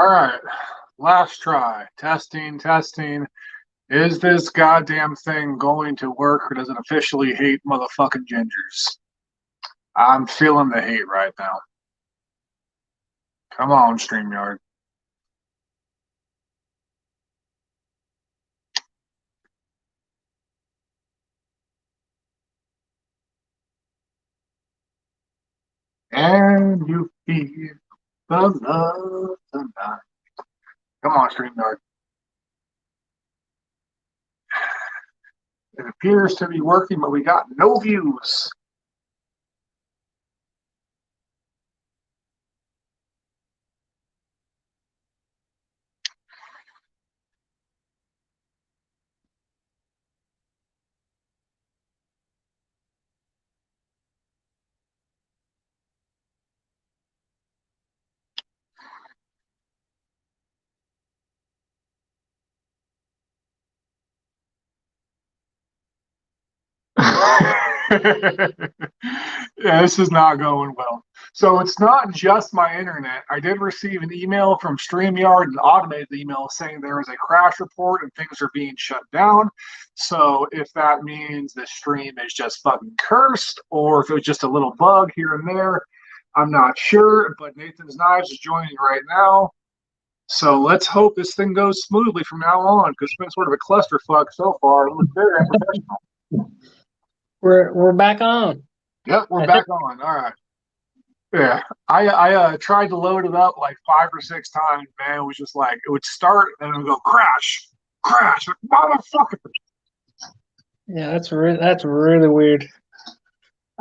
All right. Last try. Testing, testing. Is this goddamn thing going to work or does it officially hate motherfucking gingers? I'm feeling the hate right now. Come on, StreamYard. And you feel the love tonight. Come on, StreamYard. It appears to be working, but we got no views. Yeah, this is not going well. So it's not just my internet. I did receive an email from StreamYard, an automated email saying there is a crash report and things are being shut down. So if that means the stream is just fucking cursed or if it was just a little bug here and there, I'm not sure. But Knathansknives is joining right now. So let's hope this thing goes smoothly from now on because it's been sort of a clusterfuck so far. It looks very unprofessional. We're back on. Yep, we're back on. All right. Yeah, I tried to load it up like 5 or 6 times. Man, it was just like it would start and it would go crash, crash, like, motherfucker. Yeah, that's really weird.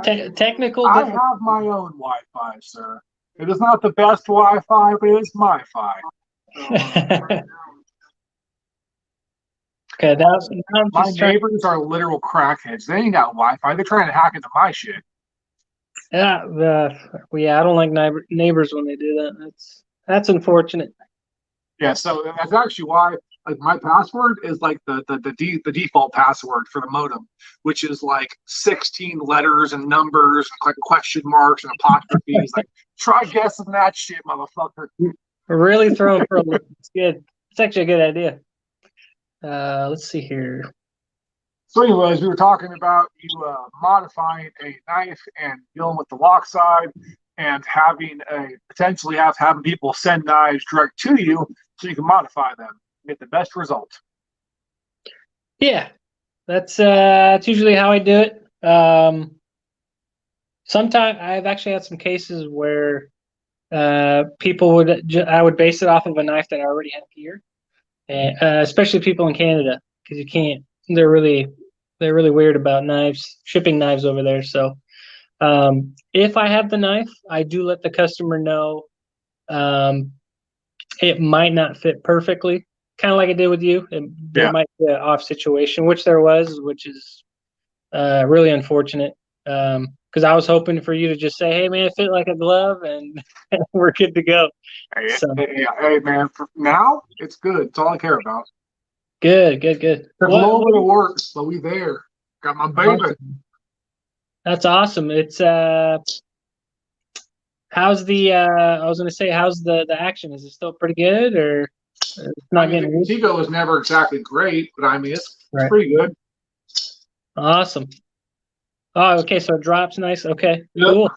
Technical. I have my own Wi-Fi, sir. It is not the best Wi-Fi, but it is my Fi. Okay, my neighbors are literal crackheads. They ain't got Wi-Fi. They're trying to hack into my shit. Yeah, I don't like neighbors when they do that. That's unfortunate. Yeah, so that's actually why like my password is like the default password for the modem, which is like 16 letters and numbers, like question marks and apostrophes. Like, try guessing that shit, motherfucker. We're really throwing for a loop. It's good. It's actually a good idea. Let's see here. So anyways, we were talking about you modifying a knife and dealing with the lock side and potentially having people send knives direct to you so you can modify them, get the best result. Yeah, that's usually how I do it. Sometimes I've actually had some cases where people I would base it off of a knife that I already have here, and especially people in Canada because you can't. They're really weird about shipping knives over there. So if I have the knife, I do let the customer know it might not fit perfectly, kind of like I did with you. There might be an off situation, which there was, which is really unfortunate. Because I was hoping for you to just say, "Hey, man, it fit like a glove," and we're good to go. Hey, man, for now it's good. It's all I care about. Good. There's a little bit of work, but we there. Got my baby. That's awesome. It's how's the I was gonna say, how's the action? Is it still pretty good or it's not getting? The Tigo is never exactly great, but I mean it's pretty good. Awesome. Oh, okay, so it drops nice. Okay, cool.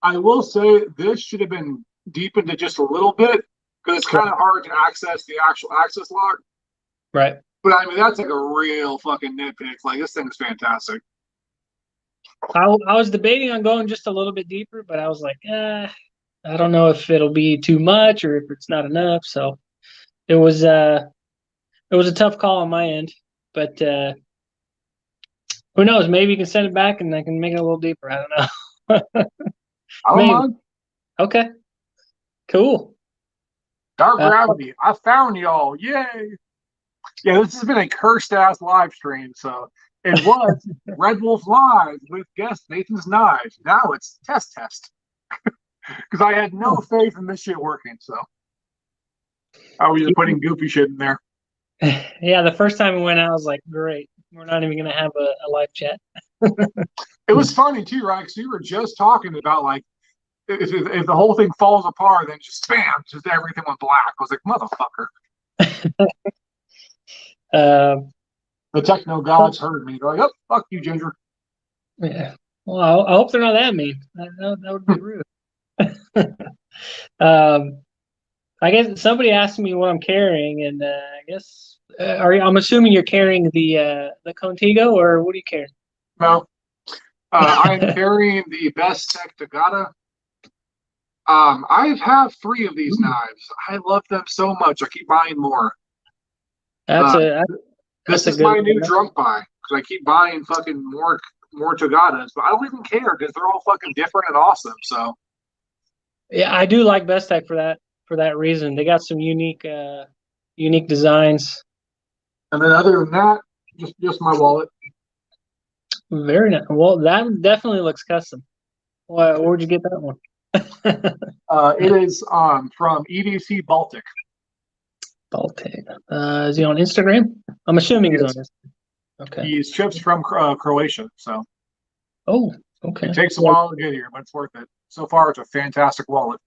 I will say this should have been deepened just a little bit because it's kind of hard to access the actual access lock. Right. But I mean, that's like a real fucking nitpick. Like, this thing is fantastic. I was debating on going just a little bit deeper, but I was like, I don't know if it'll be too much or if it's not enough. So it was a tough call on my end, but who knows? Maybe you can send it back and I can make it a little deeper. I don't know. I don't mind. Okay. Cool. Dark Gravity. I found y'all. Yay. Yeah, this has been a cursed ass live stream. So it was RedWolf Live with guest Knathansknives. Now it's test. Because I had no faith in this shit working. So I was just putting goofy shit in there. Yeah, the first time it went out, I was like, great. We're not even going to have a live chat. It was funny too, right? Because we were just talking about like, if the whole thing falls apart, then just spam, just everything went black. I was like, motherfucker. The techno gods heard me. They're like, oh, fuck you, Ginger. Yeah. Well, I hope they're not that mean. That would be rude. I guess somebody asked me what I'm carrying, and I guess I'm assuming you're carrying the Contigo, or what are you carrying? No, I'm carrying the Best Tech Tagata. I have 3 of these knives. I love them so much. I keep buying more. This is my new drunk buy because I keep buying fucking more Tagatas, but I don't even care because they're all fucking different and awesome. So yeah, I do like Best Tech for that reason. They got some unique designs. And then other than that, just my wallet. Very nice. Well, that definitely looks custom. Where'd you get that one? It is from EDC Baltic. Baltic. Is he on Instagram? I'm assuming he's on Instagram. Okay. He's ships from Croatia, so. Oh, okay. It takes a while to get here, but it's worth it. So far, it's a fantastic wallet.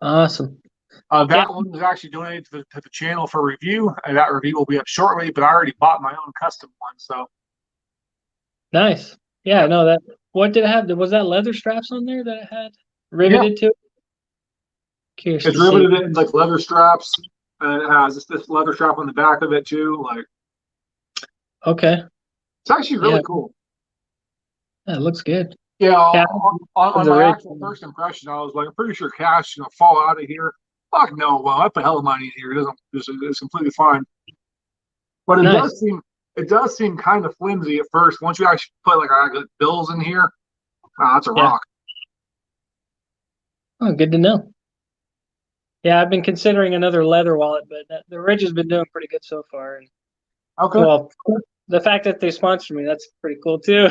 Awesome. That one was actually donated to the channel for review, and that review will be up shortly. But I already bought my own custom one, so. Nice. Yeah. No. That. What did it have? Was that leather straps on there that it had riveted to? Curious. It's riveted in like leather straps, and it has this leather strap on the back of it too. Like. Okay. It's actually really cool. Yeah, it looks good. Yeah, on my actual first impression, I was like, I'm pretty sure cash is gonna fall out of here. Fuck no, well, I put hell of money in here. It's completely fine. But it does seem kind of flimsy at first. Once you actually put like I got bills in here, that's a rock. Oh, good to know. Yeah, I've been considering another leather wallet, but the Ridge has been doing pretty good so far. And, okay. Well, the fact that they sponsored me, that's pretty cool too.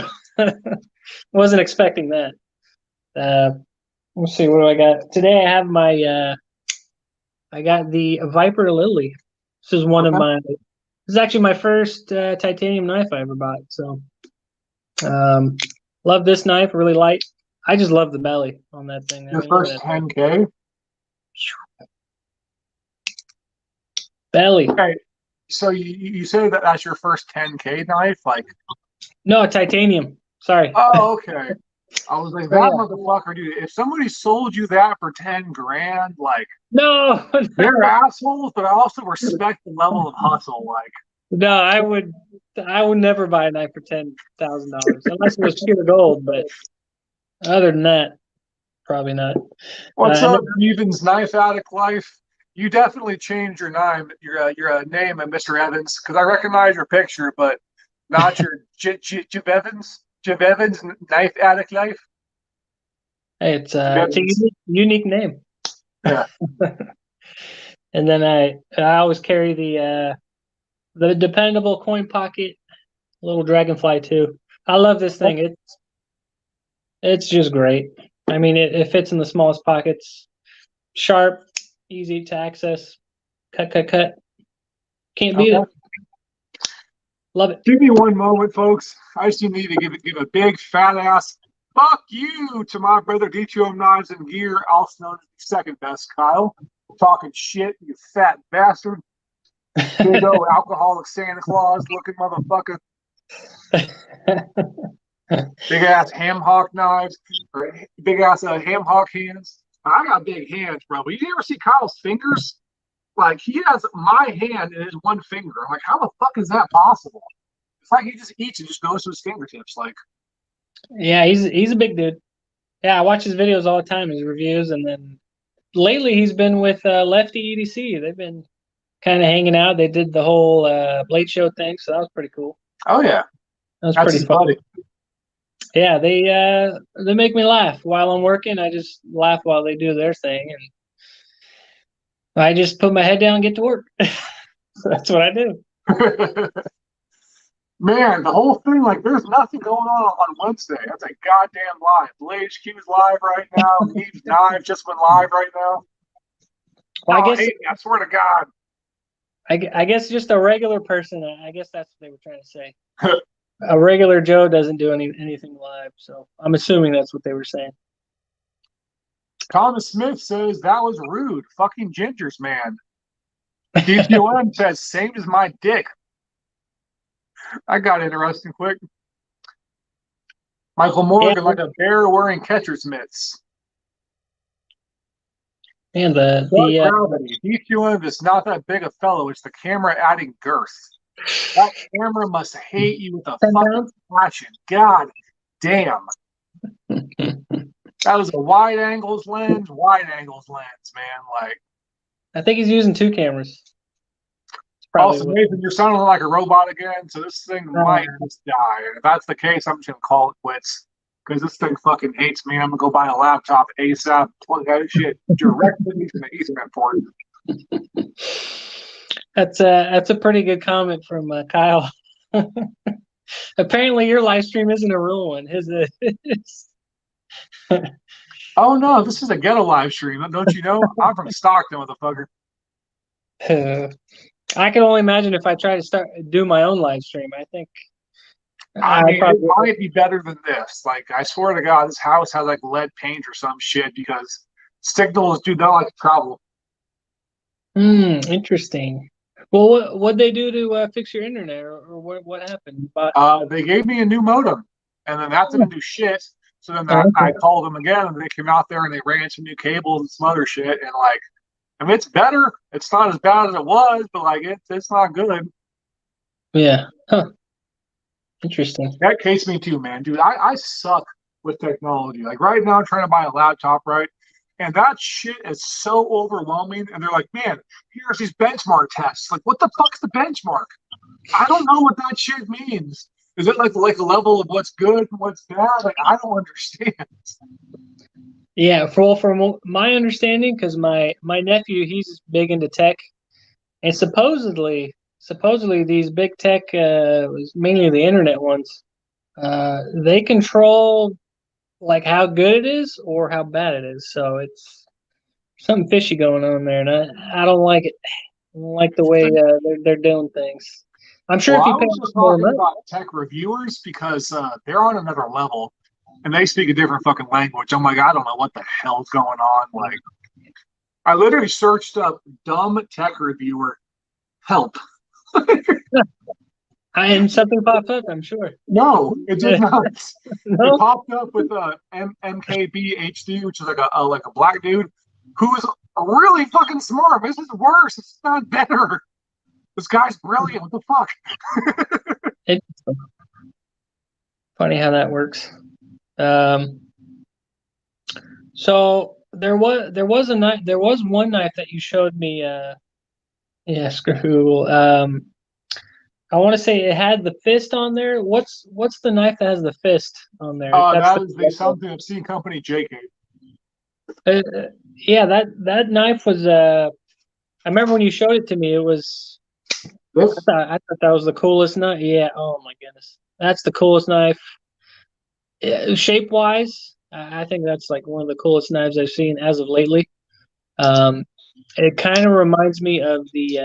Wasn't expecting that. Let's see, what do I got? Today I have I got the Viper Lily. This is one of my, this is actually my first titanium knife I ever bought. So, love this knife, really light. I just love the belly on that thing. Your first 10K? Belly. Okay. So you say that's your first 10K knife? Like, no, titanium. Sorry. Oh, okay. I was like, that motherfucker, dude. If somebody sold you that for 10 grand, like, no, they're assholes. But I also respect the level of hustle. Like, no, I would never buy a knife for $10,000 unless it was pure gold. But other than that, probably not. What's up, Ethan's Knife Addict Life? You definitely changed your name, your name, and Mr. Evans, because I recognize your picture, but not your Jiv Evans Knife Addict Life. Hey, it's a unique name. Yeah. And then I always carry the dependable coin pocket, little dragonfly too. I love this thing. It's just great. I mean, it fits in the smallest pockets. Sharp, easy to access. Cut. Can't beat it. Love it. Give me one moment, folks. I just need to give a big fat ass fuck you to my brother DTM Knives and Gear, also known as the second best, Kyle. Talking shit, you fat bastard. Big old alcoholic Santa Claus looking motherfucker. Big ass ham hock knives, or big ass ham hock hands. I got big hands, bro. But you ever see Kyle's fingers? Like, he has my hand in his one finger. I'm like, how the fuck is that possible? It's like he just eats and just goes to his fingertips. Like, yeah, he's a big dude. Yeah, I watch his videos all the time, his reviews, and then lately he's been with Lefty EDC. They've been kind of hanging out. They did the whole Blade Show thing, so that was pretty cool. Oh yeah, that was pretty fun. Buddy. Yeah, they make me laugh while I'm working. I just laugh while they do their thing, and I just put my head down and get to work. That's what I do. Man, the whole thing, like, there's nothing going on Wednesday. That's a goddamn lie. Blade HQ's live right now. Neve's Knives just went live right now. Well, I swear to God. I guess just a regular person, I guess that's what they were trying to say. A regular Joe doesn't do anything live, so I'm assuming that's what they were saying. Thomas Smith says that was rude. Fucking gingers, man. DQM says same as my dick. I got interesting quick. Michael Morgan like a bear wearing catcher's mitts. And gravity. DQM is not that big a fellow. It's the camera adding girth. That camera must hate you with a fucking passion. God damn. That was a wide angles lens, man. Like, I think he's using 2 cameras. Also, Nathan, you're sounding like a robot again, so this thing might just die. And if that's the case, I'm just gonna call it quits because this thing fucking hates me. I'm gonna go buy a laptop ASAP, plug that shit directly from the Ethernet port. That's a pretty good comment from Kyle. Apparently, your live stream isn't a real one. His is. Oh no, this is a ghetto live stream. Don't you know? I'm from Stockton, motherfucker. I can only imagine if I try to do my own live stream. I think I mean, it might be better than this. Like, I swear to God, this house has like lead paint or some shit because signals do not like to travel. Interesting. Well, what'd they do to fix your internet, or what happened? They gave me a new modem, and then that didn't do shit. So then I called them again, and they came out there and they ran some new cables and some other shit, and like, I mean, it's better. It's not as bad as it was, but like it's not good. Yeah. Huh. Interesting. That case me too, man. Dude, I suck with technology. Like right now I'm trying to buy a laptop, right? And that shit is so overwhelming. And they're like, man, here's these benchmark tests. Like, what the fuck's the benchmark? I don't know what that shit means. Is it like a level of what's good and what's bad? Like, I don't understand. Yeah, from my understanding, because my nephew, he's big into tech, and supposedly these big tech, mainly the internet ones, they control like how good it is or how bad it is. So it's something fishy going on there, and I don't like it. I don't like the way they're doing things. I'm sure if you I pay was just more talking money, about tech reviewers because they're on another level and they speak a different fucking language. I'm like, I don't know what the hell's going on. Like, I literally searched up dumb tech reviewer help. and something popped up, I'm sure. No, it did not. No? It popped up with MKBHD, which is like a black dude who is really fucking smart. This is worse. It's not better. This guy's brilliant. What the fuck? It's funny how that works. So there was one knife that you showed me. Yeah, screw Google. I want to say it had the fist on there. What's the knife that has the fist on there? That is the Something Obscene Company JK. Yeah, that knife was. I remember when you showed it to me. It was. I thought that was the coolest knife. Yeah. Oh my goodness, that's the coolest knife. Shape wise, I think that's like one of the coolest knives I've seen as of lately. It kind of reminds me of the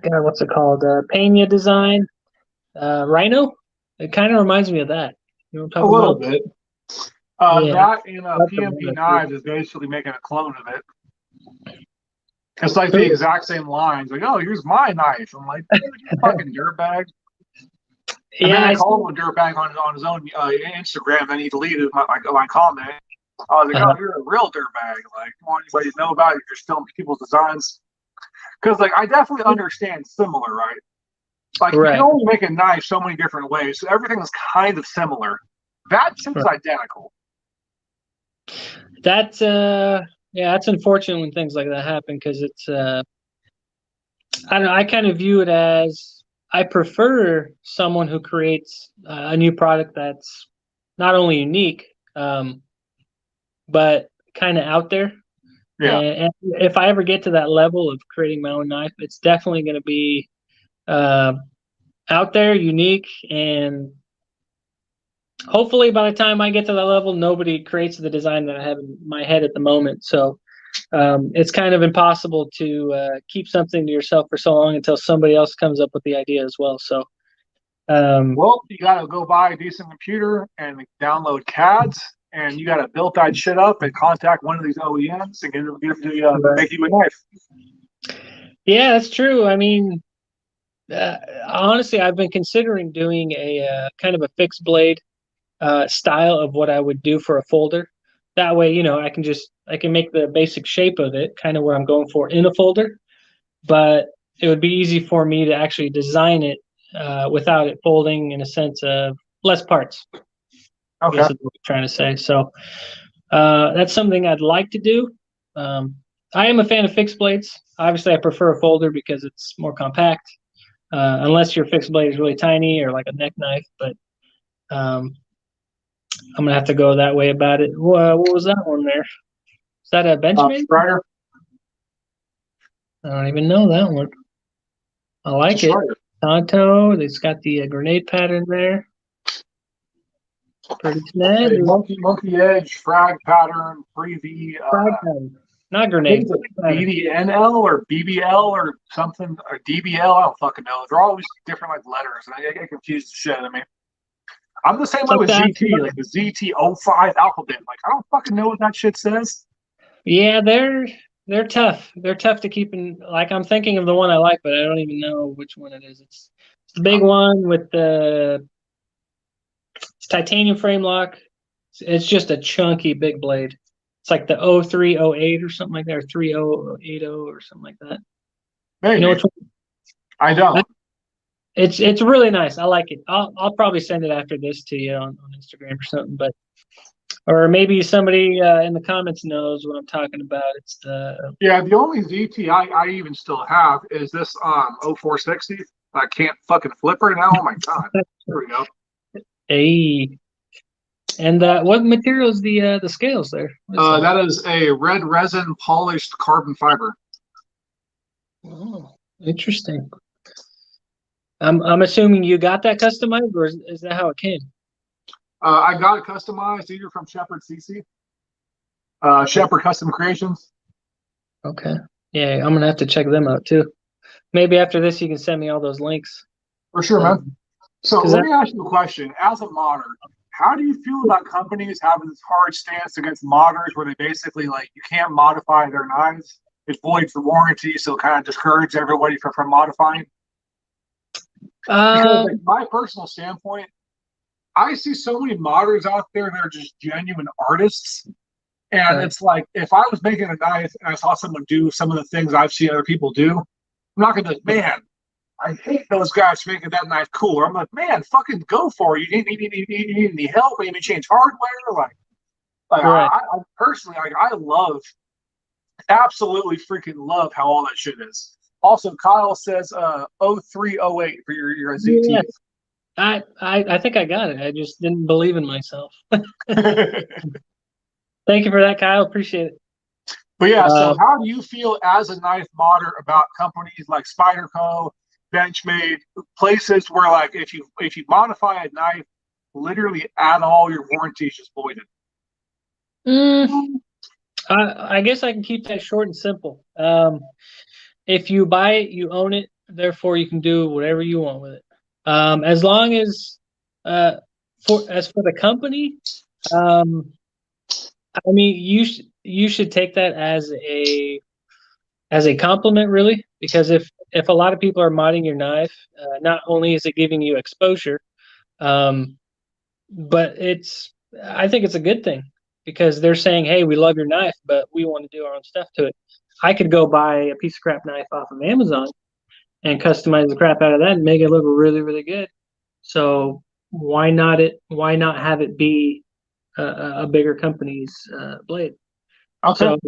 God, what's it called? Pena design, Rhino. It kind of reminds me of that. You know what I'm talking little about? bit. That and PMP Knives is basically making a clone of it. It's like the exact same lines. Like, oh, here's my knife. I'm like, you fucking dirtbag. And then I called him a dirtbag on his own Instagram, and he deleted my comment. I was like, oh, you're a real dirtbag. Like, you want anybody to know about it? You're stealing people's designs. Because, like, I definitely understand similar, right? Like, you can only make a knife so many different ways, so everything is kind of similar. That shit's identical. That's that's unfortunate when things like that happen because it's I don't know. I kind of view it as I prefer someone who creates a new product that's not only unique, but kind of out there. Yeah. And if I ever get to that level of creating my own knife, it's definitely going to be out there, unique, and hopefully by the time I get to that level, nobody creates the design that I have in my head at the moment. So it's kind of impossible to keep something to yourself for so long until somebody else comes up with the idea as well. So, well, you got to go buy a decent computer and download CADs and you got to build that shit up and contact one of these OEMs and get them to make you a knife. Yeah, that's true. I mean, honestly, I've been considering doing a kind of a fixed blade style of what I would do for a folder. That way, you know, I can make the basic shape of it, kind of what I'm going for in a folder, but it would be easy for me to actually design it without it folding, in a sense of less parts. I guess is what I'm trying to say. So that's something I'd like to do. I am a fan of fixed blades. Obviously, I prefer a folder because it's more compact, unless your fixed blade is really tiny or like a neck knife. But I'm gonna have to go that way about it. What was that one there? Is that a Benchmade? Strider. I don't even know that one. I like it. Tanto. It's got the grenade pattern there. Pretty snazzy. Monkey edge, frag pattern, 3V. Frag pattern. Not grenade. BDNL or BBL or something, or DBL. I don't fucking know. They're always different like letters, and I get confused as shit. I mean, I'm the same way with ZT, like the ZT05 alphabet. Like, I don't fucking know what that shit says. Yeah, they're tough. They're tough to keep in. Like, I'm thinking of the one I like, but I don't even know which one it is. It's the big one with the titanium frame lock. It's just a chunky big blade. It's like the 0308 or something like that, or 3080 or something like that. Maybe. You know which one? I don't. It's really nice. I like it. I'll probably send it after this to you on Instagram or something, or maybe somebody in the comments knows what I'm talking about. It's the the only ZT I even still have is this 0460. I can't fucking flip right now. Oh my god. There we go. Hey. And what material is the scales there? That is a red resin polished carbon fiber. Oh, interesting. I'm assuming you got that customized, or is that how it came? I got it customized either from Shepherd CC, Shepherd Custom Creations. Okay. Yeah, I'm gonna have to check them out too. Maybe after this, you can send me all those links. For sure, man. So let me ask you a question. As a modder, how do you feel about companies having this hard stance against modders where they basically, like, you can't modify their knives? It voids the warranty, so it kind of discourages everybody from modifying? Because, like, my personal standpoint, I see so many modders out there that are just genuine artists. And it's like, if I was making a knife and I saw someone do some of the things I've seen other people do, I'm not going to be like, man, I hate those guys for making that knife cooler. I'm like, man, fucking go for it. You need any help? You need me to change hardware? Right. I personally, I absolutely freaking love how all that shit is. Also, Kyle says 0308 for your ZT. Yeah. I think I got it. I just didn't believe in myself. Thank you for that, Kyle. Appreciate it. But yeah, so how do you feel as a knife modder about companies like Spyderco, Benchmade, places where, like, if you modify a knife, literally add all your warranties just voided? I guess I can keep that short and simple. If you buy it, you own it. Therefore, you can do whatever you want with it. As long as, for the company, I mean, you should take that as a compliment, really, because if a lot of people are modding your knife, not only is it giving you exposure, but I think it's a good thing, because they're saying, hey, we love your knife, but we want to do our own stuff to it. I could go buy a piece of crap knife off of Amazon and customize the crap out of that and make it look really, really good. So why not have it be a bigger company's blade? Okay. So,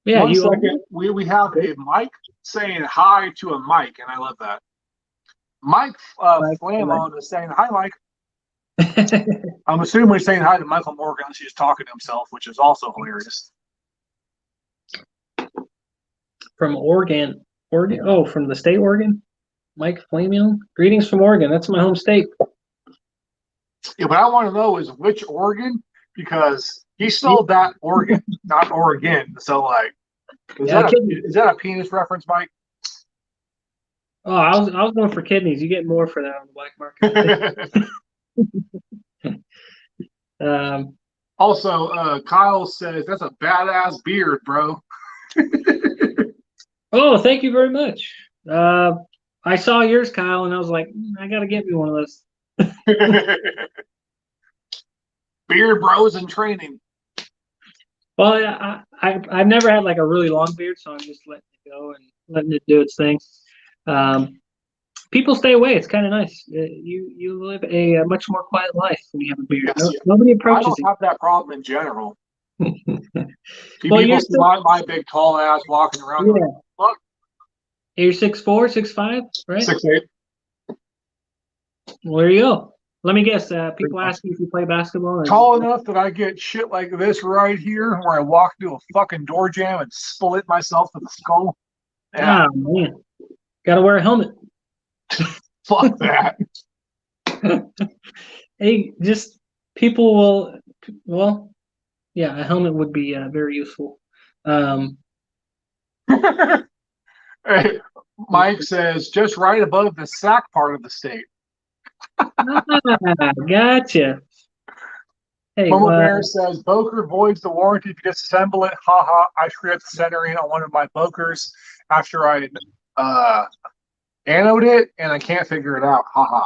yeah, One second. We have a Mike saying hi to a Mike, and I love that. Mike Flamon is saying hi, Mike. I'm assuming he's saying hi to Michael Morgan unless he's talking to himself, which is also hilarious. From Oregon. Oh, from the state Oregon? Mike Flamon. Greetings from Oregon. That's my home state. Yeah, but I want to know is which Oregon, because he spelled that Oregon, not Oregon. So, like, is that a penis reference, Mike? Oh, I was going for kidneys. You get more for that on the black market. Also, Kyle says that's a badass beard, bro. Oh, thank you very much. I saw yours, Kyle, and I was like, I gotta get me one of those. Beard bros in training. Well, I've never had like a really long beard, so I'm just letting it go and letting it do its thing. Um, People stay away. It's kind of nice. You live a much more quiet life when you have a beard. Yes, Nobody I approaches don't you. have that problem in general. Well, People see my big tall ass walking around. yeah. Look, You're 6'4", 6'5", right? 6'8". Well, there you go. Let me guess. People ask you if you play basketball. Tall enough that I get shit like this right here, where I walk through a fucking door jam and split myself with the skull. Yeah, Oh man, gotta wear a helmet. fuck that. Hey, just people will. Well, yeah, a helmet would be very useful. Um, Hey, Mike says just right above the sack part of the state. Gotcha. Hey, Mama Bear says Boker voids the warranty if you disassemble it. Haha, I screwed up the centering on one of my Bokers after I anode it and I can't figure it out. Haha.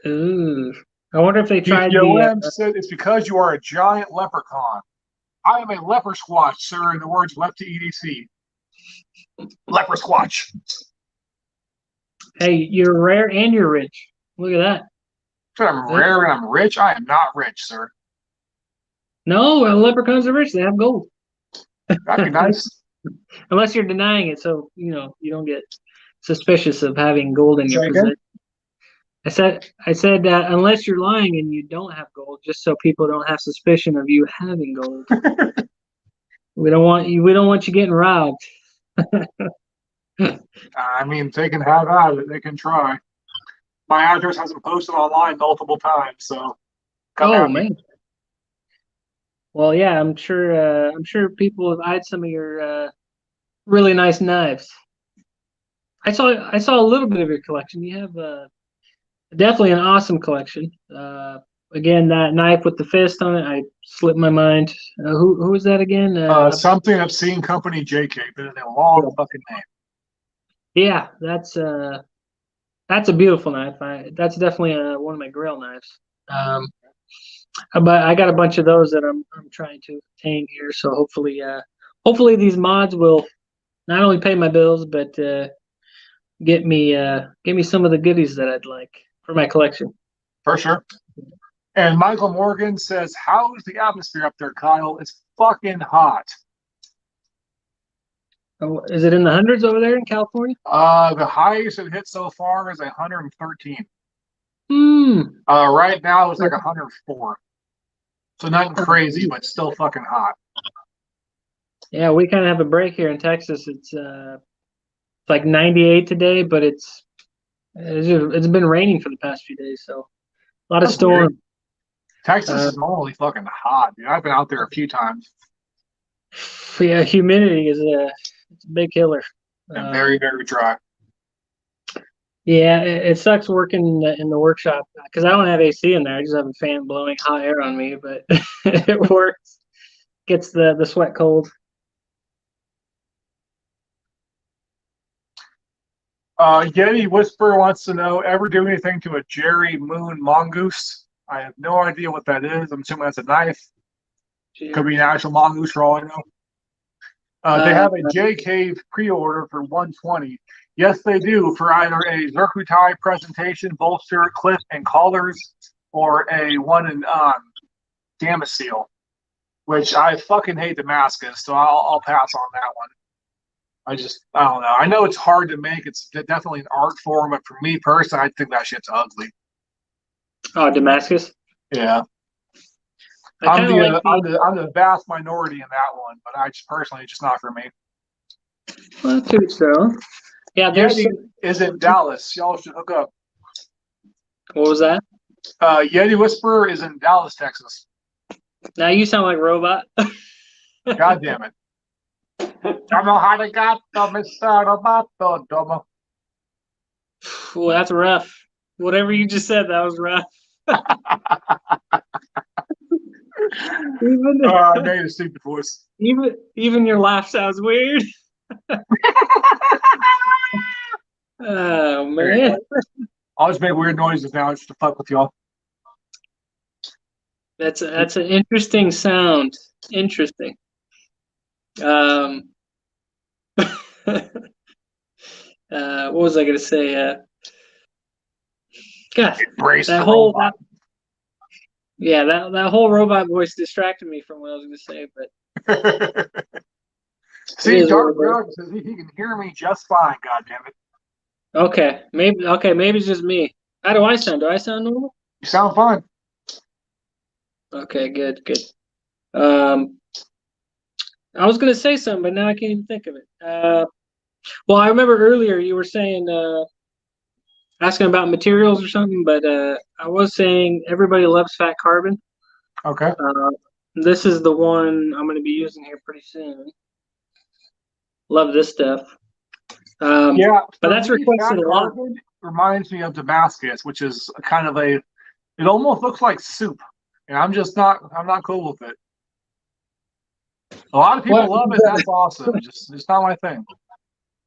ooh, I wonder if they tried UTOM the. said it's because you are a giant leprechaun. I am a leper squatch, sir, in the words left to EDC. Leper squatch. Hey, you're rare and you're rich. Look at that. So I'm rare and I'm rich. I am not rich, sir. No, leprechauns are rich. They have gold. That'd be nice. Unless you're denying it, so you don't get suspicious of having gold in your possession. I said that unless you're lying and you don't have gold, just so people don't have suspicion of you having gold. We don't want you getting robbed. I mean, if they can have at it, they can try. My address has been posted online multiple times, so come at me. Man. Well, yeah, I'm sure people have eyed some of your really nice knives. I saw a little bit of your collection. You have definitely an awesome collection. Again, that knife with the fist on it, I slipped my mind. Who was that again? Something Obscene Company JK, but in a long fucking name. Yeah, that's a beautiful knife. That's definitely one of my grail knives. But I got a bunch of those that I'm trying to obtain here. So hopefully these mods will not only pay my bills, but get me some of the goodies that I'd like for my collection. For sure. And Michael Morgan says, how's the atmosphere up there, Kyle? It's fucking hot. Oh, is it in the hundreds over there in California? The highest it hit so far is 113. Right now it's like 104. So nothing crazy, but still fucking hot. Yeah, we kind of have a break here in Texas. It's like 98 today, but it's been raining for the past few days, so a lot of storms. Texas is normally fucking hot, dude. I've been out there a few times. Yeah, humidity is it's a big killer. And very, very dry. Yeah, it sucks working in the workshop because I don't have AC in there. I just have a fan blowing hot air on me, but it works. Gets the sweat cold. Yeti Whisper wants to know, ever do anything to a Jerry Moon mongoose? I have no idea what that is. I'm assuming that's a knife. Could be an actual mongoose for all I know. They have a J Cave pre-order for 120. Yes, they do, for either a Zircuitai presentation, bolster, clip, and collars, or a one in Damascene, which I fucking hate Damascus, so I'll pass on that one. I don't know. I know it's hard to make. It's definitely an art form, but for me personally, I think that shit's ugly. Oh, Damascus? Yeah. I'm the vast minority in that one, but I just personally, it's just not for me. Well, I think so. Yeah, Yeti is in Dallas. Y'all should hook up. What was that? Yeti Whisperer is in Dallas, Texas. Now you sound like Robot. God damn it. Oh, that's rough. Whatever you just said, that was rough. Even I made a stupid voice. even your laugh sounds weird. Oh man. I'll just make weird noises now just to fuck with y'all. That's an interesting sound. Interesting. What was I gonna say? God, Brace that for whole robot. that whole robot voice distracted me from what I was gonna say. But See, Dark Brown says he can hear me just fine. God damn it! maybe it's just me. How do I sound? Do I sound normal? You sound fine. Okay, good. Um, I was gonna say something, but now I can't even think of it. Well, I remember earlier you were saying asking about materials or something, but I was saying everybody loves fat carbon. Okay. This is the one I'm going to be using here pretty soon. Love this stuff. Yeah, but that's requested fat a lot. carbon reminds me of Damascus, which is kind of a. It almost looks like soup, and I'm not cool with it. A lot of people love it. That's awesome. Just not my thing.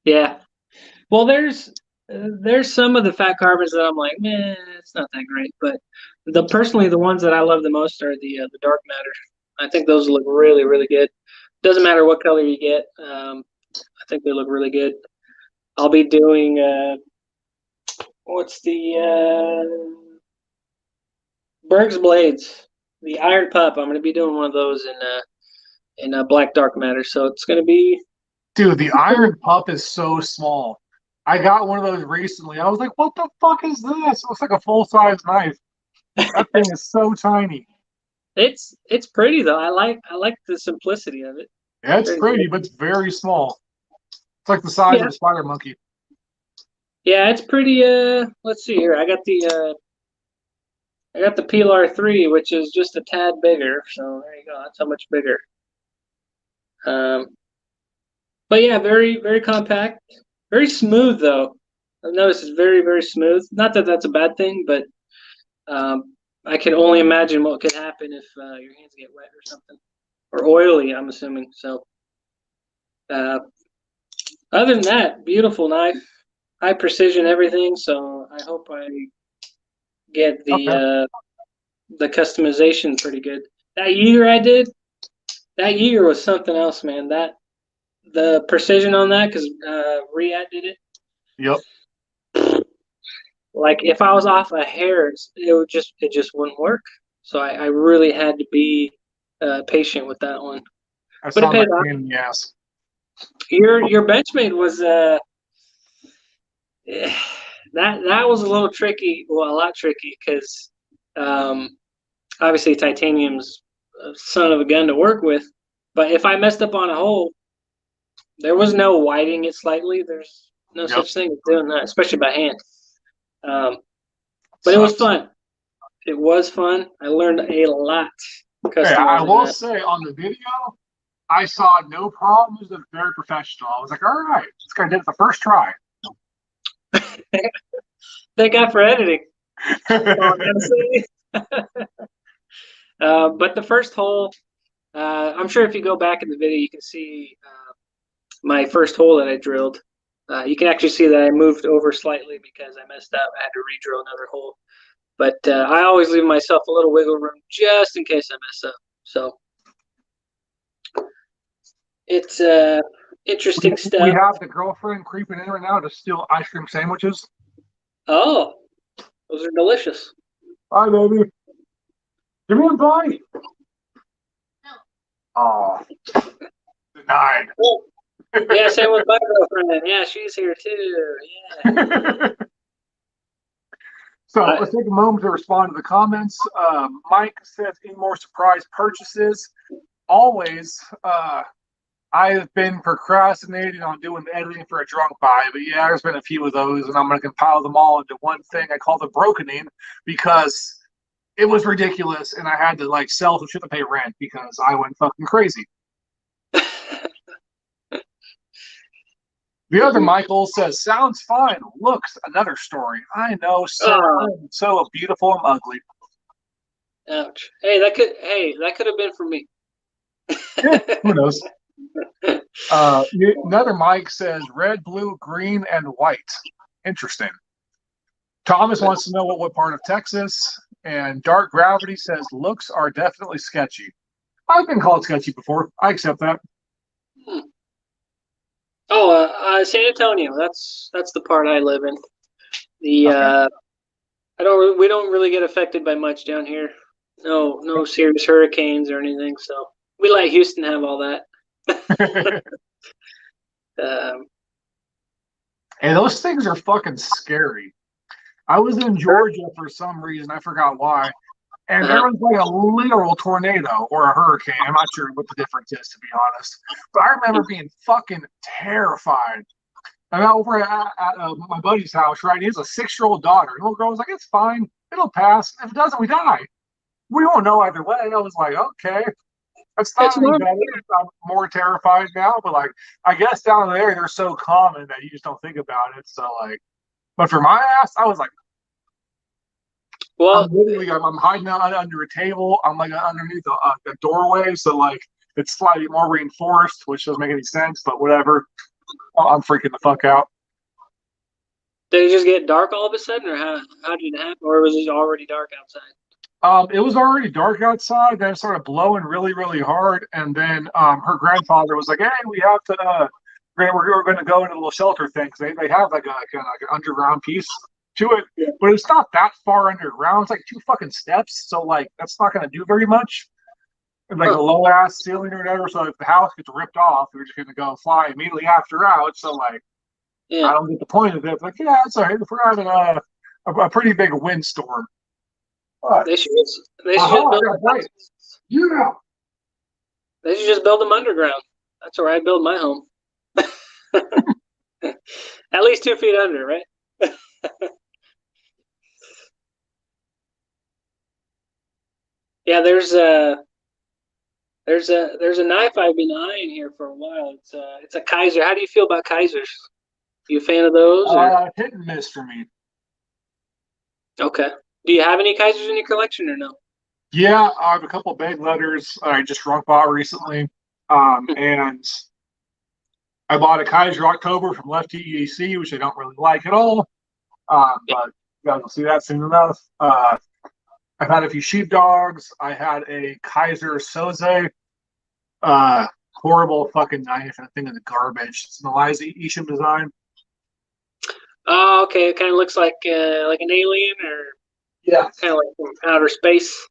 Yeah. Well, there's some of the fat carbons that I'm like, man, it's not that great. But personally, the ones that I love the most are the dark matter. I think those look really, really good. Doesn't matter what color you get. I think they look really good. I'll be doing what's the Berg's blades, the iron pup. I'm going to be doing one of those in black dark matter. So it's going to be. Dude, the iron pup is so small. I got one of those recently. I was like, what the fuck is this? It looks like a full-size knife. That thing is so tiny. It's pretty though. I like the simplicity of it. Yeah, it's pretty, but it's very small. It's like the size of a spider monkey. Yeah, it's pretty. Let's see here. I got the PLR3, which is just a tad bigger. So there you go. That's how much bigger. But yeah, very, very compact. Very smooth though. I've noticed it's very, very smooth. Not that that's a bad thing, but I can only imagine what could happen if your hands get wet or something, or oily. I'm assuming. So, other than that, beautiful knife, high precision, everything. So I hope I get the customization pretty good. That year I did, that year was something else, man. That the precision on that, because Riyadh did it. Yep. Like if I was off a hair, it just wouldn't work. So I really had to be patient with that one. That But it sounds paid like off. pain in the ass. Your Benchmade was that was a little tricky. Well, a lot tricky because obviously titanium's a son of a gun to work with. But if I messed up on a hole, there was no whiting it slightly. There's no such thing as doing that, especially by hand. But it was fun. It was fun. I learned a lot. Hey, I will say on the video, I saw no problems. It was very professional. I was like, all right, this guy did it the first try. Thank God for editing. But the first hole, I'm sure if you go back in the video, you can see my first hole that I drilled. You can actually see that I moved over slightly because I messed up. I had to re-drill another hole. But I always leave myself a little wiggle room just in case I mess up. So it's interesting stuff. We have the girlfriend creeping in right now to steal ice cream sandwiches. Oh, those are delicious. Hi, baby. Give me a bite. No. Oh, denied. Yeah, same with my girlfriend. Yeah, she's here too. Yeah. So let's take a moment to respond to the comments. Mike says, any more surprise purchases? Always. I've been procrastinating on doing the editing for a drunk buy, but yeah, there's been a few of those, and I'm going to compile them all into one thing I call the brokening because it was ridiculous, and I had to like sell some shit to pay rent because I went fucking crazy. The other Michael says, sounds fine. Looks, another story. I know, so beautiful and ugly. Ouch. Hey, that could have been for me. Yeah, who knows? Another Mike says red, blue, green, and white. Interesting. Thomas wants to know what part of Texas. And Dark Gravity says looks are definitely sketchy. I've been called sketchy before. I accept that. Hmm. Oh, San Antonio. That's the part I live in. The Okay. we don't really get affected by much down here. No serious hurricanes or anything. So we let Houston have all that. Um, Hey, those things are fucking scary. I was in Georgia for some reason. I forgot why. And there uh-huh. was like a literal tornado or a hurricane. I'm not sure what the difference is, to be honest. But I remember being fucking terrified. I'm over at my buddy's house, right? He has a 6-year-old daughter. And the little girl was like, it's fine. It'll pass. If it doesn't, we die. We won't know either way. I was like, okay. That's It's not any normal. better. I'm more terrified now. But like, I guess down there, they're so common that you just don't think about it. So like, but for my ass, I was like, Well, I'm hiding under a table. I'm like underneath a doorway, so like it's slightly more reinforced, which doesn't make any sense, but whatever. I'm freaking the fuck out. did it just get dark all of a sudden, or how did it happen, or was it already dark outside? It was already dark outside. Then it started blowing really, really hard, and then her grandfather was like, "Hey, we have to. We're going to go into a little shelter thing because they have like like an underground piece to it, Yeah. but it's not that far underground. It's like 2 fucking steps, so like that's not going to do very much. Like a Huh. low ass ceiling or whatever. So if the house gets ripped off, we're just gonna go fly immediately after out. So like Yeah. I don't get the point of it. Like yeah, it's all right. If we're having a pretty big windstorm, but They should just aha, build I got right. Yeah. they should just build them underground. That's where I build my home. At least 2 feet under, right? Yeah, there's a knife I've been eyeing here for a while. It's a Kaiser. How do you feel about Kaisers? You a fan of those or Hit and miss for me. okay? Do you have any Kaisers in your collection or no? Yeah, I have a couple big letters I just shrunk bought recently. And I bought a Kaiser October from Lefty EAC, which I don't really like at all. But you guys will see that soon enough. I've had a few sheepdogs. I had a Kaiser Soze, horrible fucking knife and a thing in the garbage. It's an Eliza Isham design. Oh, okay. It kind of looks like an alien or Yeah. kind of like from outer space.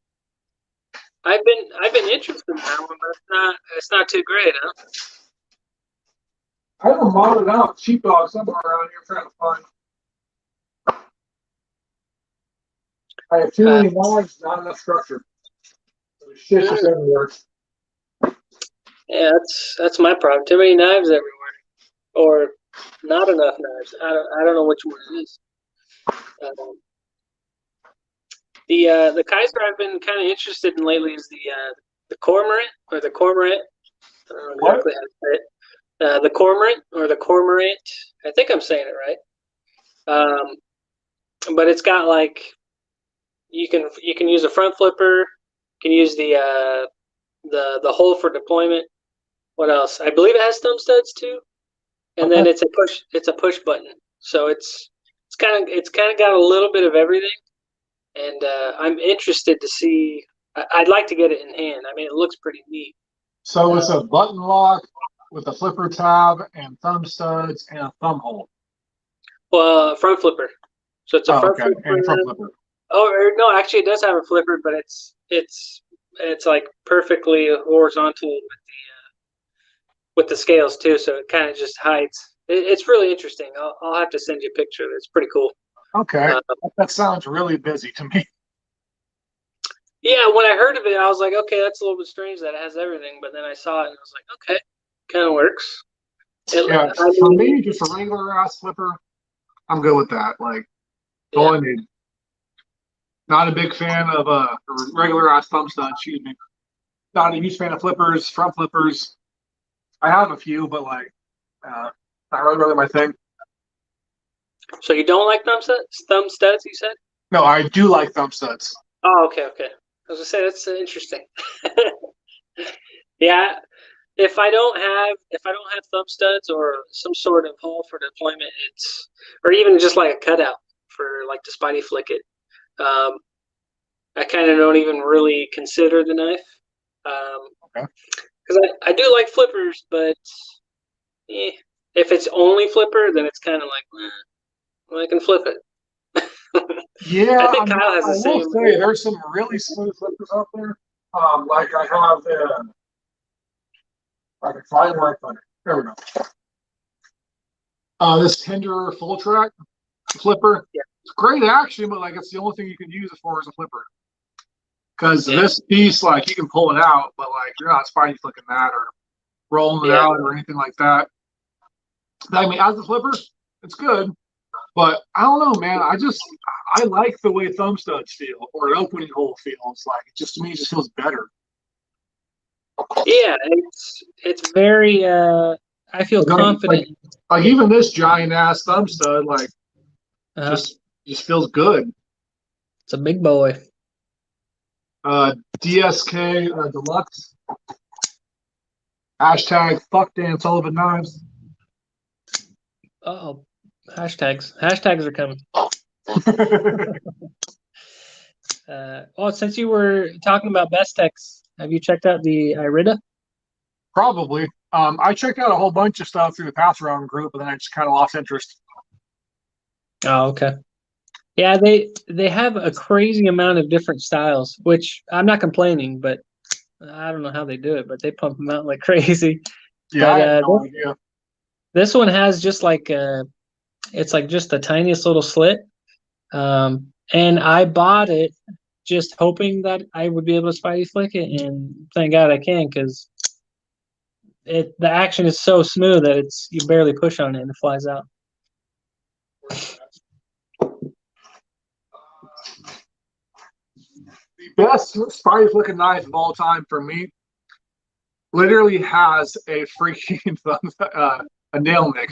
I've been interested in that one, but it's not too great, huh? I have a modded out sheepdog somewhere around here trying to find. I have too Uh, many knives, not enough structure. There's shit just everywhere. yeah, that's my problem. Too many knives everywhere, or not enough knives. I don't know which one it is. Um, the Kaiser I've been kind of interested in lately is the cormorant or the cormorant. I don't know What? exactly how to say it. The cormorant or the cormorant. I think I'm saying it right. But it's got like you can use a front flipper. You can use the hole for deployment. What else? I believe it has thumb studs too. And then Okay. it's a push button. So it's kind of got a little bit of everything. And I'm interested to see. I'd like to get it in hand. I mean, it looks pretty neat. So it's a button lock with a flipper tab and thumb studs and a thumb hole. Well, front flipper. So it's a Oh, front okay. And front flipper. flipper. Oh, no, actually, it does have a flipper, but it's like perfectly horizontal with the scales too. So it kind of just hides. It's really interesting. I'll have to send you a picture. It's pretty cool. Okay. Uh, That sounds really busy to me. yeah, when I heard of it, I was like, okay, that's a little bit strange that it has everything. But then I saw it and I was like, okay, kind of works. Yeah, I for mean, me, just a regular ass flipper, I'm good with that. Like, that's yeah, all I need. Not a big fan of regular ass thumb stud. Excuse me. Not a huge fan of flippers, front flippers. I have a few, but like, not really my thing. so you don't like thumb studs? Thumb studs, you said? No, I do like thumb studs. Oh, okay, okay. I was gonna say that's interesting. Yeah, if I don't have thumb studs or some sort of hole for deployment, or even just like a cutout for like to spidey flick it. Um, I kind of don't even really consider the knife. Okay. Because I do like flippers, but if it's only flipper, then it's kind of like, well, I can flip it. Yeah, I I think mean, Kyle has I the will same. say there's some really smooth flippers out there. Like I have I can find where I put it. There we go. This Tinder full track flipper. Yeah. It's great action, but like it's the only thing you can use it for as a flipper. Because Yeah. this piece, like you can pull it out, but like you're not spidey flicking that or rolling it Yeah. out or anything like that. I mean, as a flipper, it's good, but I don't know, man. I like the way thumb studs feel or an opening hole feels. Like it just to me, it just feels better. Yeah, it's very. I feel confident. Like even this giant ass thumb stud, like Uh, just feels good. it's a big boy. DSK Deluxe. Hashtag fuck Dan Sullivan knives. Oh, hashtags are coming. Well, since you were talking about Bestex, have you checked out the Irida? Probably. I checked out a whole bunch of stuff through the pass around group, and then I just kind of lost interest. Oh, okay. Yeah, they have a crazy amount of different styles, which I'm not complaining, but I don't know how they do it, but they pump them out like crazy. Yeah, I But had no idea. this one has just like it's like just the tiniest little slit. And I bought it just hoping that I would be able to spidey flick it, and thank God I can because the action is so smooth that you barely push on it and it flies out. The best spidey flicking knife of all time for me literally has a freaking a nail nick.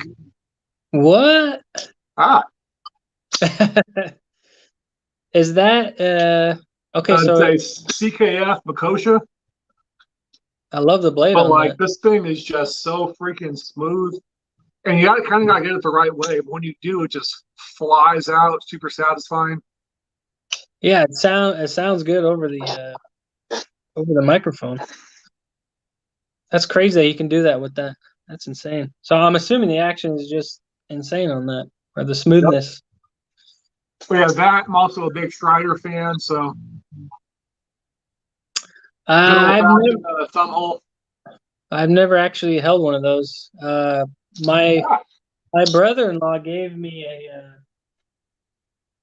What? Ah. Is that okay? So It's a CKF Makosha. I love the blade But on like that. this thing is just so freaking smooth. And you gotta get it the right way. But when you do, it just flies out, super satisfying. Yeah, it sounds good over the microphone. That's crazy that you can do that with that. That's insane. So I'm assuming the action is just insane on that, or the smoothness. But yeah, that I'm also a big Strider fan, so thumb hole. I've never actually held one of those. My brother-in-law gave me a.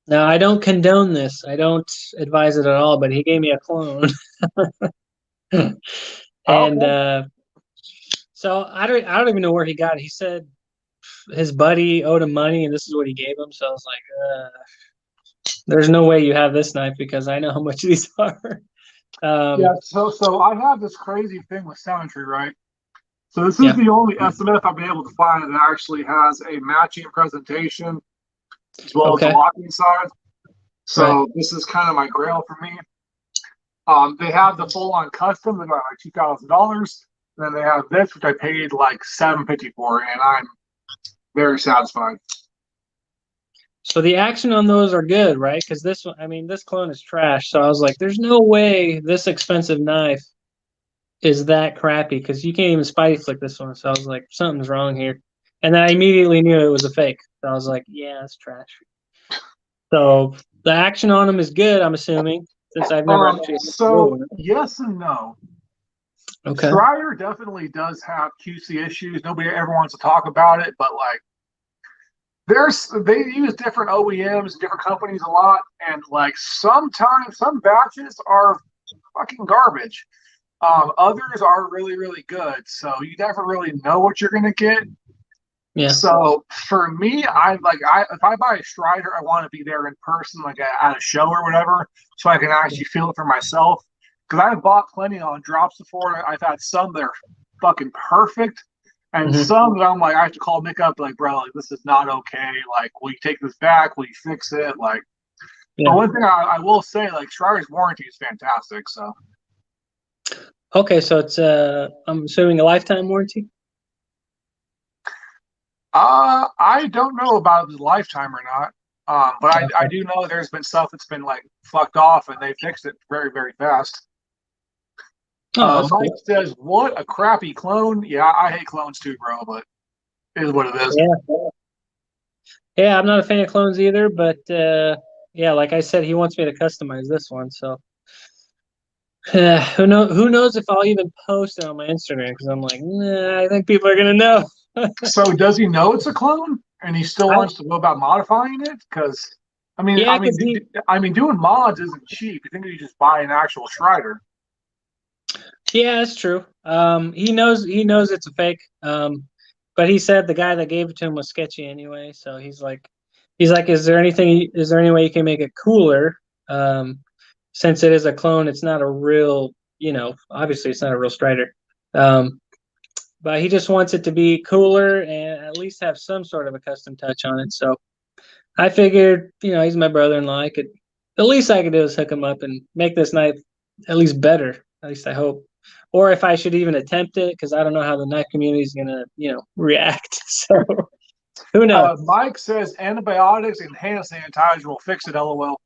Now I don't condone this. I don't advise it at all. But he gave me a clone, and so I don't even know where he got it. He said his buddy owed him money, and this is what he gave him. So I was like, "There's no way you have this knife because I know how much these are." Yeah, so I have this crazy thing with Symmetry, right? So this is the only SMF I've been able to find that actually has a matching presentation as well as the locking side. So this is kind of my grail for me. They have the full-on custom that are like $2,000. Then they have this, which I paid like $750 for, and I'm very satisfied. So the action on those are good, right? Because this one, I mean, this clone is trash. So I was like, there's no way this expensive knife is that crappy because you can't even spidey flick this one. So I was like, something's wrong here. And then I immediately knew it was a fake. So I was like, yeah, it's trash. So the action on them is good, I'm assuming, since I've never actually. So yes and no. Okay. Strider definitely does have QC issues. Nobody ever wants to talk about it, but like they use different OEMs and different companies a lot, and like sometimes some batches are fucking garbage. Others are really, really good. So you never really know what you're gonna get. Yeah. So for me, if I buy a Strider, I want to be there in person, like at a show or whatever, so I can actually feel it for myself. Because I've bought plenty on drops before. I've had some that are fucking perfect, and some that I'm like, I have to call Nick up, like, bro, like this is not okay. Like, will you take this back? Will you fix it? Like, Yeah. But one thing I will say, like Strider's warranty is fantastic. So Okay, so it's I'm assuming a lifetime warranty. I don't know about the lifetime or not. But I Okay. do know there's been stuff that's been like fucked off and they fixed it very, very fast. Oh, that's Mike cool. says, "What a crappy clone." Yeah, I hate clones too, bro. But it is what it is. Yeah. Yeah, I'm not a fan of clones either, but yeah, like I said, he wants me to customize this one, so who knows if I'll even post it on my Instagram because I'm like, nah, I think people are gonna know. So does he know it's a clone, and he still I, wants to go about modifying it? Because yeah, because he doing mods isn't cheap. You think you just buy an actual Strider? yeah, that's true. He knows it's a fake. But he said the guy that gave it to him was sketchy anyway, so he's like, is there any way you can make it cooler? Since it is a clone, it's not a real, obviously it's not a real Strider. Um, but he just wants it to be cooler and at least have some sort of a custom touch on it. So I figured, he's my brother-in-law. The least I could do is hook him up and make this knife at least better. At least I hope. Or if I should even attempt it, because I don't know how the knife community is gonna, react. So who knows? Mike says antibiotics and hand sanitizer will fix it. LOL.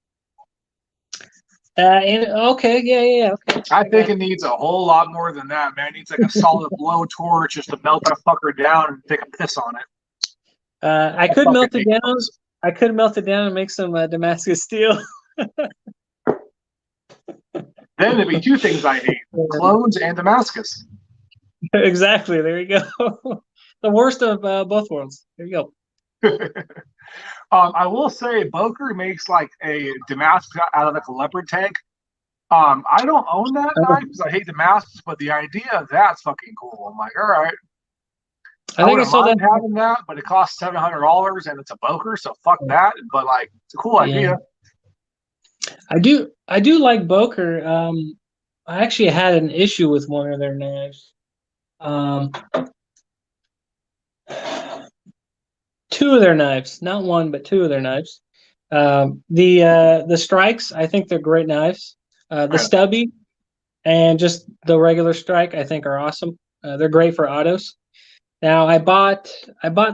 And okay, yeah, okay. I think it needs a whole lot more than that, man. It needs like a solid blowtorch just to melt that fucker down and take a piss on it. I I could fucking melt it hate down. those. I could melt it down and make some Damascus steel. Then there'd be two things I hate: clones and Damascus. Exactly. There you go. The worst of both worlds. There you go. I will say Boker makes like a Damascus out of like a leopard tank. I don't own that knife because I hate Damascus, but the idea of that's fucking cool. I'm like, all right, I I think I wouldn't saw that. mind having that, but it costs $700 and it's a Boker, so fuck that. But like, it's a cool Yeah, idea. I do like Boker. I actually had an issue with one of their knives. Um, two of their knives, not one, but two of their knives. The strikes, I think they're great knives. The Yeah. stubby and just the regular strike, I think are awesome. They're great for autos. Now I bought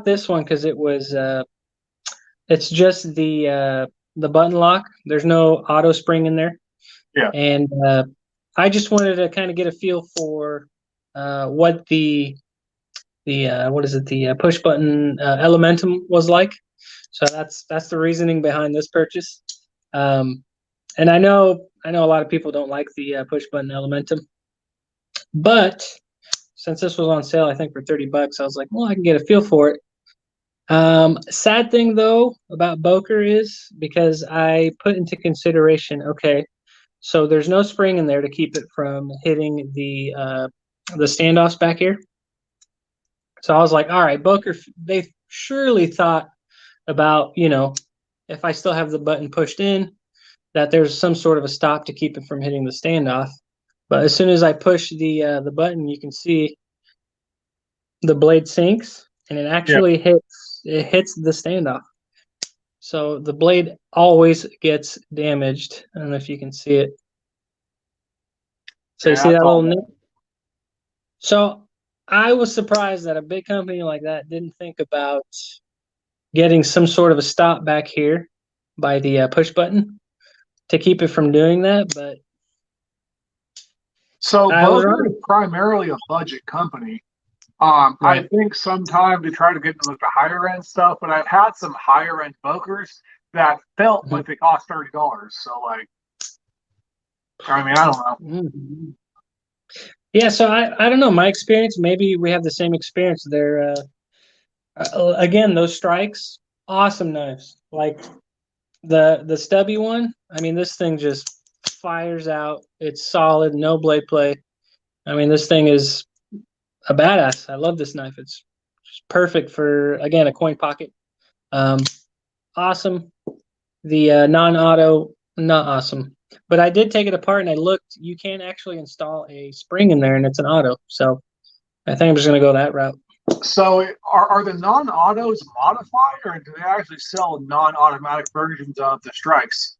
this one because it's just the button lock. There's no auto spring in there, Yeah. and I just wanted to kind of get a feel for what the what is it the push button Elementum was like. So that's the reasoning behind this purchase. And I know a lot of people don't like the push button Elementum, but since this was on sale, I think for $30, I was like, well, I can get a feel for it. Sad thing though about Boker is because I put into consideration, okay, so there's no spring in there to keep it from hitting the standoffs back here. So I was like, all right, Boker, they surely thought about, if I still have the button pushed in, that there's some sort of a stop to keep it from hitting the standoff. But as soon as I push the button, you can see the blade sinks and it Yeah. actually hits the standoff. So the blade always gets damaged. I don't know if you can see it. So you Yeah, see that's that all little bad. nip? So I was surprised that a big company like that didn't think about getting some sort of a stop back here by the push button to keep it from doing that. But So I was Boker is wrong. primarily a budget company. I Right. think sometime to try to get into like the higher end stuff, but I've had some higher end Bokers that felt Mhm. like they cost $30. So like, I don't know. Mhm. Yeah, so I don't know. My experience, maybe we have the same experience. Again, those strikes, awesome knives. Like the stubby one, I mean, this thing just fires out. It's solid, no blade play. I mean, this thing is a badass. I love this knife. It's just perfect for again a coin pocket. Um, awesome. The non-auto, not awesome. But I did take it apart and I looked. You can actually install a spring in there, and it's an auto. So I think I'm just gonna go that route. So are the non-autos modified, or do they actually sell non-automatic versions of the strikes?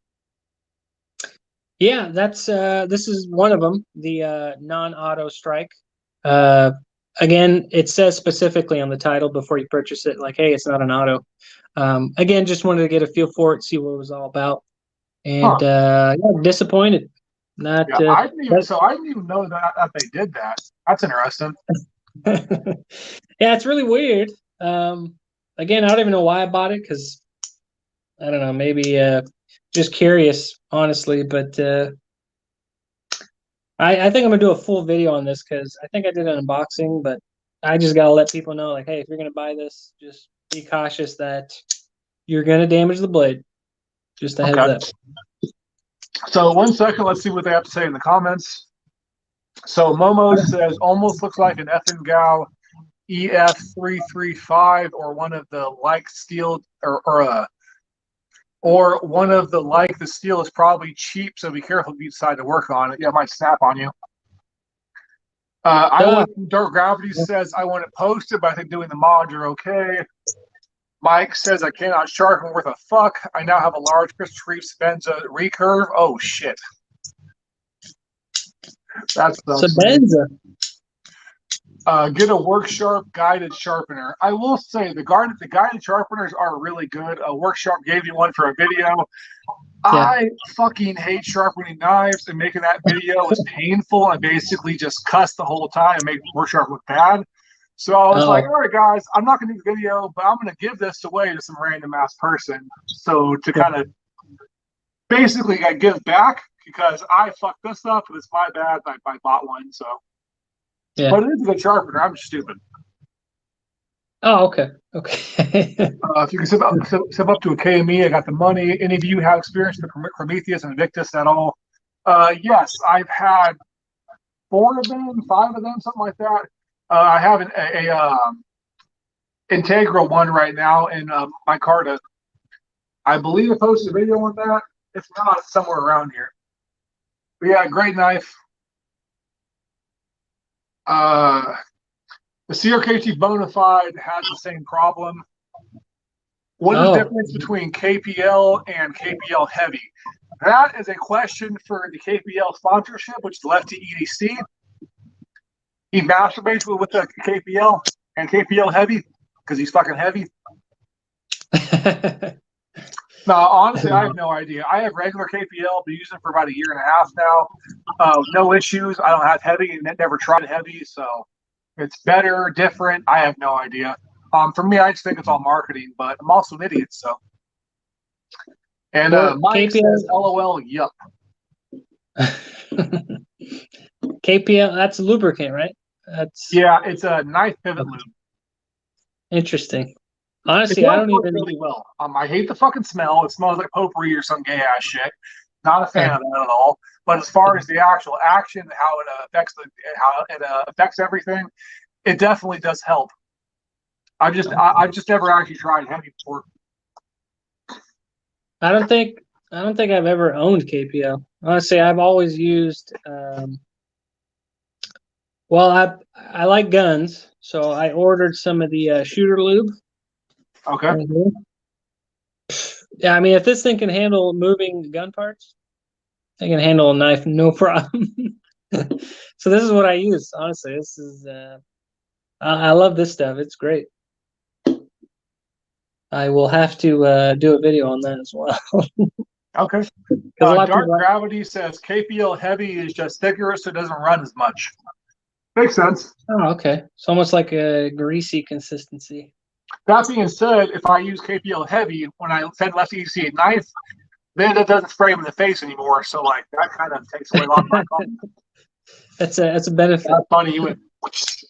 Yeah, that's this is one of them, the non-auto strike. Uh, Again, it says specifically on the title before you purchase it, like, hey, it's not an auto. Again, just wanted to get a feel for it, see what it was all about, and Huh. yeah, disappointed. Not Yeah, I didn't even know that they did that. That's interesting. yeah, it's really weird. Again, I don't even know why I bought it because I don't know, maybe just curious, honestly. But I think I'm gonna do a full video on this because I think I did an unboxing, but I just gotta let people know, like, hey, if you're gonna buy this, just be cautious that you're gonna damage the blade. Just a heads Okay. up. So 1 second, let's see what they have to say in the comments. So Momo says almost looks like an Effingao EF335 or one of the like steel or one of the like the steel is probably cheap, so be careful if you decide to work on it. Yeah, it might snap on you. I want Dark Gravity says I want it posted, but I think doing the mods are okay. Mike says I cannot sharpen worth a fuck. I now have a large Christopher Reeve Spenza recurve. Oh shit. That's Sabenza. Get a work sharp guided sharpener. I will say the guided sharpeners are really good. Work Sharp gave you one for a video. Yeah. I fucking hate sharpening knives, and making that video was painful. I basically just cussed the whole time and made Work Sharp look bad. So I was like, all right, guys, I'm not going to do the video, but I'm going to give this away to some random ass person. So to kind of basically I give back because I fucked this up and it's my bad. I bought one. So, Yeah. but it is a good sharpener. I'm stupid. Oh, okay. Okay. If you can step up to a KME, I got the money. Any of you have experience with Prometheus and Invictus at all? Yes, I've had 4 of them, 5 of them, something like that. I have a Integral one right now in my Carta. I believe I posted a video on that. If not, it's somewhere around here. But yeah, great knife. The CRKT Bonafide has the same problem. What is the difference between Kpl and Kpl Heavy? That is a question for the Kpl sponsorship, which is Lefty EDC. He masturbates with the Kpl and Kpl Heavy because he's fucking heavy. No, honestly, I have no idea. I have regular KPL, been using it for about 1.5 years now. No issues. I don't have heavy and never tried heavy, so it's better, different. I have no idea. For me, I just think it's all marketing, but I'm also an idiot, so. And Mike says, LOL, yup. KPL, that's a lubricant, right? Yeah, it's a knife pivot lube. Interesting. Honestly, I don't even really well. I hate the fucking smell. It smells like potpourri or some gay ass shit. Not a fan of that at all. But as far as the actual action, how it affects everything, it definitely does help. I've just never actually tried heavy before. I don't think I've ever owned KPL. Honestly, I've always used well, I like guns, so I ordered some of the shooter lube. Okay. Mm-hmm. Yeah, I mean, if this thing can handle moving gun parts, it can handle a knife, no problem. So this is what I use. Honestly, this is I love this stuff. It's great. I will have to do a video on that as well. Okay. Dark Gravity says KPL Heavy is just thicker, so it doesn't run as much. Makes sense. Oh, okay. It's almost like a greasy consistency. That being said, if I use KPL Heavy when I send Lefty EDC a knife, then it doesn't spray him in the face anymore. So like that kind of takes away a lot of my problem. That's a benefit. That's funny. You went,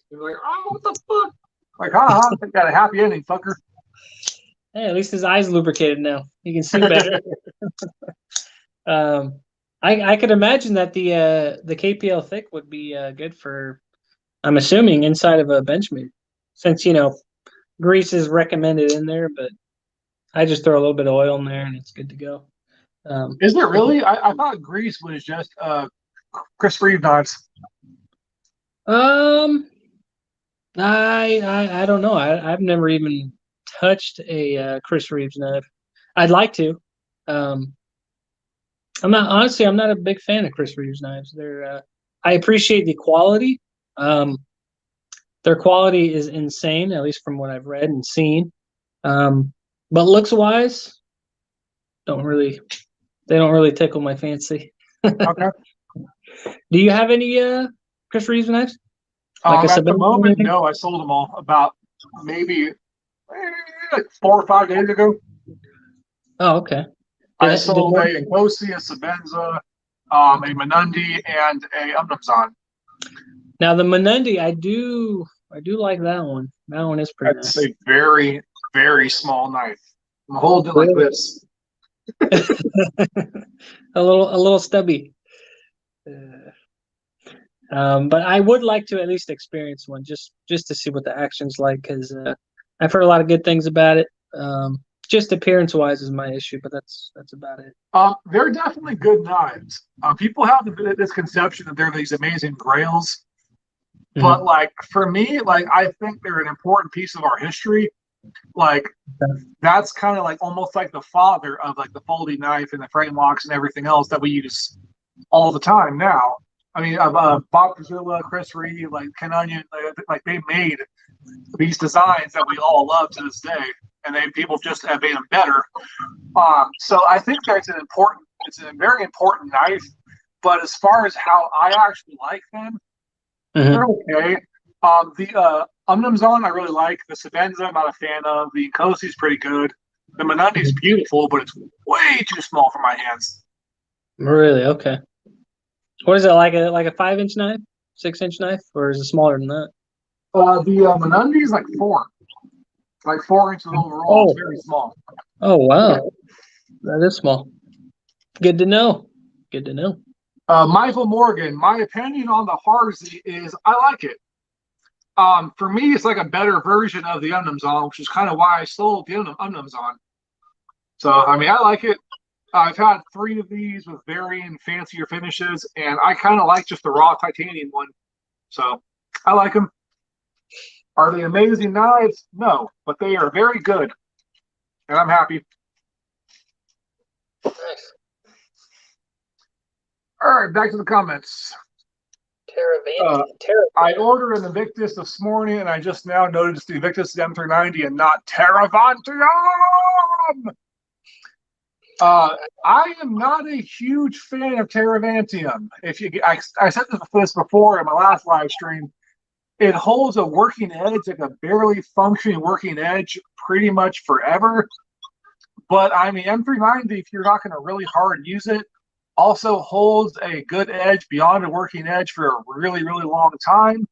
you're like, oh, what the fuck? Like, haha, I got a happy ending, fucker. Hey, at least his eyes lubricated now. He can see better. I could imagine that the KPL thick would be good for, I'm assuming, inside of a Benchmade, since grease is recommended in there, but I just throw a little bit of oil in there and it's good to go. Is it really? I thought grease was just Chris Reeve knives. I don't know. I've never even touched a Chris Reeves knife. I'd like to. I'm not a big fan of Chris Reeves knives. I appreciate the quality. Um, their quality is insane, at least from what I've read and seen. But looks wise, don't really they don't really tickle my fancy. Okay. Do you have any Chris Reeves knives? Like a At the Sabine or moment, anything? no. I sold them all about maybe like 4 or 5 days ago. Oh, okay. I Did sold one? a Nkosi, a Sabenza, a Menundi, and a Umnumzan. Now the Menundi, I do like that one. That one is pretty That's nice. a very, very small knife. I'm holding it like Really? this. A little stubby. Uh, but I would like to at least experience one just to see what the action's like because I've heard a lot of good things about it. Just appearance wise is my issue, but that's about it. They're definitely good knives. People have this conception that they're these amazing grails, but Mhm. like for me, like I think they're an important piece of our history. Like that's kind of like almost like the father of like the folding knife and the frame locks and everything else that we use all the time now. I mean, Bob Pizzilla, Chris Reed, like Ken Onion, like they made these designs that we all love to this day, and people just have made them better. So I think that's it's a very important knife. But as far as how I actually like them, they're Mhm. okay. The Umnumzon I really like. The Sabenza I'm not a fan of. The Nkosi is pretty good. The Menundi is Mhm. beautiful, but it's way too small for my hands. Really? Okay. What is it like a 5-inch knife, 6-inch knife, or is it smaller than that? The Menundi is like 4 inches overall. It's Oh, very small. oh wow, that is small. Good to know. Good to know. Michael Morgan, my opinion on the Harzy is I like it. For me, it's like a better version of the Umnumzon, which is kind of why I sold the Umnumzon. So, I mean, I like it. I've had 3 of these with varying fancier finishes, and I kind of like just the raw titanium one. So, I like them. Are they amazing knives? No, but they are very good, and I'm happy. Nice. All right, back to the comments. Uh, Terravanti. I Terravan. ordered an Invictus this morning, and I just now noticed the Invictus is M390 and not Terravantium. Uh, I am not a huge fan of Terravantium. If you, I said this before in my last live stream. It holds a working edge, like a barely functioning working edge, pretty much forever. But I mean, M390, if you're not going to really hard use it, also holds a good edge beyond a working edge for a really, really long time.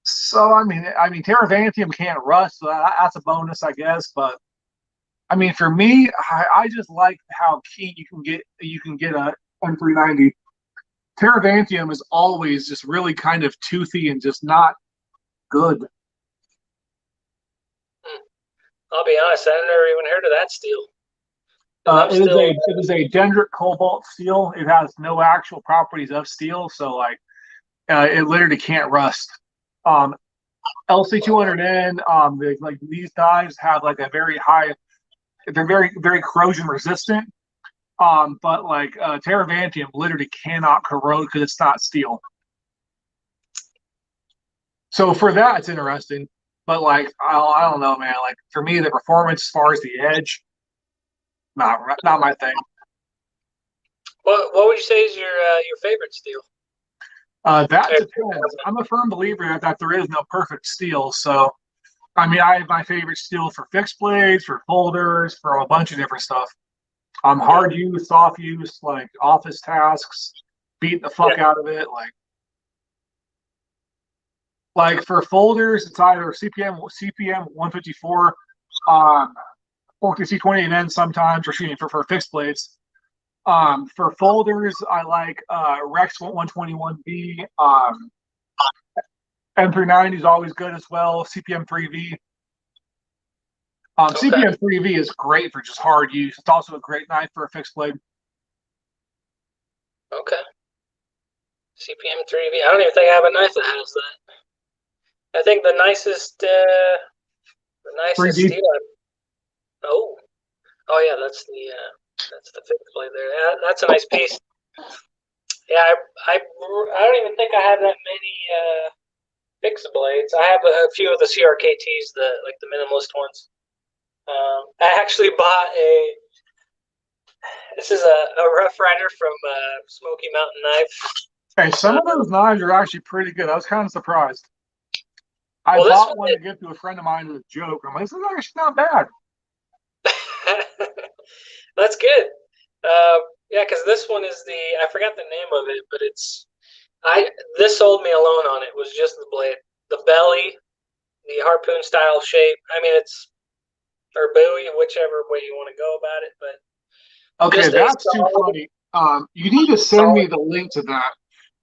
So I mean, Terravantium can't rust, so that's a bonus, I guess. But I mean, for me, I just like how keen you can get a M390. Terravantium is always just really kind of toothy and just not good. I'll be honest, I've never even heard of that steel. Because I'm It is still, a dendritic cobalt steel. It has no actual properties of steel, so like it literally can't rust. Um, LC200N, like these knives have like a very high. They're very corrosion resistant. But like Terravantium literally cannot corrode because it's not steel. So for that, it's interesting. But like I don't know, man. Like for me, the performance as far as the edge, not my thing. what would you say is your favorite steel? That depends. I'm a firm believer that there is no perfect steel. So, I mean, I have my favorite steel for fixed blades, for folders, for a bunch of different stuff. Hard use, soft use, like office tasks, beat the fuck Yeah. out of it. Like for folders, it's either CPM 154, um, or C28N sometimes, or shooting for fixed blades. For folders, I like Rex 121B. M390 is always good as well. CPM 3V. Okay. CPM 3V is great for just hard use. It's also a great knife for a fixed blade. Okay. CPM 3V. I don't even think I have a knife that has that. I think the nicest 3D. steel. Oh, oh yeah, that's the. That's the fixed blade there. Yeah, that's a nice piece. Yeah, I don't even think I have that many fixed blades. I have a few of the CRKTs, the minimalist ones. I actually bought this is a Rough Rider from Smoky Mountain Knife. Hey, some of those knives are actually pretty good. I was kind of surprised. I Well, bought one to give to a friend of mine as a joke. I'm like, this is actually not bad. That's good. Yeah, because this one is I forgot the name of it, but this sold me alone on it. Was just the blade, the belly, the harpoon style shape. I mean, or buoy, whichever way you want to go about it. But okay, that's too funny. You need to send me the link to that.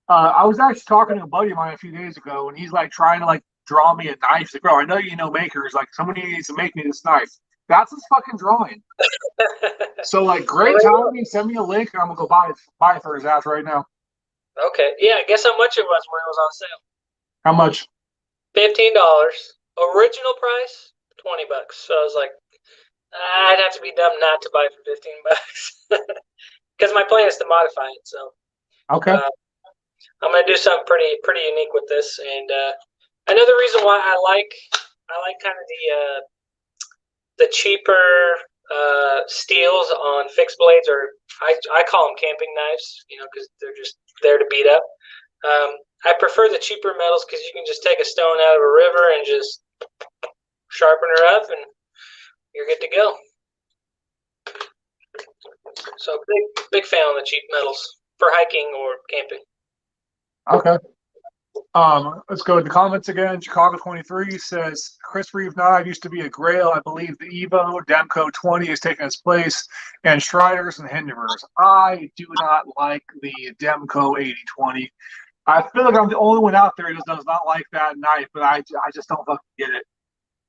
I was actually talking to a buddy of mine a few days ago, and he's like trying to like draw me a knife. He's like, bro, I know you know makers. Like, somebody needs to make me this knife. That's his fucking drawing. So, like, great timing. Send me a link, and I'm gonna go buy it for his ass right now. Okay. Yeah. Guess how much it was when it was on sale? How much? $15. Original price $20. So I was like, I'd have to be dumb not to buy it for $15 because my plan is to modify it. So okay. I'm gonna do something pretty unique with this, and another reason why I like kind of the cheaper steels on fixed blades, or I call them camping knives, because they're just there to beat up. I prefer the cheaper metals because you can just take a stone out of a river and just sharpen her up, and you're good to go. So big fan of the cheap metals for hiking or camping. Okay. Let's go to the comments again. Chicago 23 says Chris Reeve knife used to be a Grail. I believe the Evo Demco 20 is taking its place, and Striders and Hindenburgs. I do not like the Demco 8020. I feel like I'm the only one out there who does not like that knife, but I just don't fucking get it.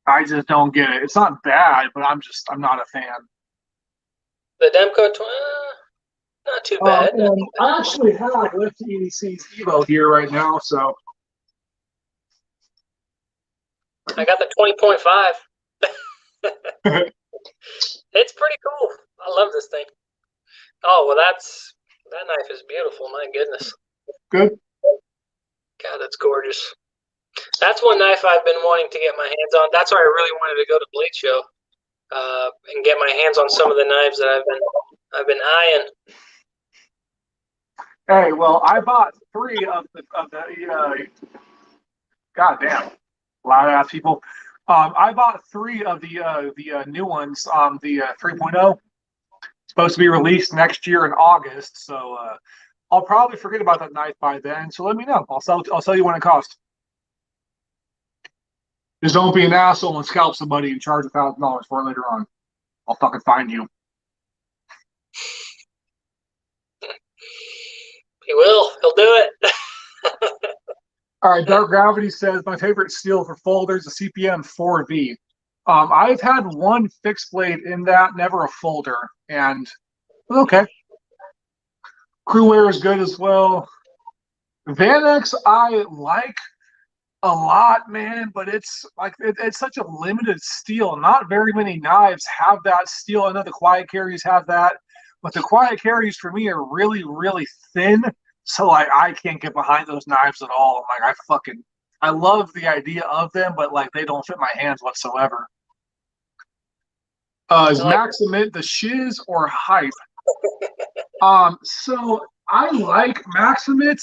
I just don't get it. It's not bad, but I'm not a fan. The Demco 20, not too bad. I actually have Lift EDC's Evo here right now, so. I got the 20.5. It's pretty cool. I love this thing. Oh, well, that knife is beautiful. My goodness. Good. God, that's gorgeous. That's one knife I've been wanting to get my hands on. That's why I really wanted to go to Blade Show and get my hands on some of the knives that I've been eyeing. Hey, well, I bought 3 of the goddamn, loud ass people. I bought 3 of the new ones on the 3.0. Supposed to be released next year in August, so I'll probably forget about that knife by then. So let me know. I'll sell you when it costs. Just don't be an asshole and scalp somebody and charge $1,000 for it later on. I'll fucking find you. He will. He'll do it. All right, Dark Gravity says, my favorite steel for folders is a CPM 4V. I've had one fixed blade in that, never a folder, and okay. Crewware is good as well. Vanex I like a lot, man, but it's like it's such a limited steel. Not very many knives have that steel. I know the quiet carries have that, but the quiet carries for me are really, really thin. So like I can't get behind those knives at all. Like I love the idea of them, but like they don't fit my hands whatsoever. Is Maximit the shiz or hype? So I like Maximit.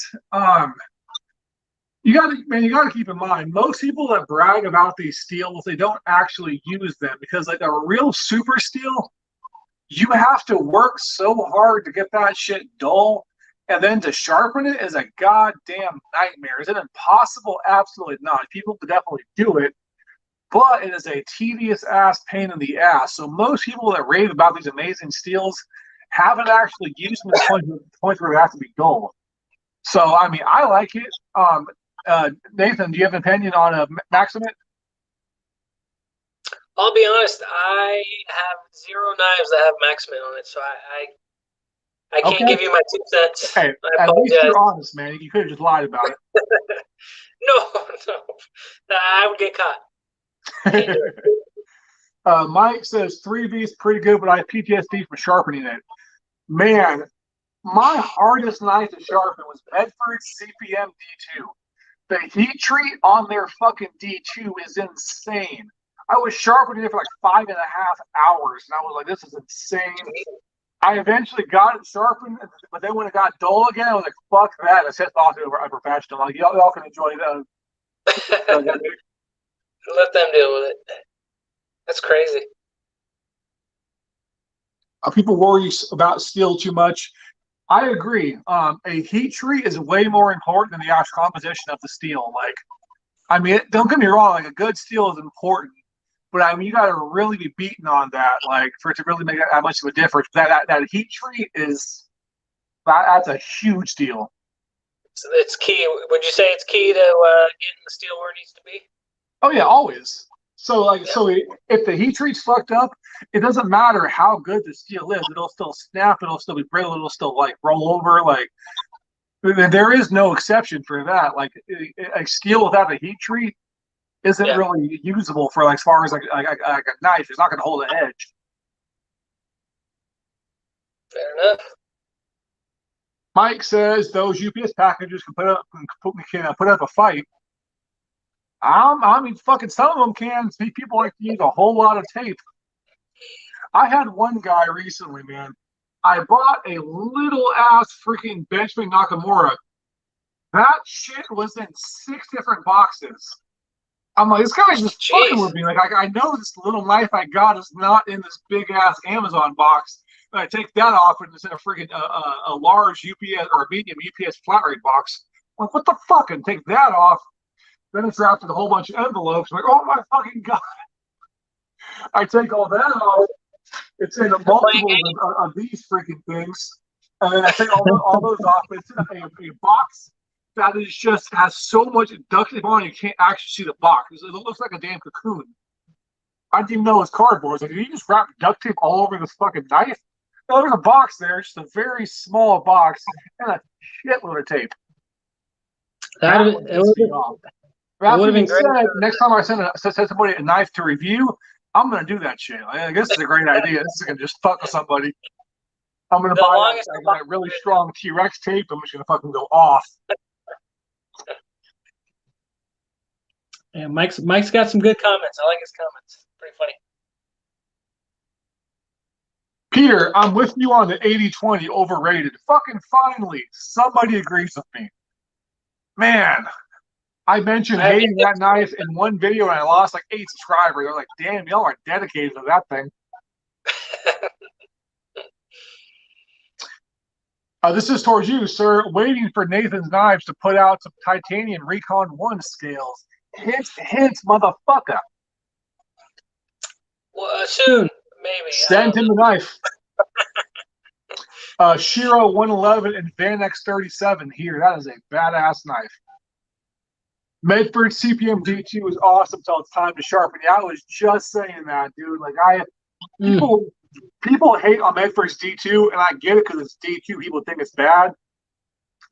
You gotta keep in mind, most people that brag about these steels, they don't actually use them because like a real super steel, you have to work so hard to get that shit dull, and then to sharpen it is a goddamn nightmare. Is it impossible? Absolutely not. People could definitely do it, but it is a tedious ass pain in the ass. So most people that rave about these amazing steels haven't actually used them to the point where it has to be dull. So I mean, I like it. Nathan, do you have an opinion on a Maximit? I'll be honest, I have 0 knives that have Maximit on it, so I can't give you my 2 cents. Hey, at least you're honest, man. You could have just lied about it. No, I would get caught. Mike says 3V is pretty good, but I have PTSD from sharpening it. Man, my hardest knife to sharpen was Medford CPM D2. The heat treat on their fucking D2 is insane. I was sharpening it for like 5.5 hours, and I was like, this is insane. I eventually got it sharpened, but then when it got dull again, I was like, fuck that. I sent it off to a professional. Like, y'all can enjoy that. Let them deal with it. That's crazy. People worry about steel too much. I agree. A heat treat is way more important than the actual composition of the steel. Like, I mean, don't get me wrong. Like, a good steel is important, but I mean, you got to really be beaten on that, like, for it to really make that much of a difference. That heat treat that's a huge deal. So it's key. Would you say it's key to getting the steel where it needs to be? Oh yeah, always. So if the heat treat's fucked up, it doesn't matter how good the steel is. It'll still snap. It'll still be brittle. It'll still like roll over. Like, there is no exception for that. Like, a steel without a heat treat isn't really usable for, like, as far as like a knife. It's not going to hold an edge. Fair enough. Mike says those UPS packages can put up a fight. I mean, fucking some of them can. People like to use a whole lot of tape. I had one guy recently, man. I bought a little ass freaking Benjamin Nakamura. That shit was in 6 different boxes. I'm like, this guy's just fucking with me. Like, I know this little knife I got is not in this big ass Amazon box. And I take that off and it's in a freaking a large UPS or a medium UPS flat rate box. I'm like, what the fuck? And take that off. Then it's wrapped in a whole bunch of envelopes. I'm like, oh my fucking god! I take all that off. It's in a multiple of these freaking things, and then I take all those off. It's in a box that is just has so much duct tape on it, you can't actually see the box. It looks like a damn cocoon. I didn't even know it was cardboard. Like, did you just wrap duct tape all over this fucking knife? No, there's a box there, just a very small box and a shitload of tape. That would have been great. Next time I send somebody a knife to review, I'm going to do that shit. I guess it's a great idea. This is going to just fuck with somebody. I'm going to buy that really strong T-Rex tape. I'm just going to fucking go off. Yeah, Mike's got some good comments. I like his comments. Pretty funny. Peter, I'm with you on the 80-20 overrated. Fucking finally, somebody agrees with me. Man, I mentioned hating that knife in one video and I lost like 8 subscribers. They're like, damn, y'all are dedicated to that thing. This is towards you, sir. Waiting for Knathansknives to put out some titanium Recon 1 scales. Hints, motherfucker. Well, soon, maybe. Send him the knife. Shiro 111 and Van X37 here. That is a badass knife. Medford CPM D2 is awesome until it's time to sharpen. Yeah, I was just saying that, dude. Like, people hate on Medford's D2, and I get it because it's D2. People think it's bad.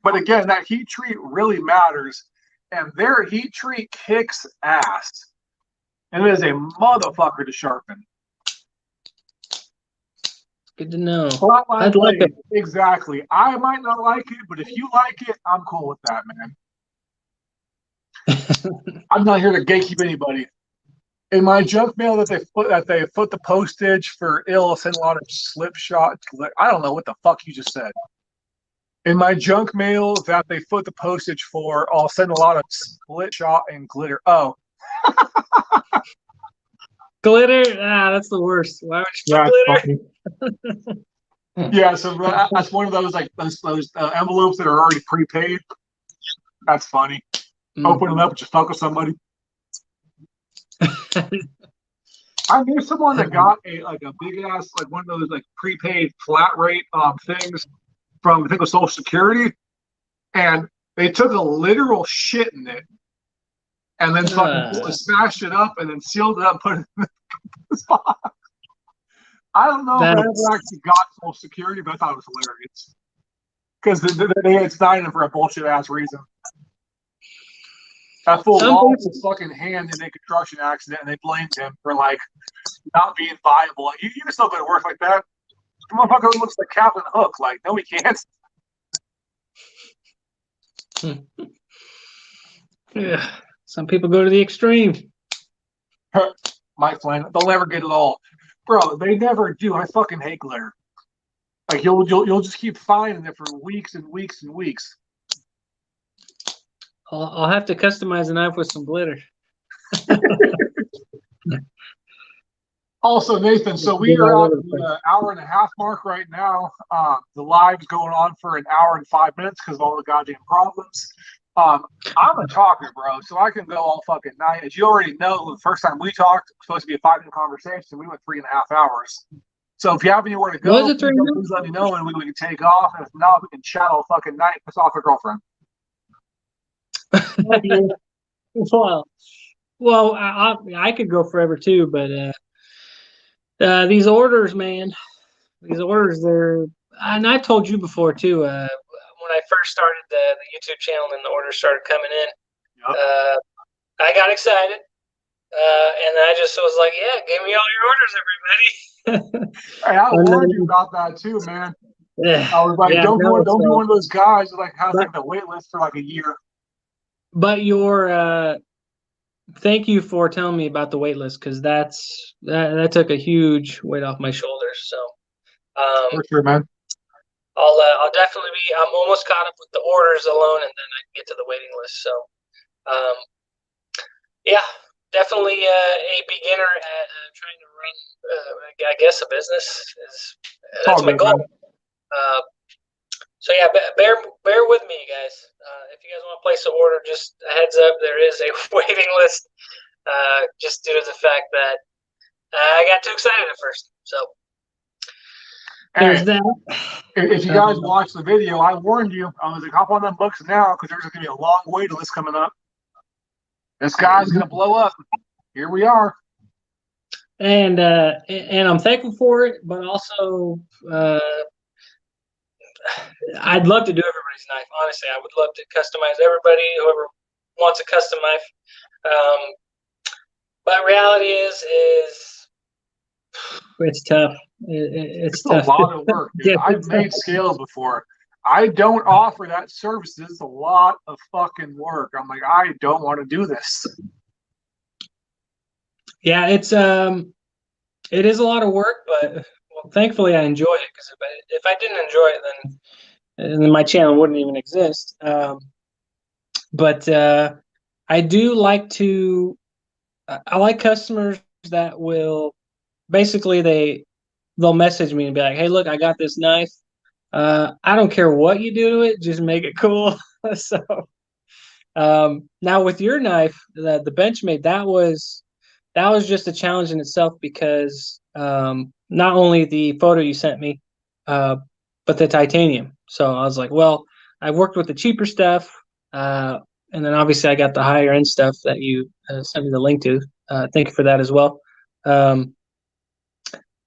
But again, that heat treat really matters. And their heat treat kicks ass. And it is a motherfucker to sharpen. Good to know. I'd like it. Exactly. I might not like it, but if you like it, I'm cool with that, man. I'm not here to gatekeep anybody. In my junk mail that they put the postage for ill, send a lot of slip shot. I don't know what the fuck you just said. In my junk mail that they put the postage for, I'll send a lot of split shot and glitter. Oh. Glitter? Ah, that's the worst. Why would you put glitter? Yeah, so that's one of those like those envelopes that are already prepaid. That's funny. Open them up and just fuck with somebody. I knew someone that got a big ass like one of those like prepaid flat rate things from I think it was Social Security, and they took a literal shit in it, and then fucking smashed it up and then sealed it up, and put it in the spot. I don't know if I ever actually got Social Security, but I thought it was hilarious because they had signed him for a bullshit ass reason. That fool lost his fucking hand in a construction accident, and they blamed him for like not being viable. Like, you can still go to work like that. The motherfucker looks like Captain Hook. Like, no, he can't. Yeah. Some people go to the extreme. My friend, they'll never get it all, bro. They never do. I fucking hate glitter. Like, you'll just keep finding it for weeks and weeks and weeks. I'll have to customize a knife with some glitter. Also, Nathan, so we are at the hour and a half mark right now. The live's going on for an hour and 5 minutes because of all the goddamn problems. I'm a talker, bro, so I can go all fucking night. As you already know, the first time we talked, it was supposed to be a 5-minute conversation. We went 3.5 hours. So if you have anywhere to go, please let me know and we can take off. And if not, we can chat all fucking night and piss off your girlfriend. Well, I could go forever too, but these orders, man, they're, and I told you before too, when I first started the YouTube channel and the orders started coming in, yep. I got excited, and I just was like, yeah, give me all your orders, everybody. Hey, I warned you about that too, man. Yeah, I was like, don't be one of those guys who like has like the wait list for like a year. But thank you for telling me about the wait list, because that took a huge weight off my shoulders. So for sure, man. I'll definitely be. I'm almost caught up with the orders alone, and then I can get to the waiting list. So, yeah, definitely a beginner at trying to run, I guess, a business. That's my goal. So yeah, bear with me, guys. If you guys want to place an order, just a heads up, there is a waiting list. Just due to the fact that I got too excited at first. So. There's that. If you guys watch the video, I warned you. I was like, hop on them books now because there's going to be a long wait list coming up. This guy's going to blow up. Here we are. And I'm thankful for it, but also I'd love to do everybody's knife. Honestly, I would love to customize everybody, whoever wants a custom knife. But reality is it's tough. It's tough. A lot of work, dude. I've made scales before. I don't offer that service. It's a lot of fucking work. I'm like, I don't want to do this. Yeah, it is a lot of work, but thankfully I enjoy it, because if I didn't enjoy it, then my channel wouldn't even exist. But I do like to. I like customers that will basically they'll message me and be like, hey, look, I got this knife. I don't care what you do to it, just make it cool. So now with your knife, the Benchmade, that was just a challenge in itself, because not only the photo you sent me, but the titanium. So I was like, well, I've worked with the cheaper stuff, and then obviously I got the higher end stuff that you sent me the link to. Thank you for that as well.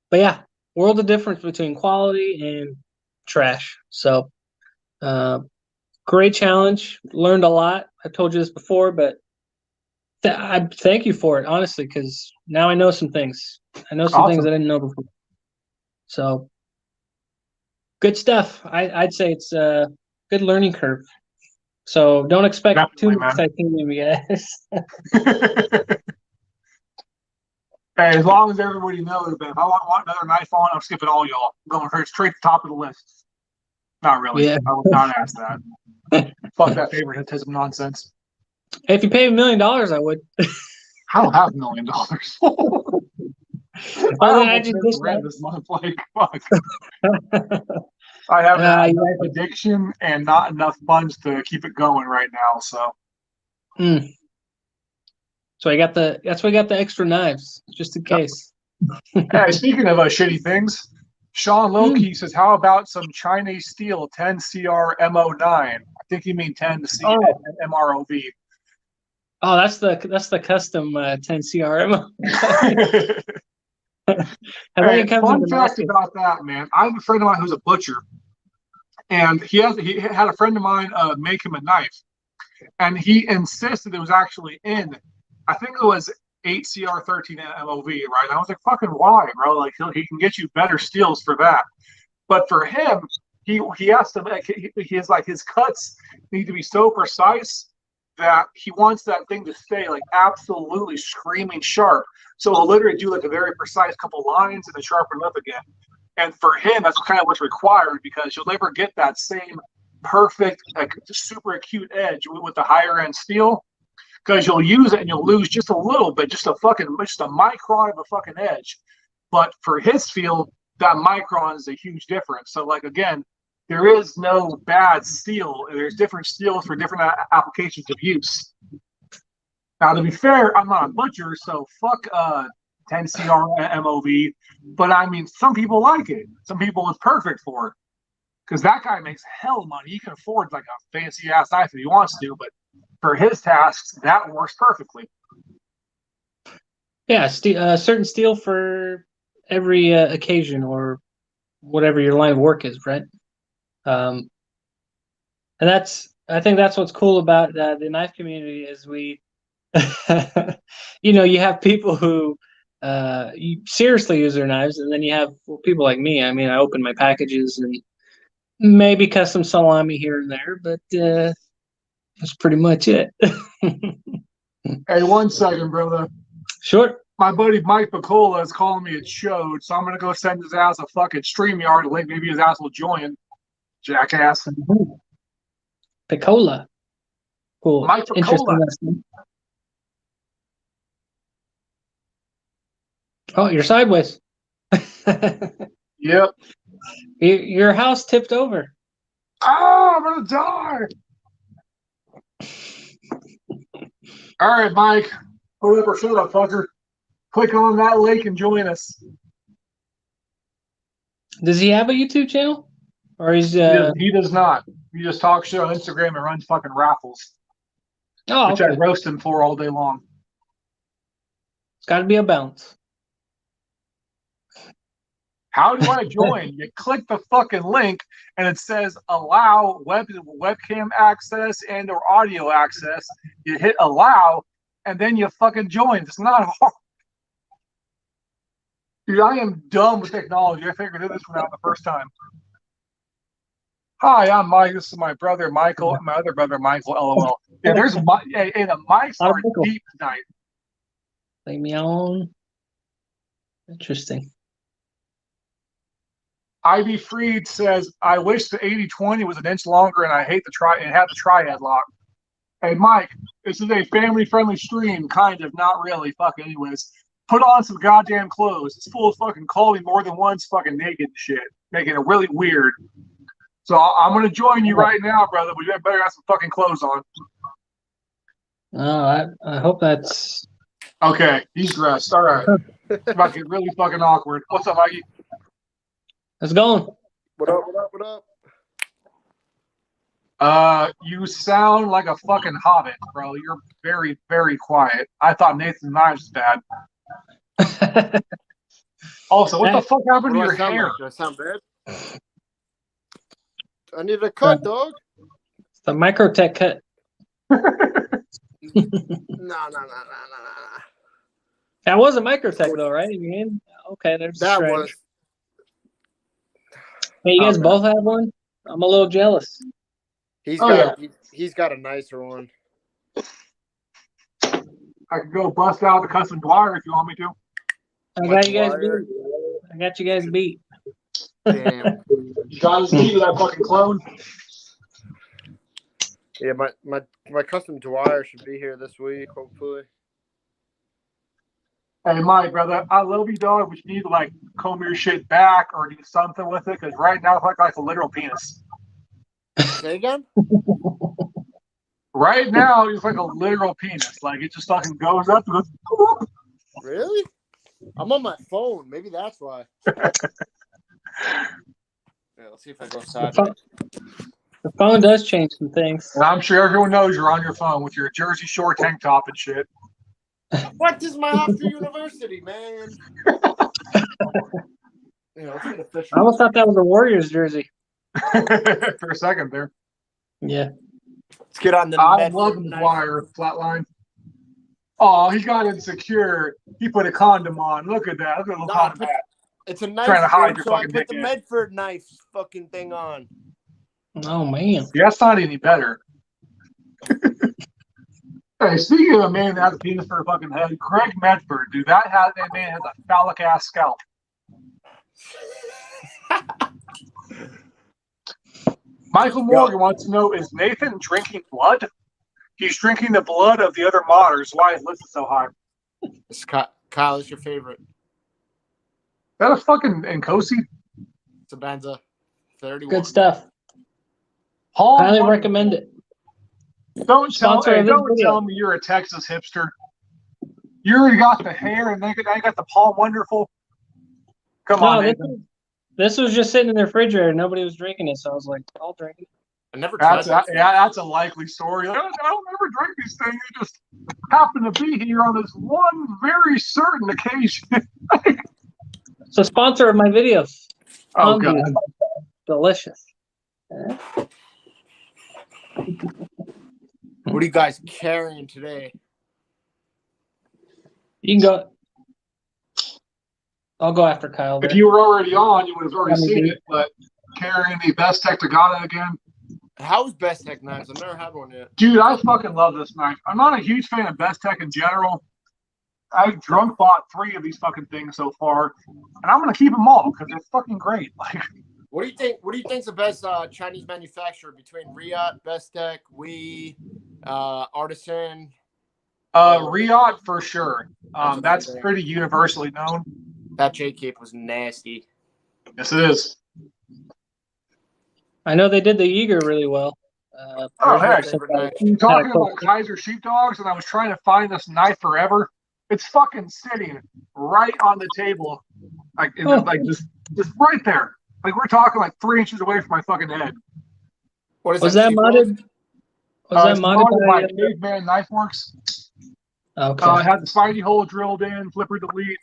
But yeah, world of difference between quality and trash. So great challenge. Learned a lot. I told you this before, but I thank you for it, honestly, because now I know some things. I know some things I didn't know before. So good stuff. I'd say it's a good learning curve. So don't expect too much titanium, guys. Hey, as long as everybody knows that if I want another knife on, I'm skipping all y'all. I'm going straight to the top of the list. Not really. Yeah. I would not ask that. Fuck that favoritism nonsense. If you pay $1 million, I would. I don't have $1 million. I just rent this month. Like, fuck. I have enough addiction and not enough funds to keep it going right now. So. So that's why I got the extra knives, just in case. Hey, speaking of shitty things, Sean Loki says, how about some Chinese steel 10CR MO9? I think you mean 10C MROV. Oh, that's the custom 10CR MO. Hey, fun fact about that, man. I have a friend of mine who's a butcher, and he had a friend of mine make him a knife, and he insisted it was actually in, I think it was 8CR13 MOV, right? And I was like, fucking why, bro? Like he can get you better steels for that. But for him, he has to make his cuts need to be so precise that he wants that thing to stay like absolutely screaming sharp. So he'll literally do like a very precise couple lines and then sharpen up again. And for him, that's kind of what's required, because you'll never get that same perfect, like super acute edge with the higher end steel, because you'll use it and you'll lose just a little bit, just a micron of a fucking edge. But for his field, that micron is a huge difference. So like, again, there is no bad steel. There's different steels for different applications of use. Now, to be fair, I'm not a butcher, so fuck 10CR MOV. But I mean, some people like it. Some people it's perfect for it, because that guy makes hell of money. He can afford like a fancy ass knife if he wants to, but for his tasks, that works perfectly. Yeah, certain steel for every occasion or whatever your line of work is, right? And I think that's what's cool about the knife community is we, you have people who seriously use their knives, and then you have people like me. I mean, I open my packages and maybe custom salami here and there, but that's pretty much it. Hey, 1 second, brother. Sure. My buddy Mike Picola is calling me. It showed, so I'm gonna go send his ass a fucking StreamYard link. Maybe his ass will join. Jackass. Picola. Cool. Mike Picola. Interesting. Oh, you're sideways. Yep. Your house tipped over. Oh, I'm gonna die. All right, Mike. Hold up or shut up, fucker. Click on that link and join us. Does he have a YouTube channel? Or he's He does not. He just talks shit on Instagram and runs fucking raffles. Oh, which okay. I roast him for all day long. It's got to be a balance. How do I join? You click the fucking link and it says allow webcam access and or audio access. You hit allow and then you fucking join. It's not hard. Dude, I am dumb with technology. I figured this one out the first time. Hi, I'm Mike. This is my brother Michael and my other brother Michael. LOL. Yeah, there's the mics are deep tonight. Leave me on. Interesting. Ivy Freed says, I wish the 80-20 was an inch longer and I hate and had the triad lock. Hey, Mike, this is a family-friendly stream, kind of, not really. Fuck anyways. Put on some goddamn clothes. It's full of fucking calling more than once fucking naked shit. Making it really weird. So I'm going to join you right now, brother, but you better have some fucking clothes on. Oh, I hope that's... Okay, he's dressed. All right. It's about to get really fucking awkward. What's up, Mikey? Let's go. What up, what up, what up? You sound like a fucking hobbit, bro. You're very, very quiet. I thought Knathansknives was bad. Also, what the fuck happened to your hair? Like? Do I sound bad? I need a cut, dog. It's the Microtech cut. No. That was a Microtech, though, right? In your hand? Okay, there's that strange. was. Hey, you guys both have one? I'm a little jealous. He's got a nicer one. I could go bust out the custom wire if you want me to. I got you guys beat. I got you guys beat. Damn. You got us beat with that fucking clone. Yeah, my custom wire should be here this week, hopefully. Hey, Mike, brother, I love you, dog, but you need to, like, comb your shit back or do something with it, because right now it's like a literal penis. Say again? Right now, it's like a literal penis. Like, it just fucking goes up and goes, whoop. Really? I'm on my phone. Maybe that's why. Yeah, let's see if I go sideways. The phone does change some things. And I'm sure everyone knows you're on your phone with your Jersey Shore tank top and shit. What is my after university, man? I almost thought that was a Warriors jersey. For a second there. Yeah. Let's get on the I love the wire flatline. Oh, he got insecure. He put a condom on. Look at that. Look at the little condom hat. It's a knife, Trying to hide dude, your so I fucking put the dick in. Medford knife fucking thing on. Oh man. Yeah, that's not any better. Hey, speaking of a man that has a penis for a fucking head, Craig Medford, dude, that man has a phallic ass scalp. Michael Morgan wants to know: is Nathan drinking blood? He's drinking the blood of the other modders. Why is listed so high? Kyle is your favorite. Is that a fucking Nkosi? Sabanza, 31. Good stuff. Paul, Highly recommend it. Don't tell Sponsor me you're a Texas hipster. You already got the hair, and then you got the Paul Wonderful. Come on, Nathan. This was just sitting in the refrigerator. Nobody was drinking it, so I was like, I'll drink it. I never tried that. Yeah, that's a likely story. I don't ever drink these things. They just happen to be here on this one very certain occasion. It's a sponsor of my videos. Oh, God. Delicious. What are you guys carrying today? You can go. I'll go after Kyle. If you were already on, you would have already seen it. But carrying the Best Tech Tagata again. How's Best Tech knives? I've never had one yet. Dude, I fucking love this knife. I'm not a huge fan of Best Tech in general. I've drunk bought 3 of these fucking things so far, and I'm gonna keep them all because they're fucking great. Like, what do you think? What do you think's the best Chinese manufacturer between Riot, Best Tech, Artisan? Riot for sure. That's thing. pretty universally known. That J cape was nasty. Yes, it is. I know they did the Eager really well. Heck. You're talking about Kaiser sheepdogs, and I was trying to find this knife forever. It's fucking sitting right on the table, like just right there. Like we're talking like 3 inches away from my fucking head. What is was that modded? Was that modded by Caveman Knife Works? Okay. It had the spidey hole drilled in, flipper delete.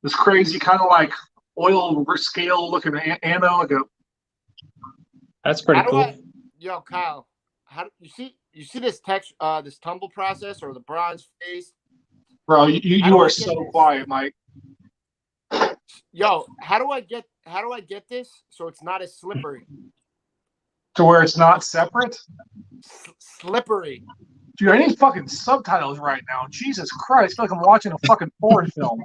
This crazy kind of like oil scale looking anode. That's pretty cool. Yo, Kyle, how do you see this this tumble process or the bronze face? Bro, you are so quiet, Mike. Yo, how do I get this so it's not as slippery? To where it's not separate? Slippery. Dude, I need fucking subtitles right now. Jesus Christ, I feel like I'm watching a fucking porn film.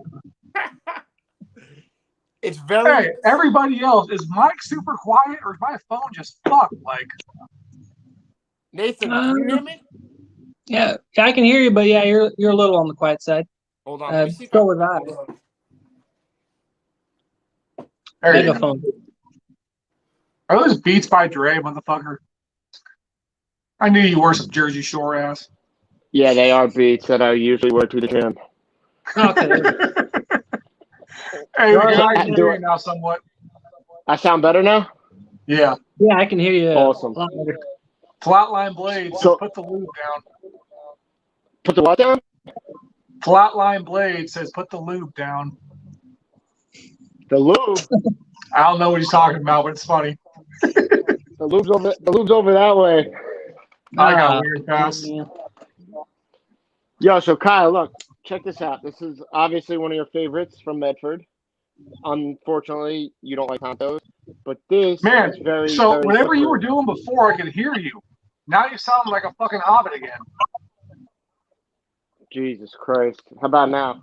It's very. Hey, everybody else, is Mike super quiet or is my phone just fucked? Like, Nathan, can you hear me? Yeah, I can hear you, but yeah, you're a little on the quiet side. Hold on. So was I. Megaphone. Are those Beats by Dre, motherfucker? I knew you wore some Jersey Shore ass. Yeah, they are Beats that I usually wear to the gym. Okay. Hey, I can hear you now somewhat. I sound better now? Yeah. Yeah, I can hear you. Awesome. Flatline Blades, so put the lube down. Put the what down? Flatline Blade says put the lube down. The lube? I don't know what he's talking about, but it's funny. The lube's over that way. I got weird fast. Yo, so Kyle, look, check this out. This is obviously one of your favorites from Medford. Unfortunately, you don't like Tantos, but this is very. So very whatever slippery. you were doing before, I could hear you. Now you sound like a fucking hobbit again. Jesus Christ! How about now?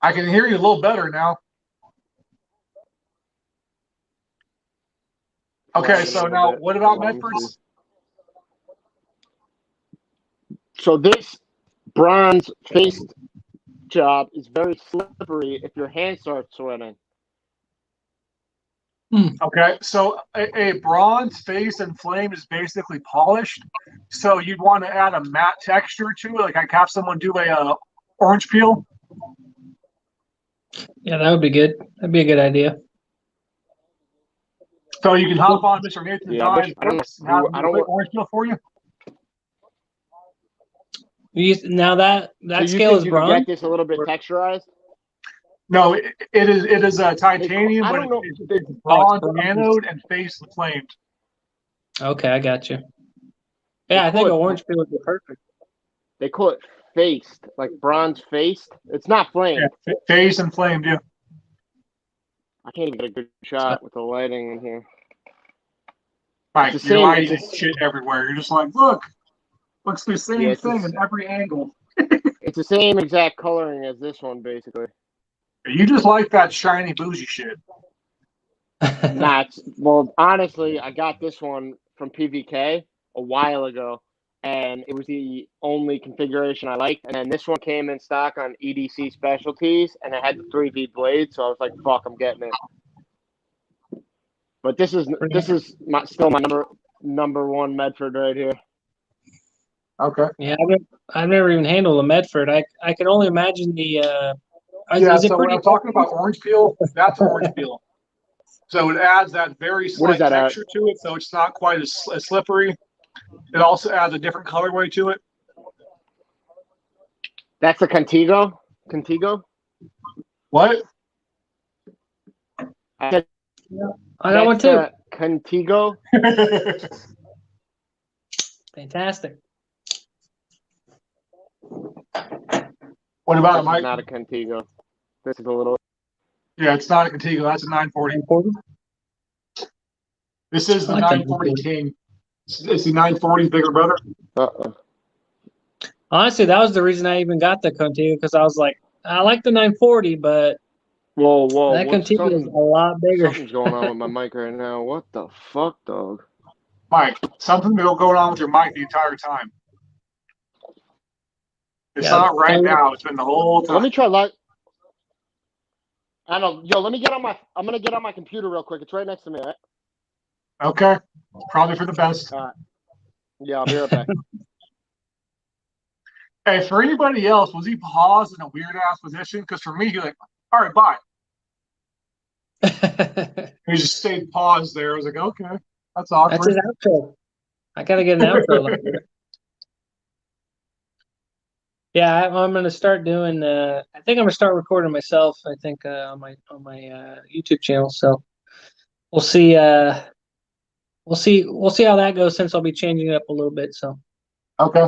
I can hear you a little better now. Okay, so now what about Medford's? So this bronze face job is very slippery if your hand starts sweating. Okay, so a bronze face and flame is basically polished. So you'd want to add a matte texture to it, like I have someone do a orange peel. Yeah, that would be good. That'd be a good idea. So you can hop on Mr. Nathan's I don't want orange peel for you. Now that so scale is you bronze. can get this a little bit texturized. No, it is a titanium, I but don't know. it's bronze anode and face flamed. Okay, I got you. Yeah, I think an orange peel would be perfect. They call it faced, like bronze faced. It's not flamed. Yeah, phased and flamed, yeah. I can't even get a good shot with the lighting in here. Mike, It's the you're same- lighting it's a- shit everywhere. You're just like, look, looks the same Yeah, it's thing just- in every angle. It's the same exact coloring as this one, basically. You just like that shiny bougie shit. Nah, well, honestly, I got this one from PVK a while ago, and it was the only configuration I liked. And then this one came in stock on EDC Specialties, and it had the 3V blade, so I was like, "Fuck, I'm getting it." But this is still my number one Medford right here. Okay. Yeah, I've never even handled a Medford. I can only imagine the. Yeah, is it so when pretty? I'm talking about orange peel, that's orange peel. So it adds that very What slight is that, texture to it, so it's not quite as slippery. It also adds a different colorway to it. That's the Contigo. Contigo. What? I said I got one too. Contigo. Fantastic. What about This it, is Mike? not a Contigo. This is a little. Yeah, it's not a Contigo. That's a 940. This is the I like that 940 940. King. It's the 940's bigger brother. Honestly, that was the reason I even got the Contigo, because I was like, I like the 940, but Whoa, that Contigo is a lot bigger. Something's going on with my mic right now. What the fuck, dog? Mike, something's been going on with your mic the entire time. It's Yeah, not right now. It's been the whole time. Let me try light. I know. Yo, let me get on my. I'm gonna get on my computer real quick. It's right next to me. Right? Okay. Probably for the best. Yeah, I'll be right back. Hey, for anybody else, was he paused in a weird ass position? Because for me, he's like, all right, bye. He just stayed paused there. I was like, okay, that's That's awkward. his outro. I gotta get an outro like that. Yeah, I'm gonna start doing. I think I'm gonna start recording myself. I think on my YouTube channel. So we'll see. We'll see how that goes, since I'll be changing it up a little bit. So Okay.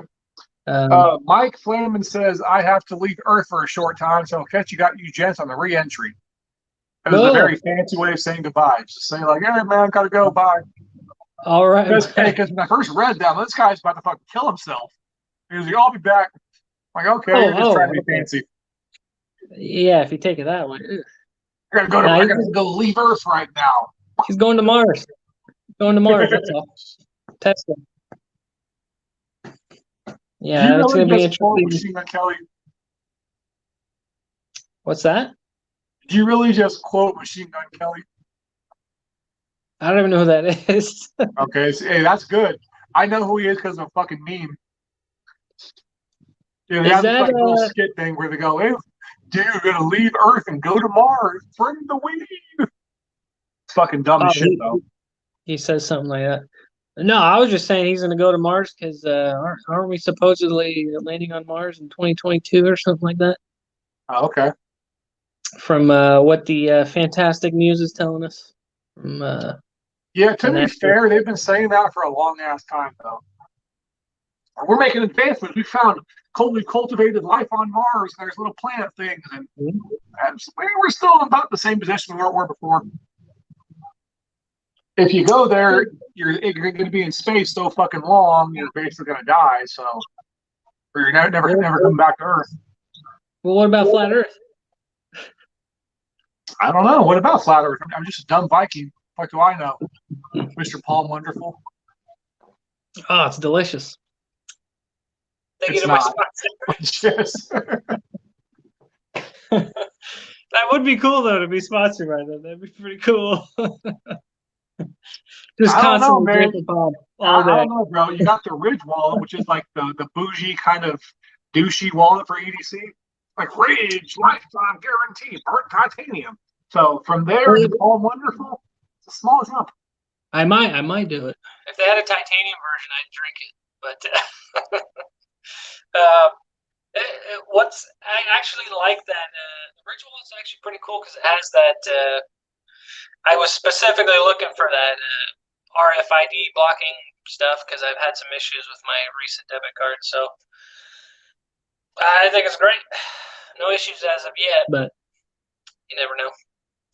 um, Mike Flaman says, I have to leave Earth for a short time, so I'll catch you gents on the re-entry. That was a No. very fancy way of saying goodbye. Just saying like, hey man, gotta go, bye. all right. Because when I first read that, this guy's about to fucking kill himself. He was like, I'll be back. I'm like, okay, you're just trying to be okay. fancy. Yeah, if you take it that way. I gotta go leave Earth right now. He's going to Mars. Going to Mars. That's all. Tesla. Yeah, Did it's you gonna really be just quote interesting. Machine Gun Kelly? What's that? Did you really just quote Machine Gun Kelly? I don't even know who that is. Okay, so, hey, that's good. I know who he is because of a fucking meme. Yeah, they Is have this that, like little skit thing where they go, hey, dude, you're gonna leave Earth and go to Mars. Bring the weed. It's fucking dumb as shit, though. He says something like that. No, I was just saying he's going to go to Mars because aren't we supposedly landing on Mars in 2022 or something like that? Oh, okay. From what the Fantastic News is telling us. Yeah, to And be that's fair, they've been saying that for a long ass time, though. We're making advancements. We found cultivated life on Mars. There's little planet things, and we're still in about the same position we were before. If you go there, you're going to be in space so fucking long, you're basically going to die. So, or you're never come back to Earth. Well, what about Flat Earth? I don't know. What about Flat Earth? I'm just a dumb Viking. What do I know, Mr. Palm Wonderful? Oh, it's delicious. It's not. Yes. That would be cool, though, to be sponsored by them. That'd be pretty cool. Just I don't know, constantly man. drinking Bob I all day. don't know, bro. You got the Ridge wallet, which is like the bougie kind of douchey wallet for EDC. Like Ridge, lifetime guarantee, burnt titanium. So from there to Palm Wonderful, it's a small jump. I might do it. If they had a titanium version, I'd drink it. But I actually like that. The ritual is actually pretty cool because it has that. I was specifically looking for that RFID blocking stuff because I've had some issues with my recent debit card. So I think it's great. No issues as of yet, but you never know.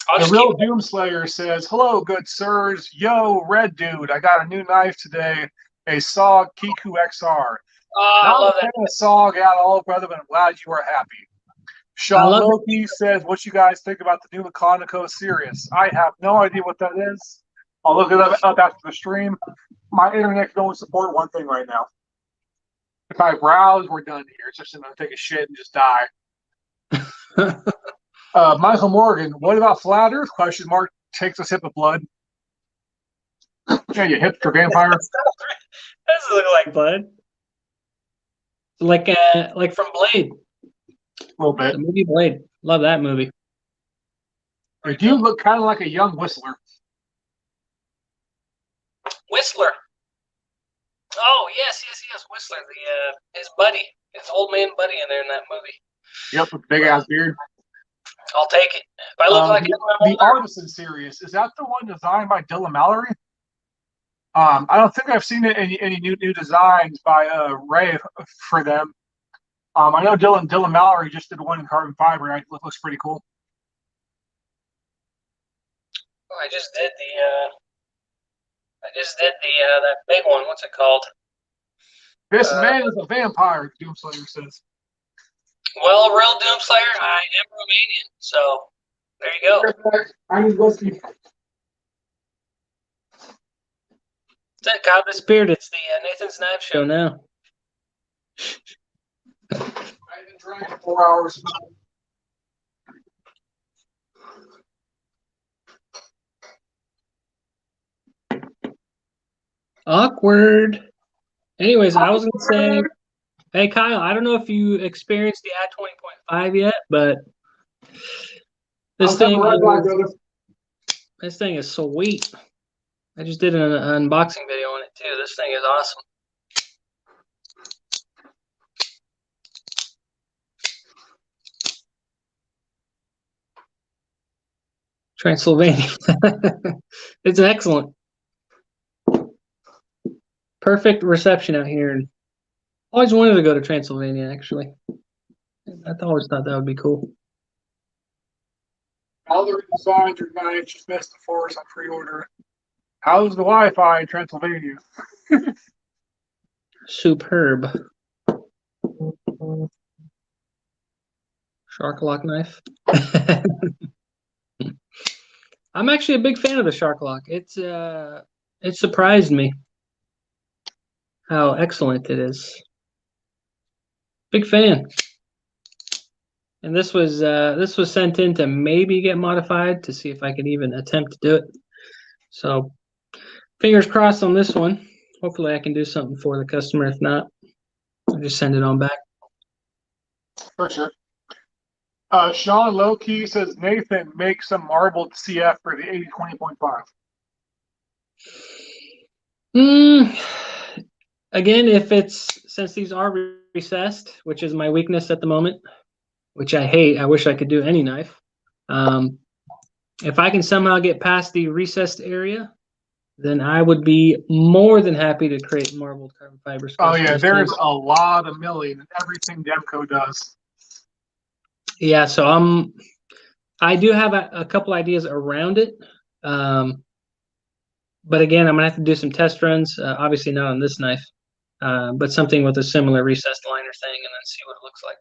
I'll The just real keep. Doomslayer says, "Hello, good sirs. Yo, Red Dude, I got a new knife today, a SOG Kiku XR. Oh, I Not love a that. fan of SOG at all, brother, but I'm glad you are happy." Sean love Loki says, "What you guys think about the new Mechanico Sirius?" I have no idea what that is. I'll look it up after the stream. My internet can only support one thing right now. If I browse, we're done here. It's just going to take a shit and just die. Michael Morgan, what about flat Earth? Question mark. Takes a sip of blood. Yeah, you hipster vampire. That doesn't look like blood, like from Blade, A little bit. the movie Blade. Love that movie. You do look kind of like a young Whistler. Whistler. Oh yes, Whistler, his buddy, his old man buddy in there in that movie. Yep, with big ass beard. I'll take it. If I look like him, I'm the older. Artisan series, is that the one designed by Dylan Mallory? I don't think I've seen any new designs by Ray for them. I know Dylan Mallory just did one in carbon fiber. It looks pretty cool. I just did that big one. What's it called? This man is a vampire, Doomslayer says. Well, real Doomslayer, I am Romanian, so there you go. I need whiskey. That's it, Kyle. The spirit. It's the Nathansknives show now. I've been drinking for 4 hours. Awkward. Anyways, I was gonna say, hey Kyle, I don't know if you experienced the I-20.5 yet, but this thing is sweet. I just did an unboxing video on it too. This thing is awesome. Transylvania. It's excellent. Perfect reception out here. And always wanted to go to Transylvania, actually. I always thought that would be cool. All the designs are nice. Just missed the force on pre-order. How's the Wi-Fi in Transylvania? Superb. Shark lock knife. I'm actually a big fan of the shark lock. It surprised me how excellent it is. Big fan. And this was sent in to maybe get modified to see if I could even attempt to do it. So fingers crossed on this one. Hopefully I can do something for the customer. If not, I'll just send it on back. For sure. Sean Lowkey says, Nathan, make some marbled CF for the 80-20.5. Again, since these are recessed, which is my weakness at the moment, which I hate. I wish I could do any knife. If I can somehow get past the recessed area, then I would be more than happy to create marbled carbon fiber. Oh yeah, there's a lot of milling in everything Demco does. Yeah, so I do have a couple ideas around it. But again, I'm gonna have to do some test runs. Obviously not on this knife, but something with a similar recessed liner thing, and then see what it looks like.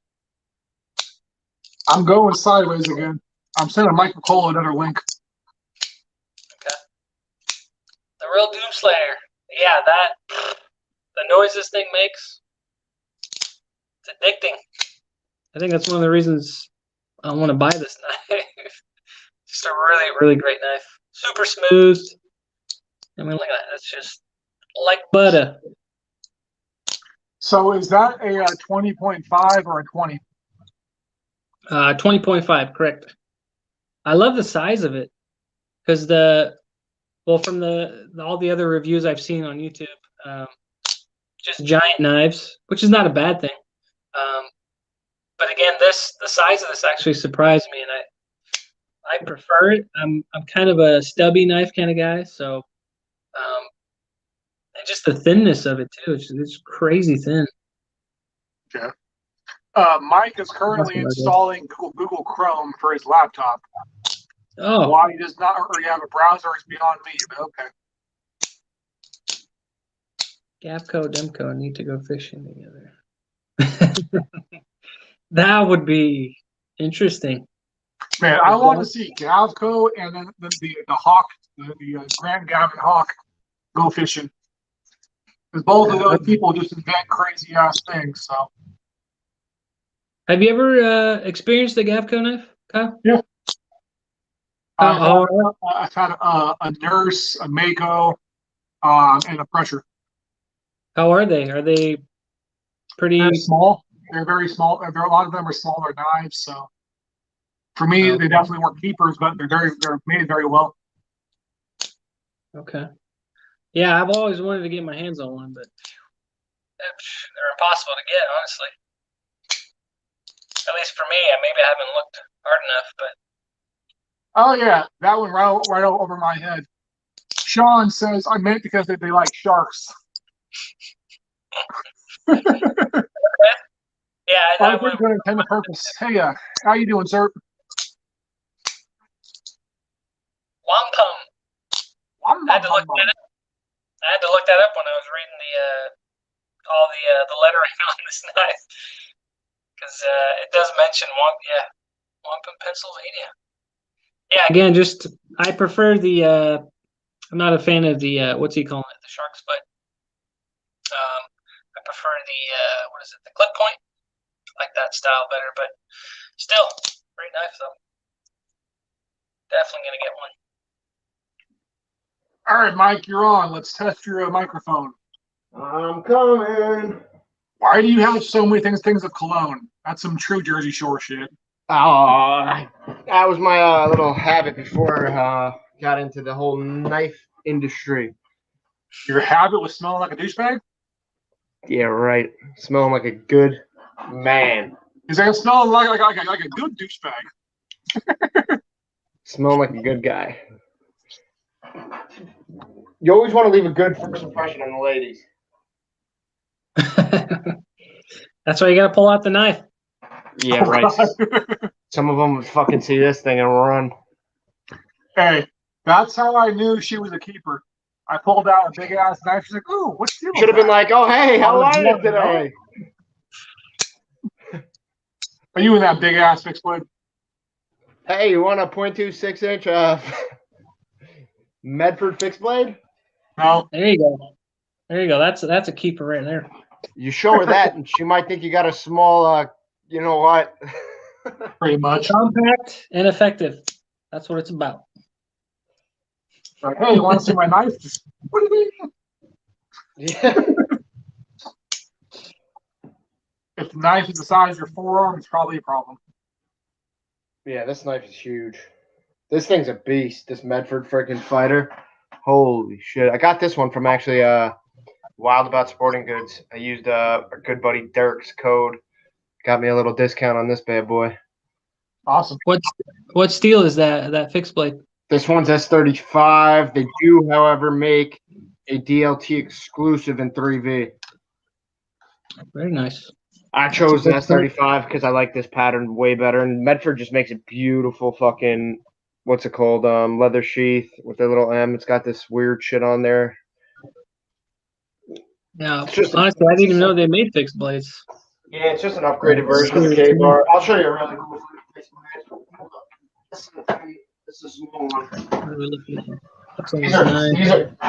I'm going sideways again. I'm sending Michael Cole another link. Okay. The real Doomslayer. Yeah, the noise this thing makes, it's addicting. I think that's one of the reasons I want to buy this knife. Just a really, really great knife. Super smooth. I mean, look at that. It's just like butter. So is that a 20.5 or a 20? 20.5, correct. I love the size of it because from all the other reviews I've seen on YouTube, just giant knives, which is not a bad thing. But again, the size of this actually surprised me, and I prefer it. I'm kind of a stubby knife kind of guy, so and just the thinness of it too. It's crazy thin. Yeah. Mike is currently installing Google Chrome for his laptop. Oh, Why he does not, or you have a browser is beyond me, but okay. Gapco, Demco need to go fishing together. That would be interesting. Man, I want to see Gavco and then the Hawk, the Grand Gavin Hawk go fishing. Because both of those people just invent crazy ass things. So, have you ever experienced the Gapco knife, Kyle? Yeah. Oh, I've had a nurse, a Mako, and a pressure. how are they? Are they pretty They're small. They're very small. A lot of them are smaller knives. So, for me, they definitely weren't keepers, but they're made very well. Okay. Yeah, I've always wanted to get my hands on one, but they're impossible to get, honestly. At least for me. Maybe I haven't looked hard enough, but. Oh yeah, that one right over my head. Sean says I meant because they like sharks. Yeah, I think good intended purpose. Hey, how you doing, sir? Wampum. I had to look that up. I had to look that up when I was reading all the lettering on this knife, because it does mention Wampum, Pennsylvania. yeah, again, just I prefer the. I'm not a fan of the what's he calling it, the shark split. I prefer the the clip point. I like that style better, but still, great knife though. Definitely gonna get one. All right, Mike, you're on. Let's test your microphone. I'm coming. Why do you have so many things of cologne? That's some true Jersey Shore shit. Oh, that was my little habit before I got into the whole knife industry. Your habit was smelling like a douchebag? Yeah, right. Smelling like a good man. Is that smelling like a good douchebag? Smelling like a good guy. You always want to leave a good first impression on the ladies. That's why you got to pull out the knife. Yeah, right. Some of them would fucking see this thing and run. Hey, that's how I knew she was a keeper. I pulled out a big ass knife. She's like, "Ooh, what's the?" Should have been like, "Oh, hey, how are you today?" Are you in that big ass fixed blade? Hey, you want a .26 inch Medford fixed blade? No. There you go. There you go. That's a keeper right there. You show her that, and she might think you got a small. You know what? Pretty much. Compact and effective. That's what it's about. Like, hey, you want to see my knife? What do you mean? Yeah. If the knife is the size of your forearm, it's probably a problem. Yeah, this knife is huge. This thing's a beast. This Medford freaking fighter. Holy shit! I got this one from actually Wild About Sporting Goods. I used our good buddy Derek's code. Got me a little discount on this bad boy. Awesome. What steel is that fixed blade? This one's S35. They do, however, make a DLT exclusive in 3V. Very nice. I chose the S35 because I like this pattern way better. And Medford just makes a beautiful fucking, what's it called? Leather sheath with the little M. It's got this weird shit on there. Yeah, honestly, I didn't even know they made fixed blades. Yeah, it's just an upgraded version of the K-bar. I'll show you a really cool fixed blade. This is a small one.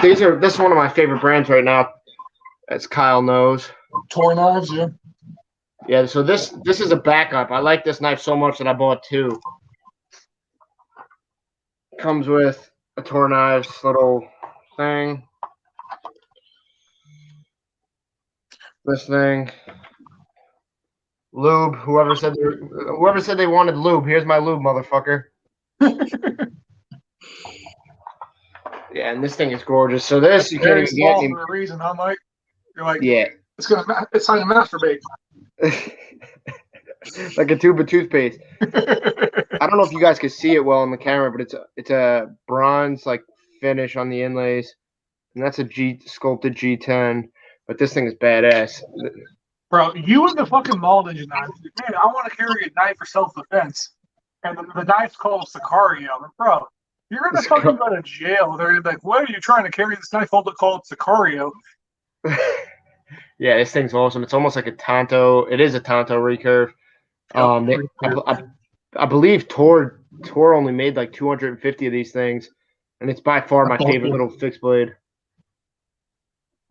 These are this is one of my favorite brands right now. As Kyle knows. Toy knives, yeah. Yeah, so this is a backup. I like this knife so much that I bought two. Comes with a Tour Knives little thing. This thing. Lube. Whoever said they wanted lube. Here's my lube, motherfucker. Yeah, and this thing is gorgeous. So this you can't even get for a reason, huh, Mike? You're like, yeah. It's time to masturbate. Like a tube of toothpaste. I don't know if you guys can see it well on the camera, but it's a bronze like finish on the inlays, and that's a sculpted G10. But this thing is badass. Bro, you and the fucking mall ninja knife. Man, I want to carry a knife for self-defense. And the knife's called Sicario. Bro, you're going to fucking go to jail. They're like, what are you trying to carry this knife called Sicario? Yeah, this thing's awesome. It's almost like a Tanto. It is a Tanto recurve. I believe Tor only made like 250 of these things, and it's by far my favorite little fixed blade.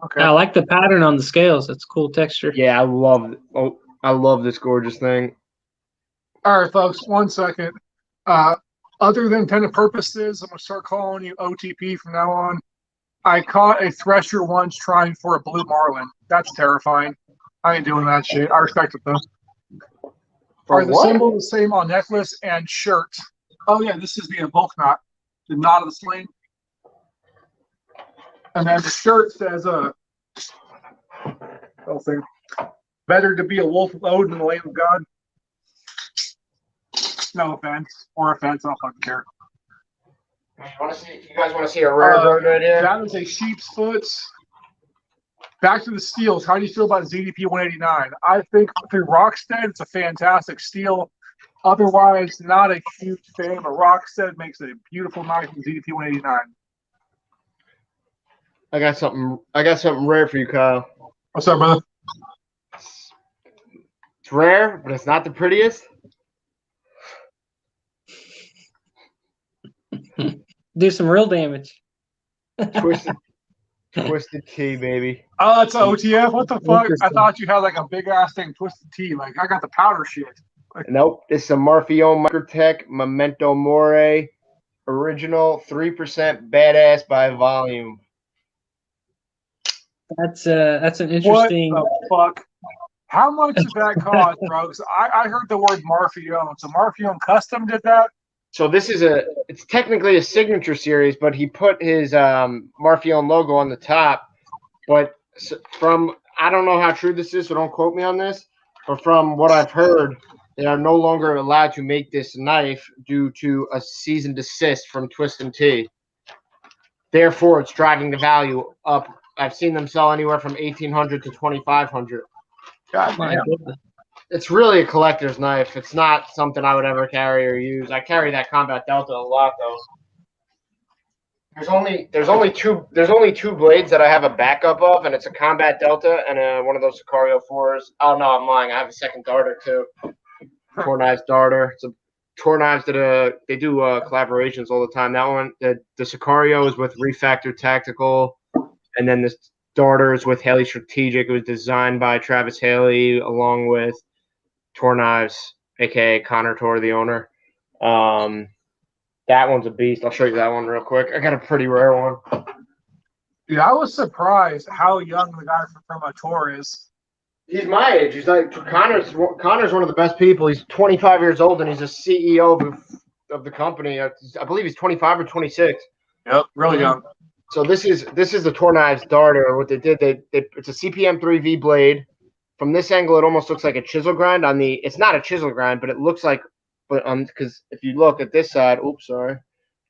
Okay. I like the pattern on the scales. It's cool texture. Yeah, I love this gorgeous thing. All right, folks, 1 second. Other than intended purposes, I'm going to start calling you OTP from now on. I caught a thresher once trying for a blue marlin. That's terrifying. I ain't doing that shit. I respect it, though. Are the symbols the same on necklace and shirt? Oh, yeah, this is the bulk knot. The knot of the sling. And then the shirt says, better to be a wolf of Odin than the Lamb of God. No offense. Or offense, I don't fucking care. You guys want to see a rare bird right here? That is a sheep's foot. Back to the steels. How do you feel about ZDP 189? I think through Rockstead, it's a fantastic steel. Otherwise, not a huge fan, but Rockstead makes a beautiful knife in ZDP 189. I got something rare for you, Kyle. What's up, brother? It's rare, but it's not the prettiest. Do some real damage. Twisted T, baby. Oh, it's an OTF? What the fuck? I thought you had like a big ass thing, Twisted T. Like, I got the powder shit. Nope. It's a Marfion Microtech Memento Mori original 3% badass by volume. That's an interesting. What the fuck? How much did that cost, bro? Because I heard the word Marfion. So Marfion Custom did that? So this is it's technically a signature series, but he put his Marfion logo on the top. But I don't know how true this is, so don't quote me on this. But from what I've heard, they are no longer allowed to make this knife due to a cease and desist from Twisted T. Therefore, it's driving the value up. I've seen them sell anywhere from $1,800 to $2,500. God damn. It's really a collector's knife. It's not something I would ever carry or use. I carry that Combat Delta a lot, though. There's only two blades that I have a backup of, and it's a Combat Delta and one of those Sicario 4s. Oh no, I'm lying. I have a second darter too. Tor Knives darter. It's a Tor Knives they do collaborations all the time. That one, the Sicario is with Refactor Tactical, and then this darter is with Haley Strategic. It was designed by Travis Haley along with Tor Knives, aka Connor Tor, the owner. That one's a beast. I'll show you that one real quick. I got a pretty rare one. Dude, I was surprised how young the guy from Tor is. He's my age. He's like Connor's one of the best people. He's 25 years old and he's a CEO of the company. I believe he's 25 or 26. Yep, really young. So this is the Tor Knives darter. What they did, it's a CPM 3V blade. From this angle, it almost looks like a chisel grind. It's not a chisel grind, but it looks like. But because if you look at this side, oops, sorry,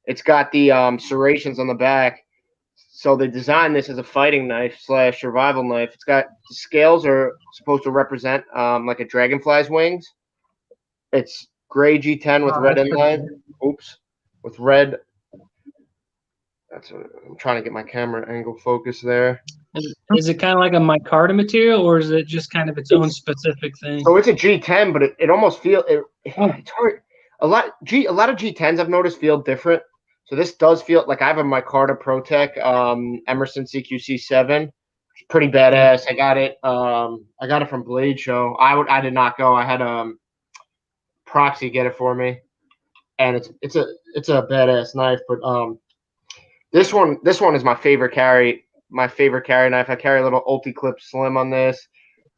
it's got the serrations on the back. So they designed this as a fighting knife / survival knife. It's got the scales are supposed to represent like a dragonfly's wings. It's gray G10 with red inline. Oops, with red. I'm trying to get my camera angle focus there. Is it kind of like a micarta material, or is it just kind of its own specific thing? So it's a G10, but it almost feels it's hard. A lot of G10s I've noticed feel different. So this does feel like I have a micarta ProTech Emerson Cqc7. It's pretty badass. I got it from Blade Show. I did not go. I had Proxy get it for me, and it's a badass knife. But this one is my favorite carry. My favorite carry knife. I carry a little Ulti-Clip Slim on this.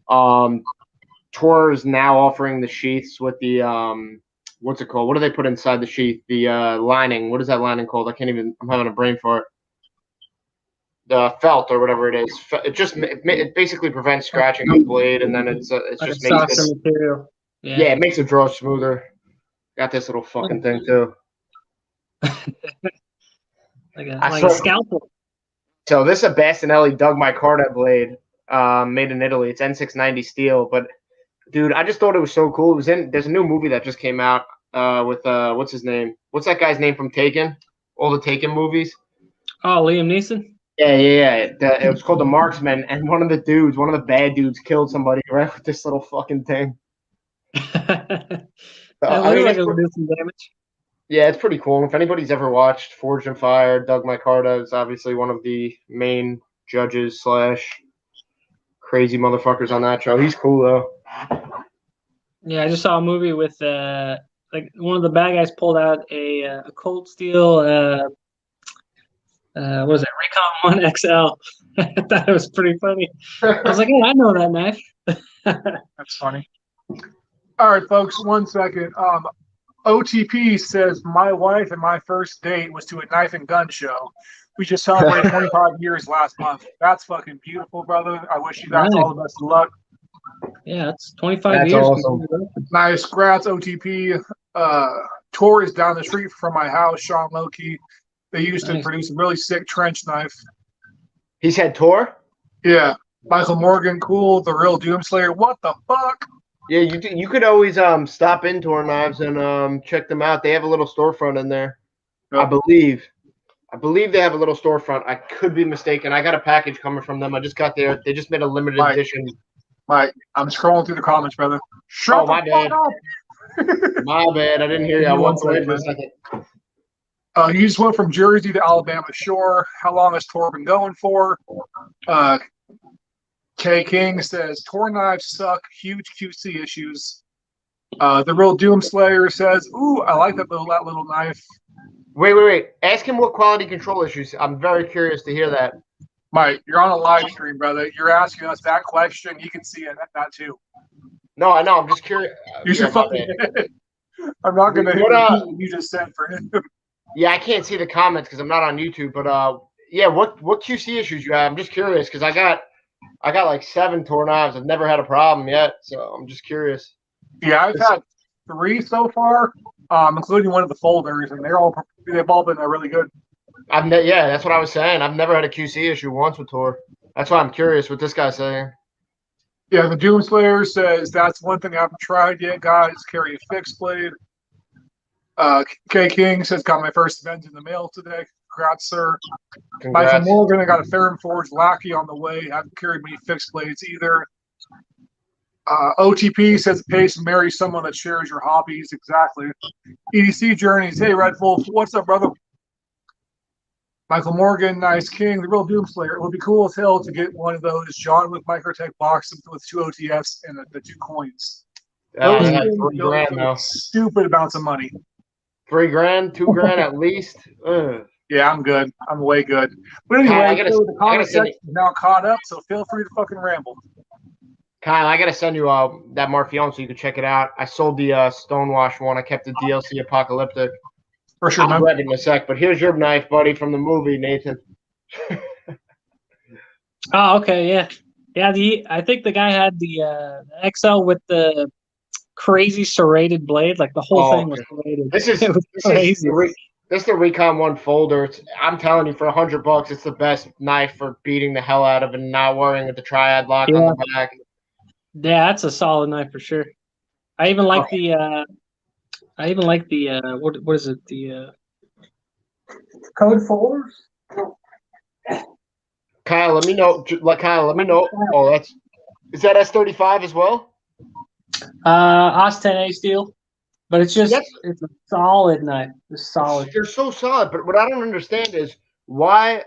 Tor is now offering the sheaths with the what's it called? What do they put inside the sheath? The lining. What is that lining called? I'm having a brain fart. The felt or whatever it is. It basically prevents scratching of the blade, and then it's like just a makes softer it. material. Yeah, it makes it draw smoother. Got this little fucking thing too. like a scalpel. So this is a Bastinelli Doug micarta blade. made in Italy. It's N690 steel, but dude, I just thought it was so cool. There's a new movie that just came out with what's his name? What's that guy's name from Taken? All the Taken movies. Oh, Liam Neeson. Yeah. It was called The Marksman, and one of the bad dudes, killed somebody right with this little fucking thing. It I looks mean, like it'll do some damage. yeah, it's pretty cool. If anybody's ever watched Forged in Fire, Doug Micarta is obviously one of the main judges / crazy motherfuckers on that show. He's cool though. Yeah, I just saw a movie with like one of the bad guys pulled out a Cold Steel what was it, Recon 1 XL. I thought it was pretty funny. I was like, hey, I know that knife. That's funny. All right, folks, 1 second. OTP says, my wife and my first date was to a knife and gun show. We just celebrated 25 years last month. That's fucking beautiful, brother. I wish you guys all the best of luck. Yeah, it's 25 That's years. awesome. Nice. Congrats, OTP. Tor is down the street from my house, Sean Loki. They used to produce a really sick trench knife. He said Tor? Yeah. Michael Morgan, cool. The real Doomslayer. What the fuck? Yeah, you could always stop in Tor Knives and check them out. They have a little storefront in there. Yep. I believe they have a little storefront. I could be mistaken. I got a package coming from them. I just got there. They just made a limited edition. Mike, I'm scrolling through the comments, brother. Shut my bad. My bad. I didn't hear you. I walked away for a second. You just went from Jersey to Alabama shore. How long has Tor been going for? K King says Tor knives suck. Huge QC issues. The real Doomslayer says, "Ooh, I like that little knife." Wait. Ask him what quality control issues. I'm very curious to hear that. Mike, you're on a live stream, brother. You're asking us that question. You can see it that too. No, I know. I'm just curious. You should fucking. I'm not gonna repeat what you just said for him. Yeah, I can't see the comments because I'm not on YouTube. But yeah, what QC issues you have? I'm just curious because I got like 7 Tor knives. I've never had a problem yet, so I'm just curious. Yeah, I've had 3 so far, including one of the folders, and they've all been really good. Yeah, that's what I was saying. I've never had a QC issue once with Tor. That's why I'm curious what this guy's saying. Yeah, the Doomslayer says that's one thing I haven't tried yet, guys. Carry a fixed blade. K King says got my first event in the mail today. Congrats, sir. Congrats. Michael Morgan, I got a Ferrum Forge Lackey on the way. Haven't carried many fixed blades either. OTP says it pays to marry someone that shares your hobbies. Exactly. EDC Journeys. Hey, RedWolf. What's up, brother? Michael Morgan, nice king, the real Doomslayer. It would be cool as hell to get one of those John with Microtech boxes with 2 OTFs and the 2 coins. Those $3 grand, stupid amounts of money. $3 grand, $2 grand at least. Ugh. Yeah, I'm good. I'm way good. But anyway, the comment section is now caught up, so feel free to fucking ramble. Kyle, I gotta send you that Marfion so you can check it out. I sold the Stonewash one. I kept the DLC Apocalyptic. For sure, I'll grab it in a sec, but here's your knife, buddy, from the movie, Nathan. Oh, okay, yeah. Yeah, I think the guy had the XL with the crazy serrated blade. Like the whole thing was serrated. This is crazy. This is the Recon 1 folder. I'm telling you, for $100, it's the best knife for beating the hell out of and not worrying with the triad lock on the back. Yeah, that's a solid knife for sure. I even like the what is it? The code folders. Kyle, let me know. Oh, is that S35 as well? OS10A steel, but it's a solid knife. It's solid. They're so solid, but what I don't understand is why.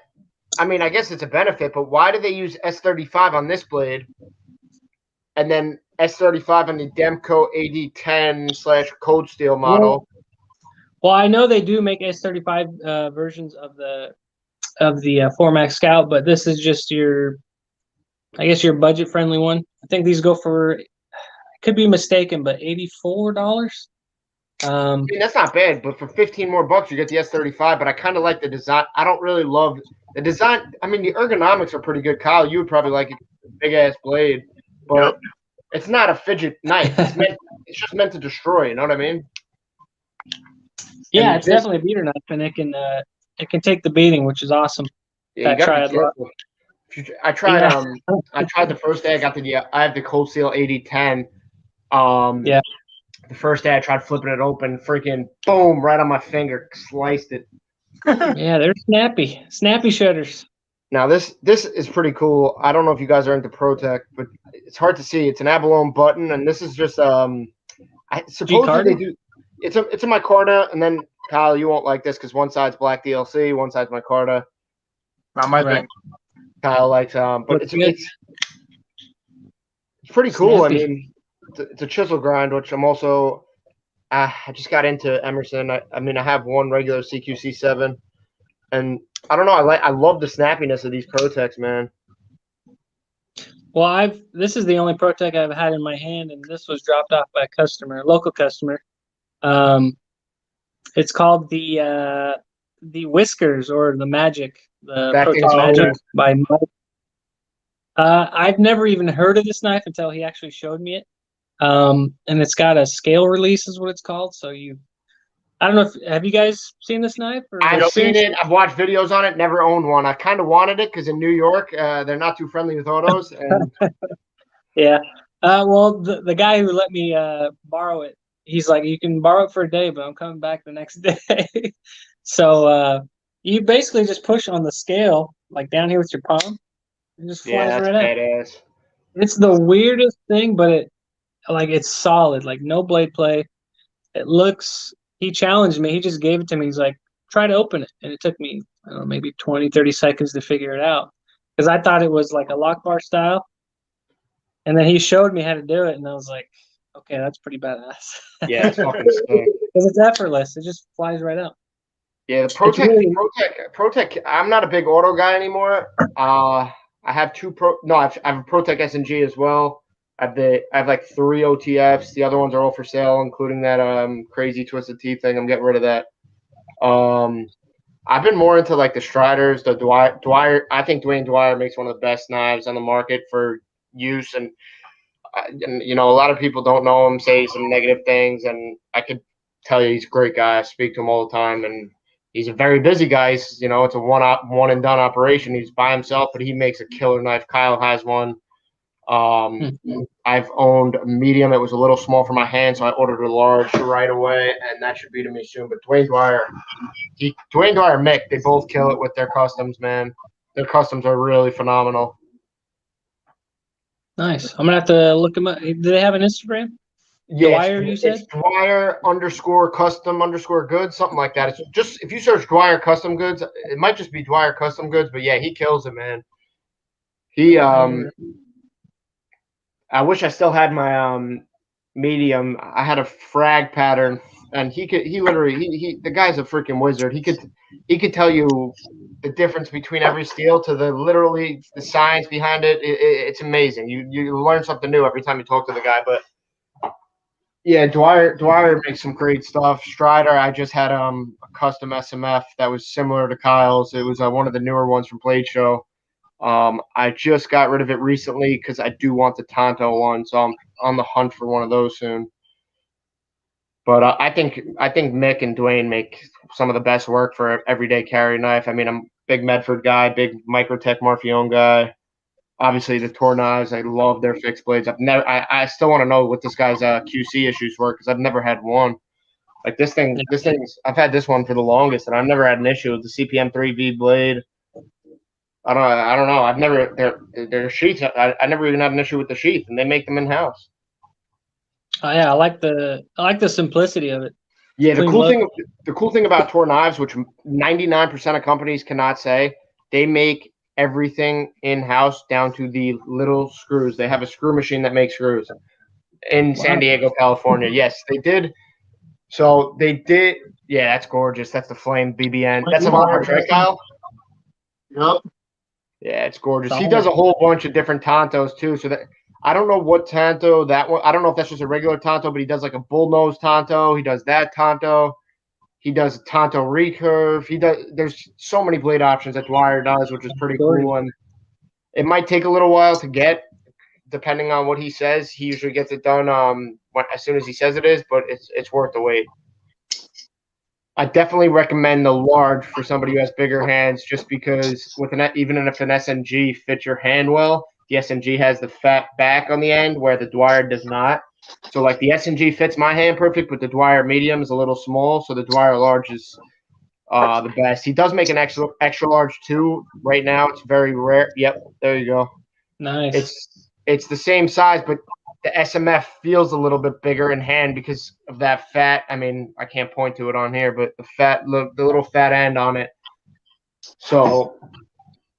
I mean, I guess it's a benefit, but why do they use S35 on this blade, and then S35 on the Demco AD10 / Cold Steel model? Well, I know they do make S35 versions of the Formax Scout, but this is just your budget friendly one. I think these go for, I could be mistaken, but $84. I mean, that's not bad, but for 15 more bucks, you get the S35. But I kind of like the design. I don't really love the design. I mean, the ergonomics are pretty good. Kyle, you would probably like a big ass blade, but it's not a fidget knife. It's just meant to destroy. You know what I mean? Yeah, it's definitely a beater knife, and it can take the beating, which is awesome. Yeah, you gotta be careful. I tried Yeah. I tried the first day I got I have the Cold Steel 8010. Yeah. The first day I tried flipping it open, freaking boom, right on my finger, sliced it. Yeah, they're snappy shutters. Now this is pretty cool. I don't know if you guys are into ProTech, but it's hard to see. It's an abalone button, and this is just supposedly they do. It's a micarta, and then Kyle, you won't like this because one side's black DLC, one side's micarta. Not my Right. thing. Kyle likes but Looks good. it's pretty cool. Snappy. I mean, it's a chisel grind, which I'm also. I just got into Emerson. I mean, I have one regular Cqc7, and I don't know. I love the snappiness of these ProTechs, man. Well, this is the only ProTech I've had in my hand, and this was dropped off by a local customer. It's called the Whiskers or the Magic, the ProTech Magic by Mike. I've never even heard of this knife until he actually showed me it. And it's got a scale release, is what it's called. So I don't know have you guys seen this knife? I've seen it. I've watched videos on it. Never owned one. I kind of wanted it because in New York, they're not too friendly with autos. And yeah. Well, the guy who let me borrow it, he's like, you can borrow it for a day, but I'm coming back the next day. So you basically just push on the scale, like down here with your palm, and just flies right up. Badass. It's the weirdest thing, but it's solid, like no blade play. It looks. He challenged me. He just gave it to me. He's like, try to open it. And it took me, I don't know, maybe 20, 30 seconds to figure it out. Because I thought it was like a lock bar style. And then he showed me how to do it. And I was like, okay, that's pretty badass. Yeah, it's fucking sick. Because it's effortless. It just flies right out. Yeah, the ProTech. I'm not a big auto guy anymore. I have I have a ProTech S&G as well. I have like 3 OTFs. The other ones are all for sale, including that crazy twisted teeth thing. I'm getting rid of that. I've been more into like the Striders, the Dwyer. I think Dwayne Dwyer makes one of the best knives on the market for use, and you know, a lot of people don't know him, say some negative things, and I could tell you he's a great guy. I speak to him all the time, and he's a very busy guy. You know, it's a one and done operation. He's by himself, but he makes a killer knife. Kyle has one. I've owned a medium. It was a little small for my hand, so I ordered a large right away, and that should be to me soon. But Dwayne Dwyer, Mick, they both kill it with their customs, man. Their customs are really phenomenal. Nice. I'm gonna have to look them up. Do they have an Instagram? Yeah, Dwyer, you said? It's Dwyer_custom_goods, something like that. It's just if you search Dwyer custom goods, it might just be Dwyer custom goods, but yeah, he kills it, man. He I wish I still had my medium. I had a frag pattern, and he literally the guy's a freaking wizard. He could tell you the difference between every steel to literally the science behind it. It's amazing. You learn something new every time you talk to the guy. But yeah, Dwyer makes some great stuff. Strider, I just had a custom SMF that was similar to Kyle's. It was one of the newer ones from Blade Show. I just got rid of it recently because I do want the Tanto one, so I'm on the hunt for one of those soon. But I think Mick and Dwayne make some of the best work for an everyday carry knife. I mean, I'm a big Medford guy, big Microtech Marfione guy. Obviously, the Tor knives, I love their fixed blades. I still want to know what this guy's QC issues were because I've never had one. Like this thing's. I've had this one for the longest, and I've never had an issue with the CPM 3V blade. I don't know. I've never their sheaths. I never even had an issue with the sheath, and they make them in house. Oh yeah, I like the simplicity of it. Yeah, the cool thing about Tor knives, which 99% of companies cannot say, they make everything in house down to the little screws. They have a screw machine that makes screws in San Diego, California. Yes, they did. So they did. Yeah, that's gorgeous. That's the flame BBN. That's a Mark projectile. Yep. Yeah, it's gorgeous. He does a whole bunch of different Tantos too. So that I don't know what Tanto that one. I don't know if that's just a regular Tanto, but he does like a bullnose Tanto. He does that Tanto. He does a Tanto recurve. There's so many blade options that Dwyer does, which is pretty cool. And it might take a little while to get, depending on what he says. He usually gets it done as soon as he says it is, but it's worth the wait. I definitely recommend the large for somebody who has bigger hands, just because even if an SMG fits your hand well, the SMG has the fat back on the end where the Dwyer does not. So like the SMG fits my hand perfect, but the Dwyer medium is a little small, so the Dwyer large is the best. He does make an extra large too. Right now, it's very rare. Yep, there you go. Nice. It's the same size, but the SMF feels a little bit bigger in hand because of that fat. I mean, I can't point to it on here, but the little fat end on it. So,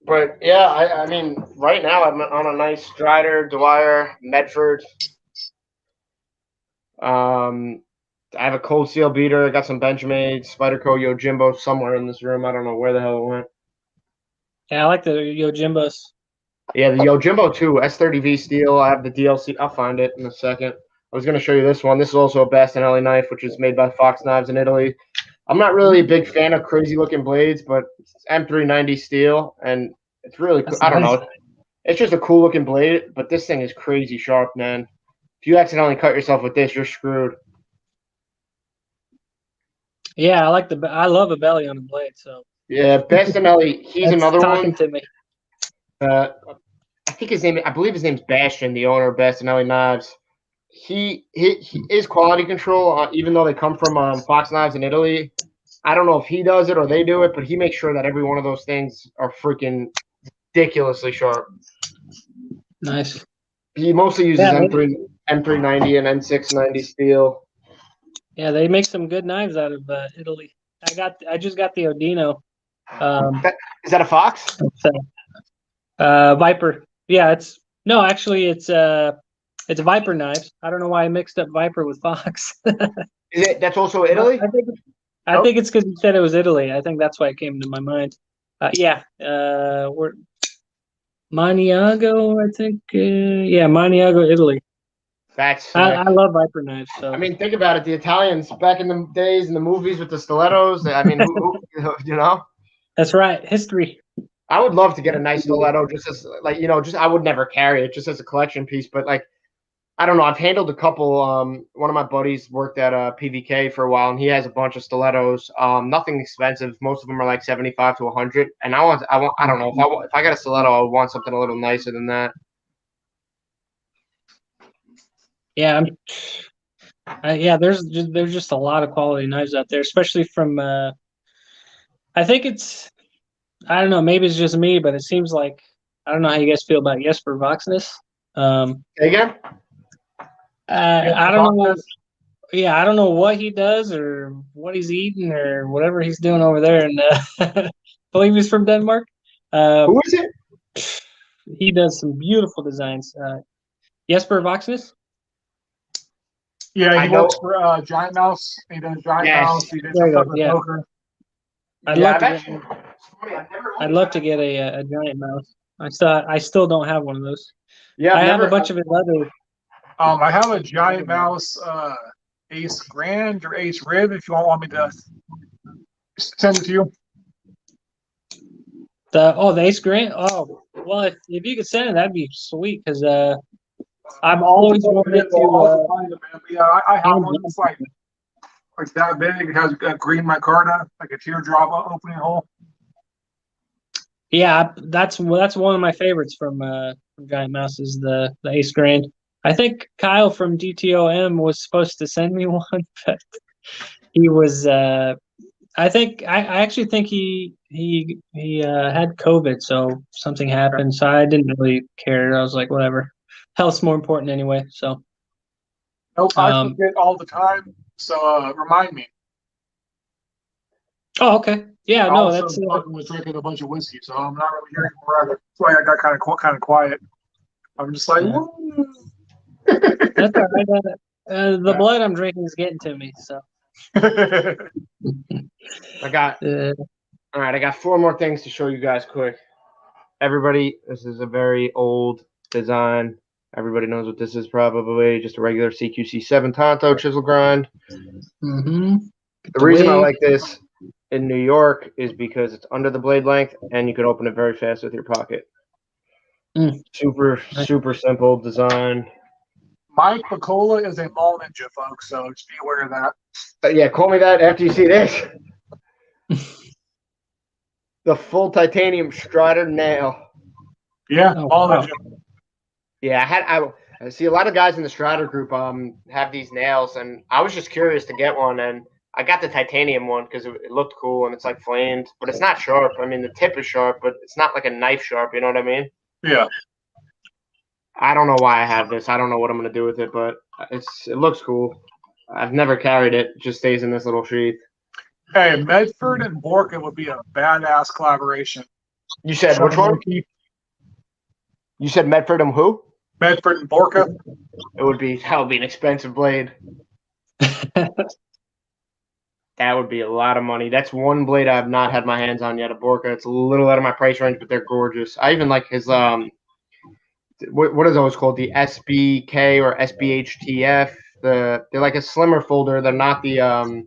but yeah, I mean, right now I'm on a nice Strider, Dwyer, Medford. I have a cold steel beater. I got some Benchmade, Spyderco, Yojimbo somewhere in this room. I don't know where the hell it went. Yeah, I like the Yojimbos. Yeah, the Yojimbo too, S30V steel. I have the DLC. I'll find it in a second. I was going to show you this one. This is also a Bastinelli knife, which is made by Fox Knives in Italy. I'm not really a big fan of crazy looking blades, but it's M390 steel, and it's really cool. I don't know. It's just a cool looking blade, but this thing is crazy sharp, man. If you accidentally cut yourself with this, you're screwed. Yeah, I love a belly on a blade. So yeah, Bastinelli. He's another talking one. to me. I believe his name's Bastian, the owner of Bastinelli Knives. He is quality control, even though they come from Fox Knives in Italy. I don't know if he does it or they do it, but he makes sure that every one of those things are freaking ridiculously sharp. Nice. He mostly uses M390 and N690 steel. Yeah, they make some good knives out of Italy. I just got the Odino. Is that a Fox? Viper. Yeah, it's a Viper knives. I don't know why I mixed up Viper with Fox. Is it? That's also Italy? I think it's because you said it was Italy. I think that's why it came to my mind. We're Maniago, I think. Maniago, Italy. That's sick. I love Viper knives. So I mean, think about it. The Italians back in the days in the movies with the stilettos. I mean, you know. That's right. History. I would love to get a nice stiletto, just as I would never carry it, just as a collection piece. But like, I don't know. I've handled a couple. One of my buddies worked at PVK for a while, and he has a bunch of stilettos. Nothing expensive. Most of them are like 75 to 100. And I don't know, if I got a stiletto, I would want something a little nicer than that. Yeah, there's just a lot of quality knives out there, especially from. I think I don't know, maybe it's just me, but it seems like I don't know how you guys feel about Jesper Voxness. Again? I don't know. Yeah, I don't know what he does or what he's eating or whatever he's doing over there. And I believe he's from Denmark. Who is it? He does some beautiful designs. Jesper Voxness. Yeah, he works for Giant Mouse. He does Giant Mouse. He does stuff with poker. I'd love to get a Giant Mouse. I still don't have one of those. Yeah, I have a bunch of his leather. I have a Giant Mouse Ace Grand or Ace Rib. If you want me to send it to you. The Ace Grand. Oh well, if you could send it, that'd be sweet. Because I'm always wanted to. Yeah, I have one that's like that big. It has a green micarta, like a teardrop opening hole. Yeah, that's one of my favorites from Giant Mouse is the Ace Grand. I think Kyle from DTOM was supposed to send me one, but he was. I actually think he had COVID, so something happened. So I didn't really care. I was like, whatever. Health's more important anyway. So. Nope, I forget all the time. So remind me. Oh, okay. Yeah, no, I that's. was drinking a bunch of whiskey, so I'm not really hearing more of it. That's why I got kind of quiet. I'm just like. Yeah. That's all right. The blood I'm drinking is getting to me. So. I got. All right, I got 4 more things to show you guys quick. Everybody, this is a very old design. Everybody knows what this is probably. Just a regular Cqc7 Tanto chisel grind. Mm-hmm. The reason I like this in New York is because it's under the blade length and you can open it very fast with your pocket. Super simple design. Mike Picola is a mall ninja, folks, so just be aware of that. Yeah, call me that after you see this. The full titanium Strider nail. Yeah, Oh, mall wow. ninja. Yeah, I see a lot of guys in the Strider group have these nails, and I was just curious to get one, and I got the titanium one because it looked cool and it's like flamed, but it's not sharp. I mean, the tip is sharp, but it's not like a knife sharp. You know what I mean? Yeah. I don't know why I have this. I don't know what I'm gonna do with it, but it looks cool. I've never carried it. It just stays in this little sheath. Hey, Medford and Borka would be a badass collaboration. You said which one? You said Medford and who? Medford and Borka. That would be an expensive blade. That would be a lot of money. That's one blade I have not had my hands on yet. A Borka. It's a little out of my price range, but they're gorgeous. I even like his what is those called? The SBK or SBHTF. They're like a slimmer folder. They're not the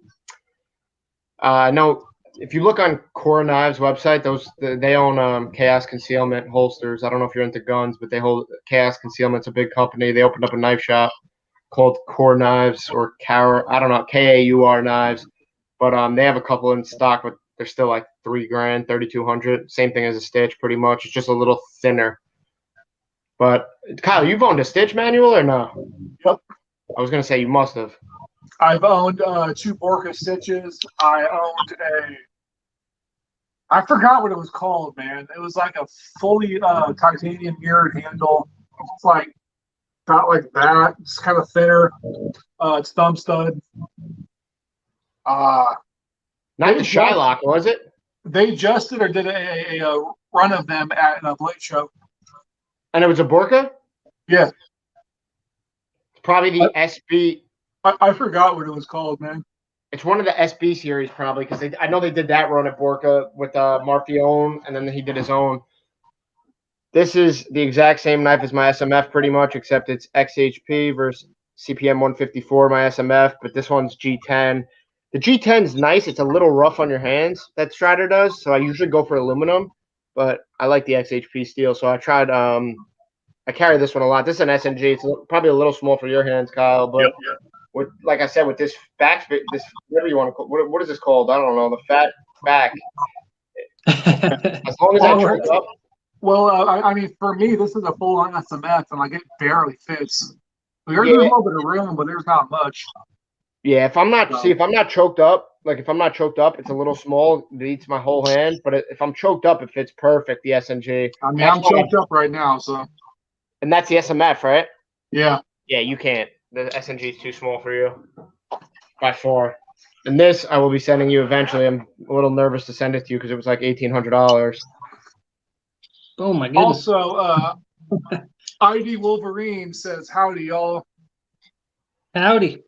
no. If you look on Core Knives website, they own Chaos Concealment holsters. I don't know if you're into guns, but they hold Chaos Concealment's a big company. They opened up a knife shop called Core Knives or Kaur. I don't know, KAUR Knives. But they have a couple in stock, but they're still like $3,000, $3,200. Same thing as a Stitch, pretty much. It's just a little thinner. But Kyle, you've owned a Stitch manual or no? Yep. I was gonna say you must have. I've owned 2 Borka Stitches. I owned I forgot what it was called, man. It was like a fully titanium mirrored handle. It's like about like that. It's kind of thinner. It's thumb stud. Not the Shylock, was it? They just did a run of them at a Blade show. And it was a Borka? Yeah. Probably the SB. I forgot what it was called, man. It's one of the SB series, probably, because I know they did that run at Borka with Marfione, and then he did his own. This is the exact same knife as my SMF, pretty much, except it's XHP versus CPM 154, my SMF, but this one's G10. The G10 is nice. It's a little rough on your hands, that Strider does, so I usually go for aluminum, but I like the XHP steel, so I tried I carry this one a lot. This is an SNG. It's probably a little small for your hands, Kyle, but with, like I said, with this back, this whatever you want to call, what is this called? I don't know. The fat back. As long as I choke up. Well, I mean, for me, this is a full-on SMF, and like it barely fits. There's a little bit of room, but there's not much. Yeah, if I'm not choked up, it's a little small. It eats my whole hand. But if I'm choked up, it fits perfect. The SNG. I mean, I'm choked up right now, so. And that's the SMF, right? Yeah. Yeah, you can't. The SNG is too small for you, by far. And this I will be sending you eventually. I'm a little nervous to send it to you because it was like $1,800. Oh my goodness. Also, ID Wolverine says, "Howdy, y'all." Howdy.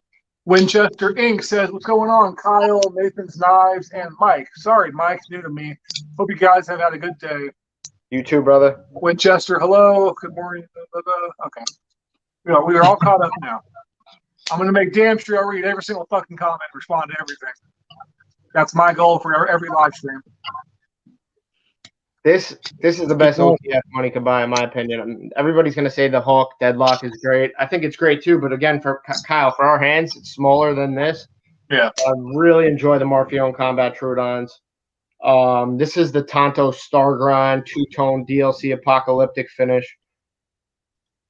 Winchester Inc. says, "What's going on, Kyle, Nathan's Knives, and Mike?" Sorry, Mike's new to me. Hope you guys have had a good day. You too, brother. Winchester, hello. Good morning. Okay. We are all caught up now. I'm going to make damn sure I read every single fucking comment and respond to everything. That's my goal for every live stream. This is the best OTF money can buy, in my opinion. Everybody's going to say the Hawk Deadlock is great. I think it's great too, but again, for Kyle, for our hands, it's smaller than this. Yeah. I really enjoy the Marfione Combat Trudons. This is the Tanto Star Grind two-tone DLC apocalyptic finish.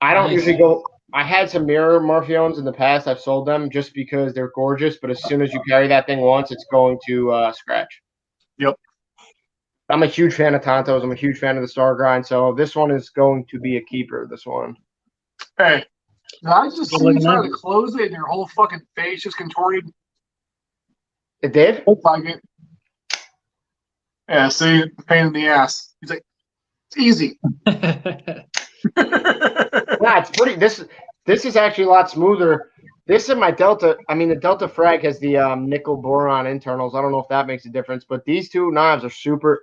I don't usually go. I had some mirror Marfiones in the past. I've sold them just because they're gorgeous, but as soon as you carry that thing once, it's going to scratch. Yep. I'm a huge fan of Tantos. I'm a huge fan of the Star Grind, so this one is going to be a keeper, this one. Hey, did I just see you try to close it and your whole fucking face just contorted? It did? Looks like it. Yeah, see, pain in the ass. He's like, it's easy. Yeah, it's pretty. This is actually a lot smoother. This is my Delta. I mean, the Delta Frag has the nickel boron internals. I don't know if that makes a difference, but these two knives are super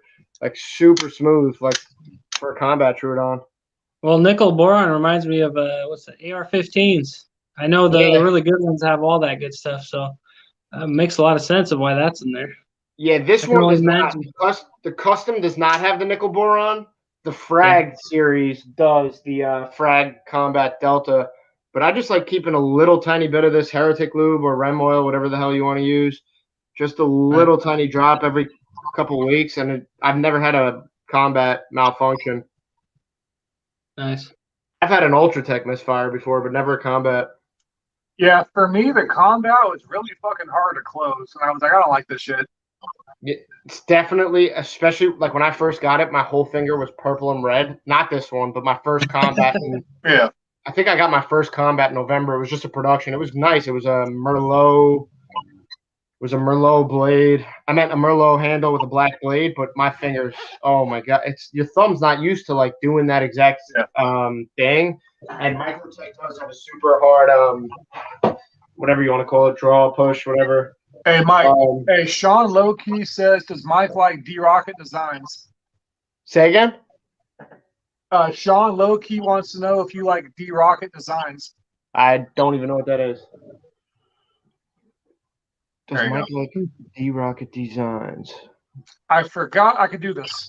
smooth, like for a combat Trudon. Well, nickel boron reminds me of what's the AR-15s. I know the really good ones have all that good stuff, so it makes a lot of sense of why that's in there. Yeah, this one does not. The custom does not have the nickel boron. The Frag series does. The Frag Combat Delta But I just like keeping a little tiny bit of this Heretic lube or Rem oil, whatever the hell you want to use. Just a little tiny drop every couple of weeks, and I've never had a combat malfunction. Nice. I've had an Ultratech misfire before, but never a combat. Yeah, for me, the combat was really fucking hard to close. And I was like, I don't like this shit. It's definitely, especially like when I first got it, my whole finger was purple and red. Not this one, but my first combat. Yeah. I think I got my first combat in November. It was just a production. It was nice. It was a Merlot. It was a Merlot blade. I meant a Merlot handle with a black blade, but my fingers, oh my god, it's your thumb's not used to like doing that exact thing. And Microtech does have a super hard whatever you want to call it, draw, push, whatever. Hey, Mike. Hey, Sean Lowkey says, does Mike like D-Rocket Designs? Say again? Sean Lowkey wants to know if you like D-Rocket Designs. I don't even know what that is. Does Mike go. like D-Rocket Designs? I forgot I could do this.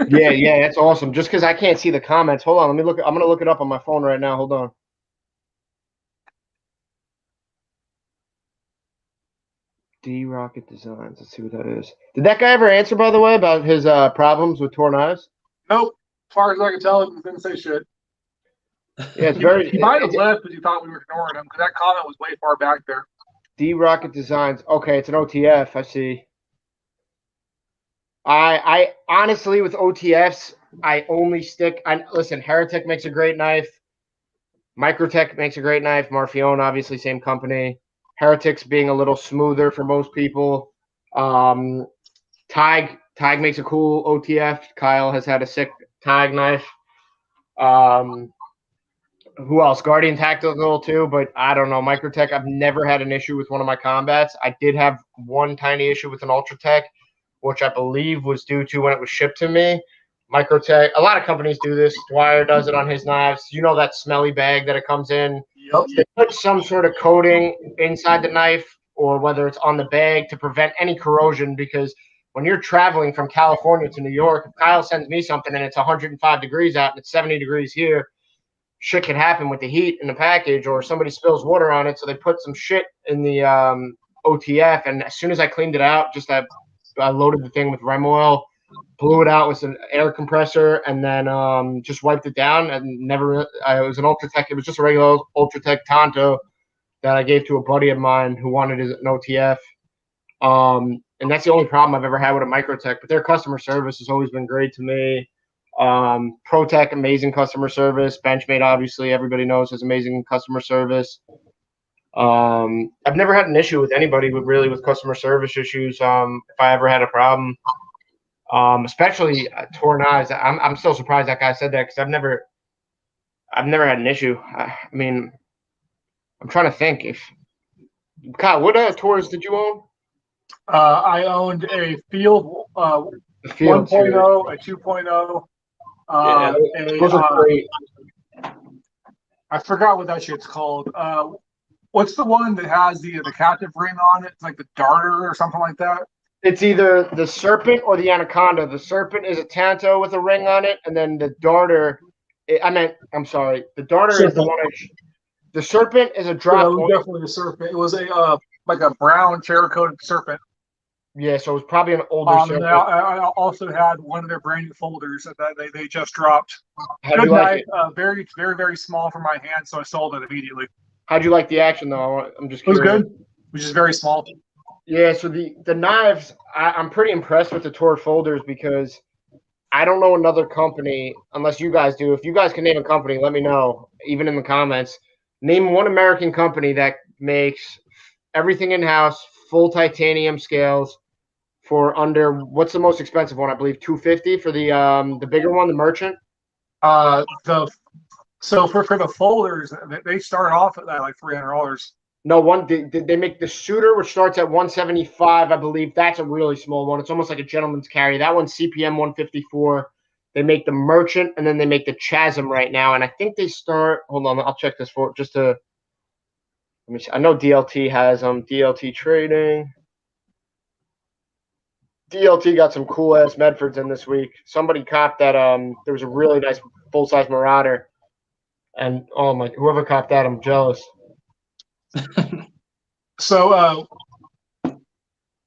yeah, that's awesome. Just because I can't see the comments. Hold on, let me look. I'm gonna look it up on my phone right now. Hold on. D-Rocket Designs. Let's see what that is. Did that guy ever answer, by the way, about his problems with torn knives? Nope. As far as I can tell, he didn't say shit. Yeah, it's very. He might have left because he thought we were ignoring him because that comment was way far back there. D-Rocket Designs. Okay, it's an OTF. I see. I honestly, with OTFs, I only stick. Listen, Heretic makes a great knife. Microtech makes a great knife. Marfione, obviously, same company. Heretic's being a little smoother for most people. Tig makes a cool OTF. Kyle has had a sick Tig knife. Who else? Guardian Tactical too, but I don't know. Microtech, I've never had an issue with one of my combats. I did have one tiny issue with an Ultratech, which I believe was due to when it was shipped to me. Microtech, a lot of companies do this. Dwyer does it on his knives. You know that smelly bag that it comes in? Yep. They put some sort of coating inside the knife or whether it's on the bag to prevent any corrosion because when you're traveling from California to New York, if Kyle sends me something and it's 105 degrees out and it's 70 degrees here, shit can happen with the heat in the package or somebody spills water on it. So they put some shit in the OTF. And as soon as I cleaned it out, I loaded the thing with Rem oil, blew it out with an air compressor, and then just wiped it down. And never, it was an Ultratech. It was just a regular Ultratech Tanto that I gave to a buddy of mine who wanted an OTF. And that's the only problem I've ever had with a Microtech. But their customer service has always been great to me. ProTech, amazing customer service. Benchmade, obviously, everybody knows has amazing customer service. I've never had an issue with anybody with customer service issues. If I ever had a problem, especially torn knives, I'm still surprised that guy said that because I've never had an issue. I mean, I'm trying to think if Kyle, what Taurus did you own? I owned a Field, The Field 1.0, a 2.0. Those are great. I forgot what that shit's called. What's the one that has the captive ring on it? It's like the Darter or something like that. It's either the Serpent or the Anaconda. The Serpent is a Tanto with a ring on it, and then the Darter. I'm sorry. The Darter is the one. The Serpent is a drop. No, definitely the Serpent. It was a like a brown cherry-coated Serpent. Yeah, so it was probably an older Serpent. I also had one of their brand new folders that they just dropped. How'd you like it? Very, very, very small for my hand, so I sold it immediately. How'd you like the action, though? I'm just curious. It was good. It was just very small. Yeah, so the knives, I'm pretty impressed with the Tor folders because I don't know another company, unless you guys do. If you guys can name a company, let me know, even in the comments. Name one American company that makes everything in-house, full titanium scales for under, what's the most expensive one? I believe $250 for the bigger one, the Merchant. So for the folders, they start off at like $300. No, they make the Suitor, which starts at $175, I believe. That's a really small one. It's almost like a gentleman's carry. That one's CPM 154. They make the Merchant, and then they make the Chasm right now. And I think they start. Hold on, I'll check this for just to. Let me see. I know DLT has them. DLT Trading. DLT got some cool ass Medfords in this week. Somebody copped that. There was a really nice full size Marauder. And oh my, whoever copped that, I'm jealous. So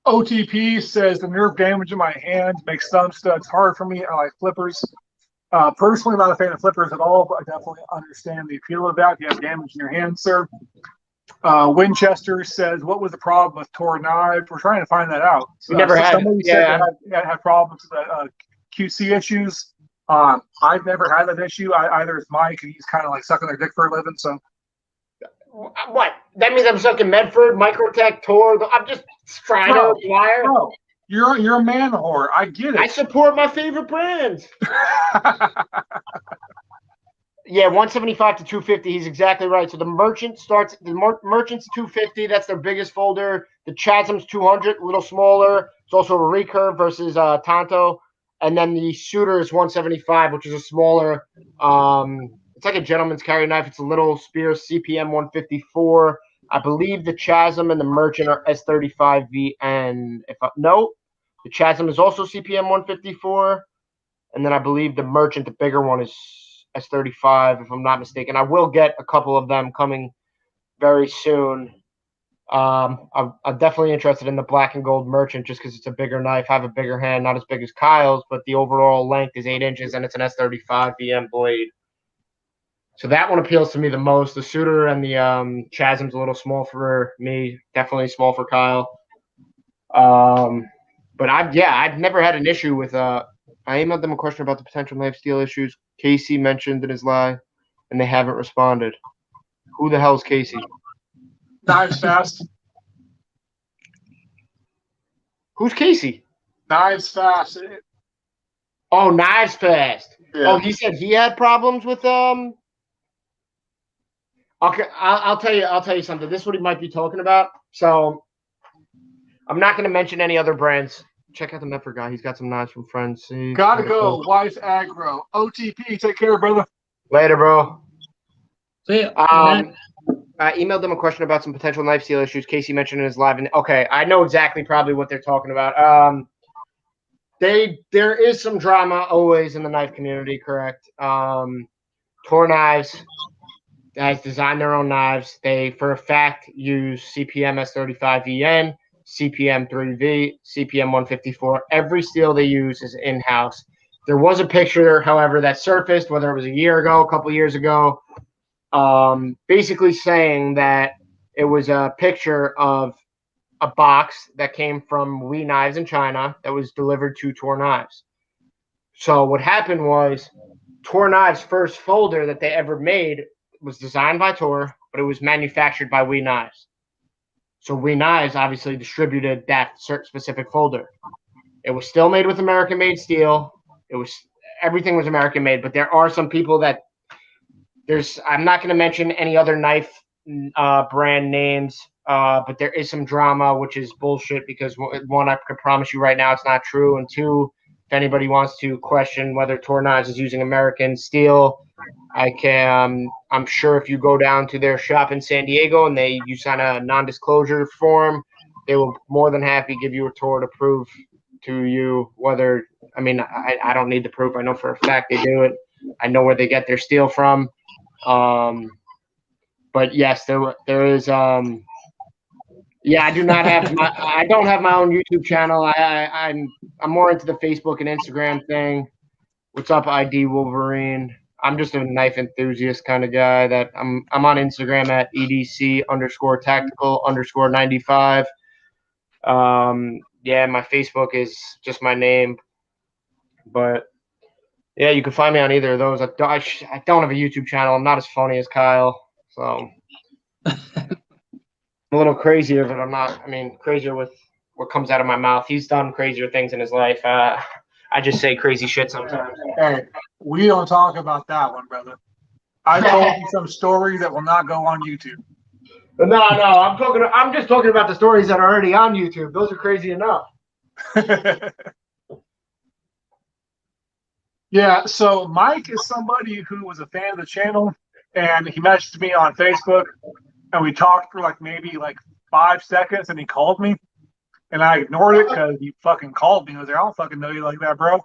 OTP says the nerve damage in my hand makes thumb studs hard for me. I like flippers. Personally, not a fan of flippers at all, but I definitely understand the appeal of that. If you have damage in your hand, sir. Winchester says, what was the problem with torn knives? We're trying to find that out. We never had. Somebody said they had problems with QC issues. I've never had that issue. Either is Mike, and he's kind of like sucking their dick for a living. So what? That means I'm sucking Medford, Microtech, Tor. I'm just trying to wire. No, you're a man whore. I get it. I support my favorite brands. Yeah, 175 to 250. He's exactly right. So the merchant starts. The merchant's 250. That's their biggest folder. The Chasm's 200, a little smaller. It's also a recurve versus Tanto, and then the Suitor is 175, which is a smaller. It's like a gentleman's carry knife. It's a little spear, CPM 154. I believe the Chasm and the merchant are S35V, and the Chasm is also CPM 154, and then I believe the merchant, the bigger one, is S35, if I'm not mistaken. I will get a couple of them coming very soon. I'm definitely interested in the black and gold merchant just because it's a bigger knife. I have a bigger hand, not as big as Kyle's, but the overall length is 8 inches, and it's an S35 VM blade. So that one appeals to me the most. The Suitor and the Chasm's a little small for me, definitely small for Kyle. But I've never had an issue with I emailed them a question about the potential knife steel issues Casey mentioned in his live, and they haven't responded. Who the hell is Casey? Knives Fast. Who's Casey? Knives Fast. Oh, Knives Fast. Yeah. Oh, he said he had problems with Okay, I'll tell you something. This is what he might be talking about. So I'm not going to mention any other brands. Check out the Medford guy. He's got some knives from friends. Gotta go. Wife Aggro. OTP. Take care, brother. Later, bro. See ya. I emailed them a question about some potential knife steel issues Casey mentioned in his live. And okay, I know exactly probably what they're talking about. There is some drama always in the knife community, correct? Tor Knives has designed their own knives. They, for a fact, use CPM S35VN, CPM 3V, CPM 154. Every steel they use is in-house. There was a picture, however, that surfaced, whether it was a year ago, a couple years ago, basically saying that it was a picture of a box that came from We Knives in China that was delivered to Tor Knives. So what happened was Tor Knives' first folder that they ever made was designed by Tor, but it was manufactured by We Knives. So We Knives obviously distributed that specific folder. It was still made with American-made steel. Everything was American-made, but there are some people that I'm not going to mention any other knife brand names, but there is some drama, which is bullshit because one, I can promise you right now it's not true, and two, if anybody wants to question whether Tor Knives is using American steel, I'm sure if you go down to their shop in San Diego and you sign a non-disclosure form, they will more than happy give you a Tor to prove to you whether. I mean, I don't need the proof. I know for a fact they do it. I know where they get their steel from. But yes, there is. Yeah, I don't have my own YouTube channel. I'm more into the Facebook and Instagram thing. What's up, ID Wolverine? I'm just a knife enthusiast kind of guy. That I'm on Instagram at EDC_tactical_95. Yeah, my Facebook is just my name. But yeah, you can find me on either of those. I don't have a YouTube channel. I'm not as funny as Kyle, so I'm a little crazier, but I'm not. I mean, crazier with what comes out of my mouth. He's done crazier things in his life. I just say crazy shit sometimes. Hey, we don't talk about that one, brother. I told you some stories that will not go on YouTube. No, I'm just talking about the stories that are already on YouTube. Those are crazy enough. Yeah, so Mike is somebody who was a fan of the channel, and he messaged me on Facebook, and we talked for maybe 5 seconds, and he called me, and I ignored it because he fucking called me. I was like, I don't fucking know you like that, bro.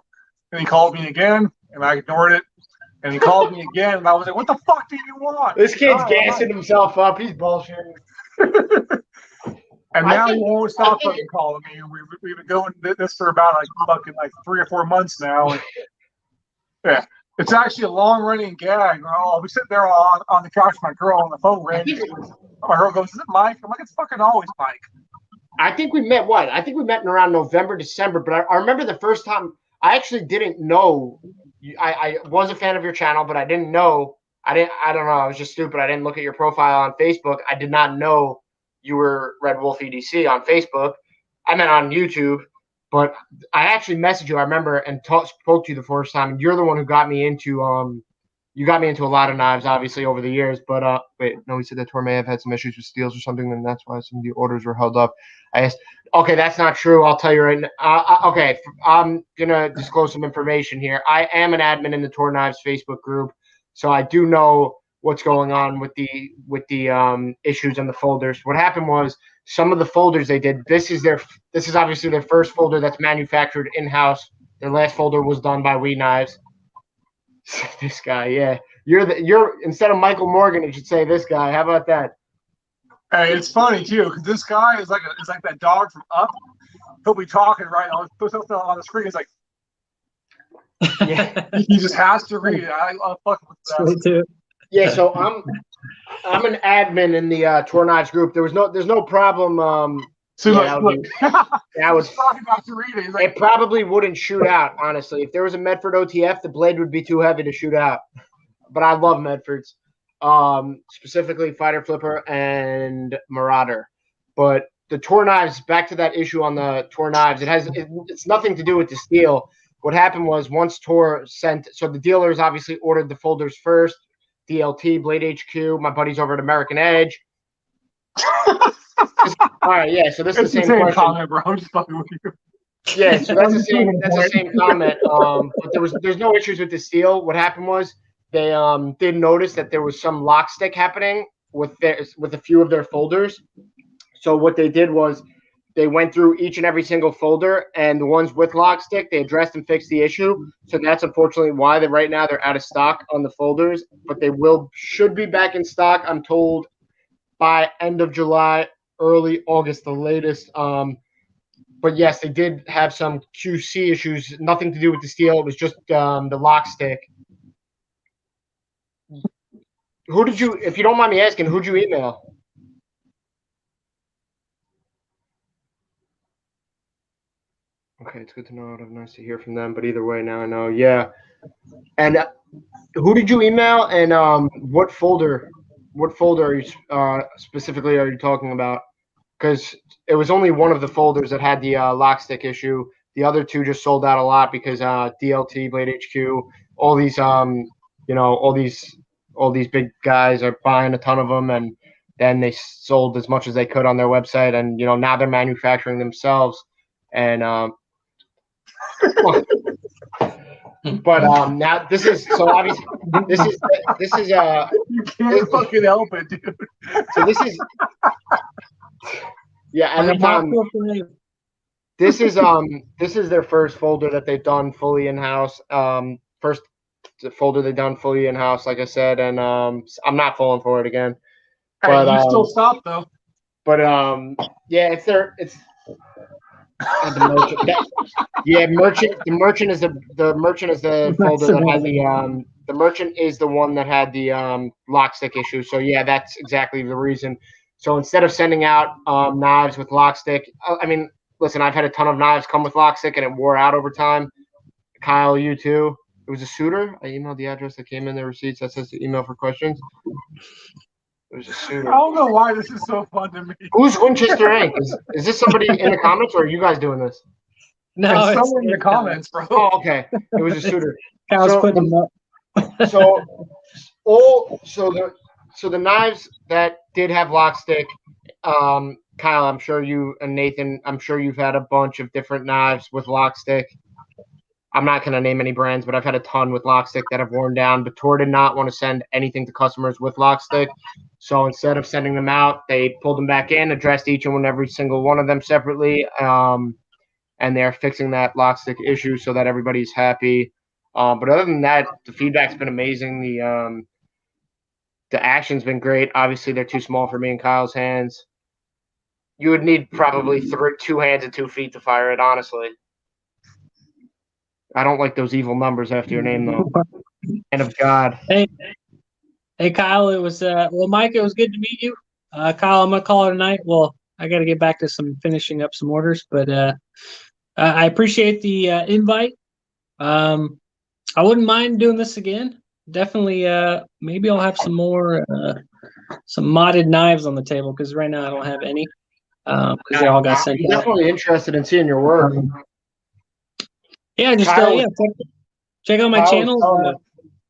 And he called me again, and I ignored it. And he called me again, and I was like, "What the fuck do you want?" This kid's Oh, gassing himself up. He's bullshitting. And now he won't stop fucking calling me. We've been going this for about like 3 or 4 months now. And yeah, it's actually a long running gag. I'll be sitting there on the couch with my girl on the phone, rings. My girl goes, "Is it Mike?" I'm like, "It's fucking always Mike." I think we met I think we met in around November, December. But I remember the first time. I actually didn't know. I was a fan of your channel, but I didn't know. I don't know. I was just stupid. I didn't look at your profile on Facebook. I did not know you were RedWolf EDC on Facebook. I meant on YouTube, but I actually messaged you. I remember and spoke to you the first time. And you're the one who got me into you got me into a lot of knives, obviously over the years. But wait, no, he said that Tor may have had some issues with steels or something, and that's why some of the orders were held up. I asked. Okay, that's not true. I'll tell you right now. Okay, I'm gonna disclose some information here. I am an admin in the Tor Knives Facebook group, so I do know what's going on with the issues in the folders. What happened was some of the folders they did. This is obviously their first folder that's manufactured in house. Their last folder was done by We Knives. This guy, yeah. You're instead of Michael Morgan, you should say this guy. How about that? Hey, it's funny too because this guy is like that dog from Up. He'll be talking right on the screen. He's like, Yeah, he just has to read it. I fucking with that. Yeah, so I'm an admin in the Tor Knives group. There's no problem. So that would talking about to read it. He's like, it probably wouldn't shoot out, honestly. If there was a Medford OTF, the blade would be too heavy to shoot out. But I love Medfords. Specifically Fighter Flipper and Marauder. But the Tor Knives, back to that issue on the Tor Knives, it's nothing to do with the steel. What happened was once Tor sent, so the dealers obviously ordered the folders first, DLT, Blade HQ, my buddies over at American Edge. All right, yeah, so this is the same question. Comment, bro. I'm just fucking with you. Yeah, so that's the same comment. But there's no issues with the steel. What happened was they did notice that there was some lock stick happening with a few of their folders. So what they did was they went through each and every single folder, and the ones with lock stick, they addressed and fixed the issue. So that's unfortunately why right now they're out of stock on the folders, but they should be back in stock, I'm told, by end of July, early August, the latest. But yes, they did have some QC issues, nothing to do with the steel. It was just the lock stick. Who did you, if you don't mind me asking, who'd you email? Okay, it's good to know. It'd be nice to hear from them. But either way, now I know. Yeah. And who did you email? And what folder? What folder are you specifically are you talking about? Because it was only one of the folders that had the lock stick issue. The other two just sold out a lot because DLT, Blade HQ, all these all these big guys are buying a ton of them, and then they sold as much as they could on their website, and now they're manufacturing themselves, and but now this is so obviously this is you can't fucking help it, dude. So this is every time this is their first folder that they've done fully in house. First folder they've done fully in house, like I said, and I'm not falling for it again. Hey, but you still stop though. But yeah, it's the merchant. The merchant is the folder that has the merchant is the one that had the lock stick issue. So yeah, that's exactly the reason. So instead of sending out knives with lock stick, I mean, listen, I've had a ton of knives come with lock stick and it wore out over time. Kyle, you too. It was a suitor. I emailed the address that came in the receipts that says to email for questions. It was a suitor. I don't know why this is so fun to me. Who's Winchester Inc? Is this somebody in the comments, or are you guys doing this? No, it's someone in the comments, bro. Oh, okay. It was a suitor. Kyle's putting them up. So the knives that did have lock stick, Kyle, I'm sure you and Nathan, I'm sure you've had a bunch of different knives with lock stick. I'm not going to name any brands, but I've had a ton with lock stick that have worn down. But Tor did not want to send anything to customers with lock stick. So instead of sending them out, they pulled them back in, addressed each and every single one of them separately. And they're fixing that lock stick issue so that everybody's happy. But other than that, the feedback's been amazing. The action's been great. Obviously, they're too small for me and Kyle's hands. You would need probably 2 hands and 2 feet to fire it, honestly. I don't like those evil numbers after your name, though. And of God. Hey, Kyle, it was Mike, it was good to meet you. Kyle, I'm gonna call it a night. Well, I got to get back to finishing up some orders, but I appreciate the invite. I wouldn't mind doing this again. Definitely, maybe I'll have some more some modded knives on the table because right now I don't have any because they all got sent I'm out. definitely interested in seeing your work. Yeah, just check out my Kyle channel.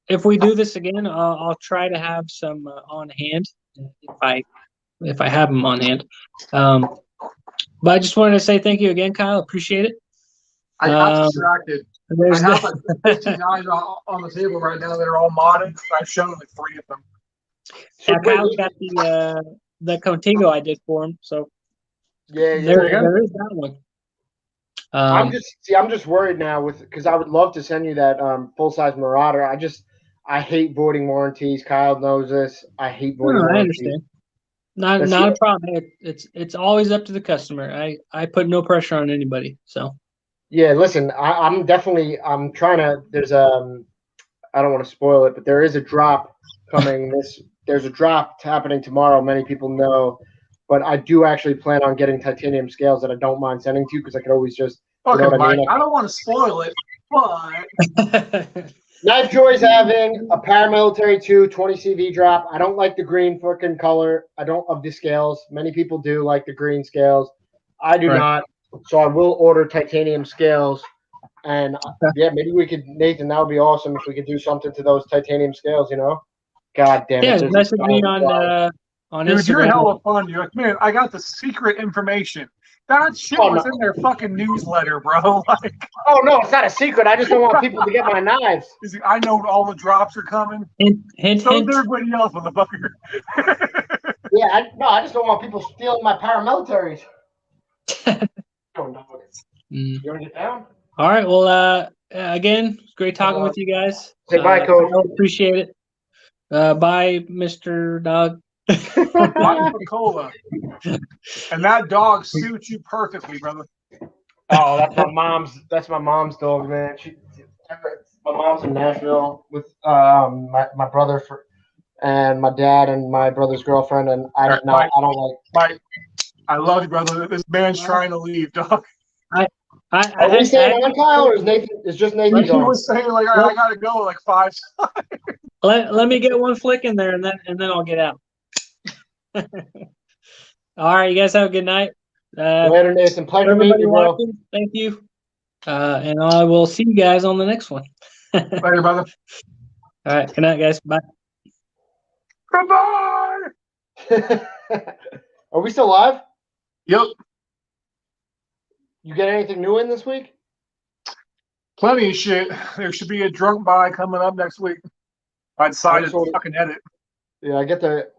If we do this again, I'll try to have some on hand if I have them on hand. But I just wanted to say thank you again, Kyle. Appreciate it. I got distracted. I have like 15 knives on the table right now that are all modded. I've shown like 3 of them. Yeah, Kyle's got the Contigo I did for him. So there is that one. I'm just worried now because I would love to send you that full-size Marauder. I hate voiding warranties. Kyle knows this. I hate voiding warranties. I understand. Not a problem. It's always up to the customer. I put no pressure on anybody. So yeah, listen, I'm trying to. There's I don't want to spoil it, but there is a drop coming. There's a drop happening tomorrow. Many people know, but I do actually plan on getting titanium scales that I don't mind sending to you because I could always just. Okay, you know what I mean? I don't want to spoil it, but. Knife Joy's having a Paramilitary 2 20 CV drop. I don't like the green fucking color. I don't of the scales. Many people do like the green scales. I do not. So I will order titanium scales. And yeah, maybe we could, Nathan, that would be awesome if we could do something to those titanium scales, you know? God damn it. Yeah, message me on Dude, Instagram. you're hella fun. You're like, man, I got the secret information. That shit was in their fucking newsletter, bro. Like, oh no, it's not a secret. I just don't want people to get my knives. I know all the drops are coming. Hint. So is everybody else, motherfucker. Yeah, I just don't want people stealing my paramilitaries. You want to get down? All right. Well, again, it's great talking with you guys. Say bye, Coach. I appreciate it. Bye, Mr. Dog. Mike Cola. And that dog suits you perfectly, brother. Oh, that's my mom's dog, man. My mom's in Nashville with my brother and my dad and my brother's girlfriend, and I don't like. Mike, I love you, brother. This man's trying to leave, dog. Are we staying on, Kyle, or is Nathan? Is just Nathan? Like he was saying, like I gotta go like 5 times. Let me get one flick in there, and then I'll get out. All right, you guys have a good night. Later, Nathan. Pleasure meeting you, bro. Thank you. And I will see you guys on the next one. Later, brother. All right, good night, guys. Bye. Goodbye. Are we still live? Yep. You get anything new in this week? Plenty of shit. There should be a drunk buy coming up next week. I decided to fucking edit. Yeah, I get the.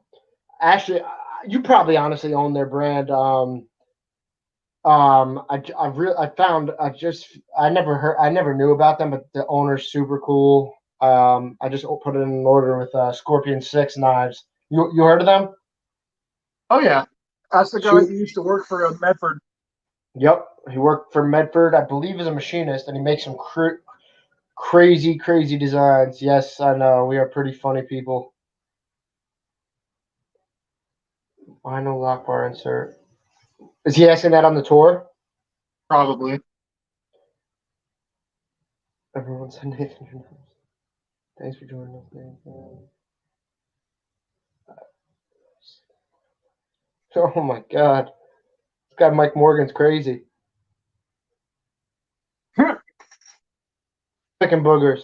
Actually, you probably honestly own their brand. I never knew about them, but the owner's super cool. I just put it in an order with Scorpion 6 knives. You heard of them? Oh yeah, that's the guy who used to work for Medford. Yep, he worked for Medford, I believe, as a machinist, and he makes some crazy designs. Yes, I know. We are pretty funny people. Why no lock bar insert? Is he asking that on the tour? Probably. Everyone said Nathan. Thanks for joining us, Nathan. Oh my God. This guy Mike Morgan's crazy. Picking boogers.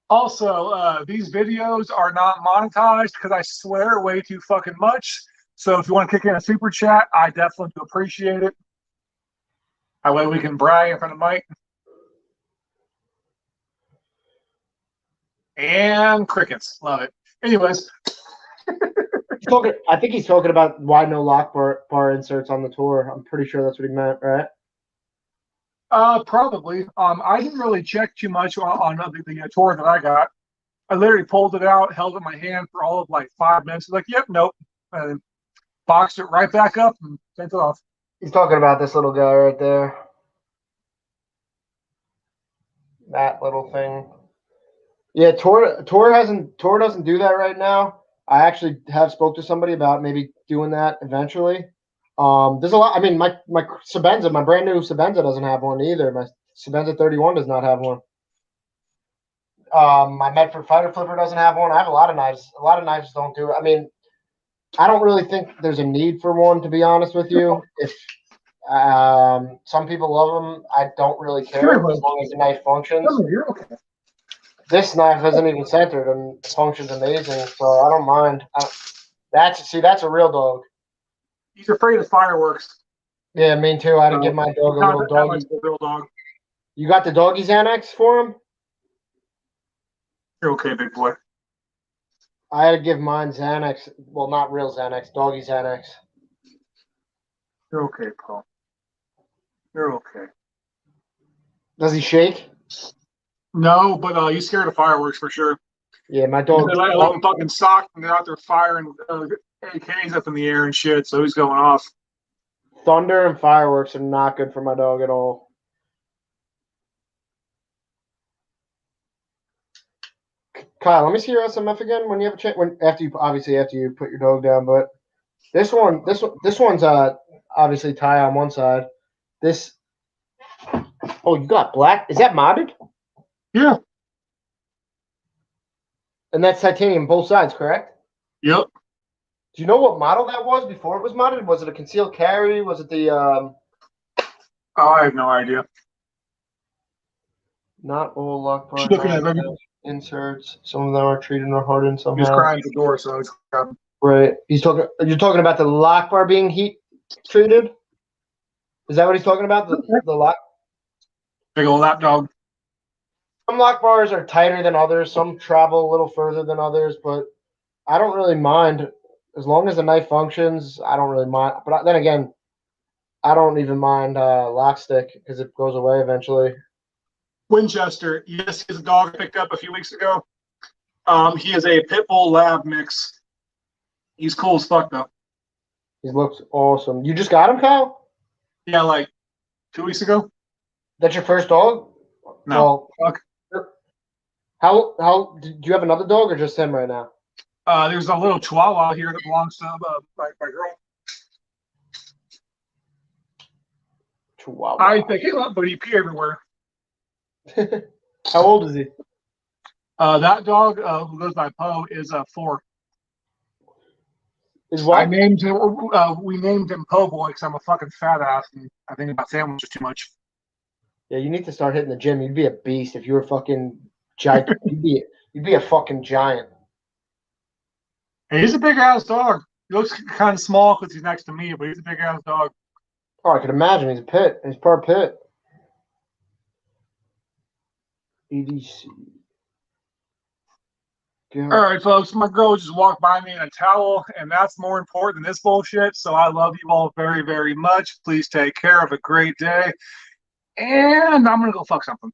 Also, these videos are not monetized because I swear way too fucking much. So if you want to kick in a super chat, I definitely do appreciate it. That way we can brag in front of Mike. And crickets. Love it. Anyways. I think he's talking about why no lock bar inserts on the tour. I'm pretty sure that's what he meant, right? Probably. I didn't really check too much on the tour that I got. I literally pulled it out, held it in my hand for all of like 5 minutes. Like, yep, nope, and boxed it right back up and sent it off. He's talking about this little guy right there. That little thing. Yeah, Tor doesn't do that right now. I actually have spoke to somebody about maybe doing that eventually. There's a lot. I mean, my Sebenza, my brand new Sebenza doesn't have one either. My Sebenza 31 does not have one. My Medford Fighter Flipper doesn't have one. I have a lot of knives. A lot of knives don't do it. I mean, I don't really think there's a need for one, to be honest with you. If some people love them, I don't really care as long as the knife functions. You're okay. This knife isn't even centered and functions amazing, so I don't mind. That's a real dog. He's afraid of fireworks. Yeah, me too. I had to give my dog a little doggy. Real dog. You got the doggy Xanax for him? You're okay, big boy. I had to give mine Xanax. Well, not real Xanax, doggy Xanax. You're okay, Paul. You're okay. Does he shake? No, but he's scared of fireworks for sure. Yeah, my dog. I let him fucking sock and they're out there firing AKs up in the air and shit, so he's going off. Thunder and fireworks are not good for my dog at all. Kyle, let me see your SMF again when you have a chance. After you put your dog down. But this one's obviously tie on one side. This. Oh, you got black. Is that modded? Yeah. And that's titanium both sides, correct? Yep. Do you know what model that was before it was modded? Was it a concealed carry? Was it the Oh, I have no idea. Not all lock bar Looking at them. inserts. Some of them are treated or hardened somehow. He's crying at the door, so he's grabbing. Right. You're talking about the lock bar being heat treated? Is that what he's talking about? The lock? Big old lap dog. Some lock bars are tighter than others. Some travel a little further than others, but I don't really mind. As long as the knife functions, I don't really mind. But then again, I don't even mind lock stick because it goes away eventually. Winchester. Yes, he's a dog I picked up a few weeks ago. He is a pit bull lab mix. He's cool as fuck though. He looks awesome. You just got him, Kyle? Yeah, like 2 weeks ago. That's your first dog? No. Well, how do you have another dog or just him right now? There's a little Chihuahua here that belongs to my girl. Chihuahua. I pick him up, but he pee everywhere. How old is he? That dog who goes by Poe is 4. Is what? I named him. We named him Po Boy because I'm a fucking fat ass and I think about sandwiches too much. Yeah, you need to start hitting the gym. You'd be a beast if you were fucking giant. you'd be a fucking giant. Hey, he's a big ass dog. He looks kind of small because he's next to me, but he's a big ass dog. Oh, I can imagine. He's a pit. He's part pit. EDC. All right, folks. My girl just walked by me in a towel, and that's more important than this bullshit. So I love you all very, very much. Please take care. Have a great day. And I'm going to go fuck something.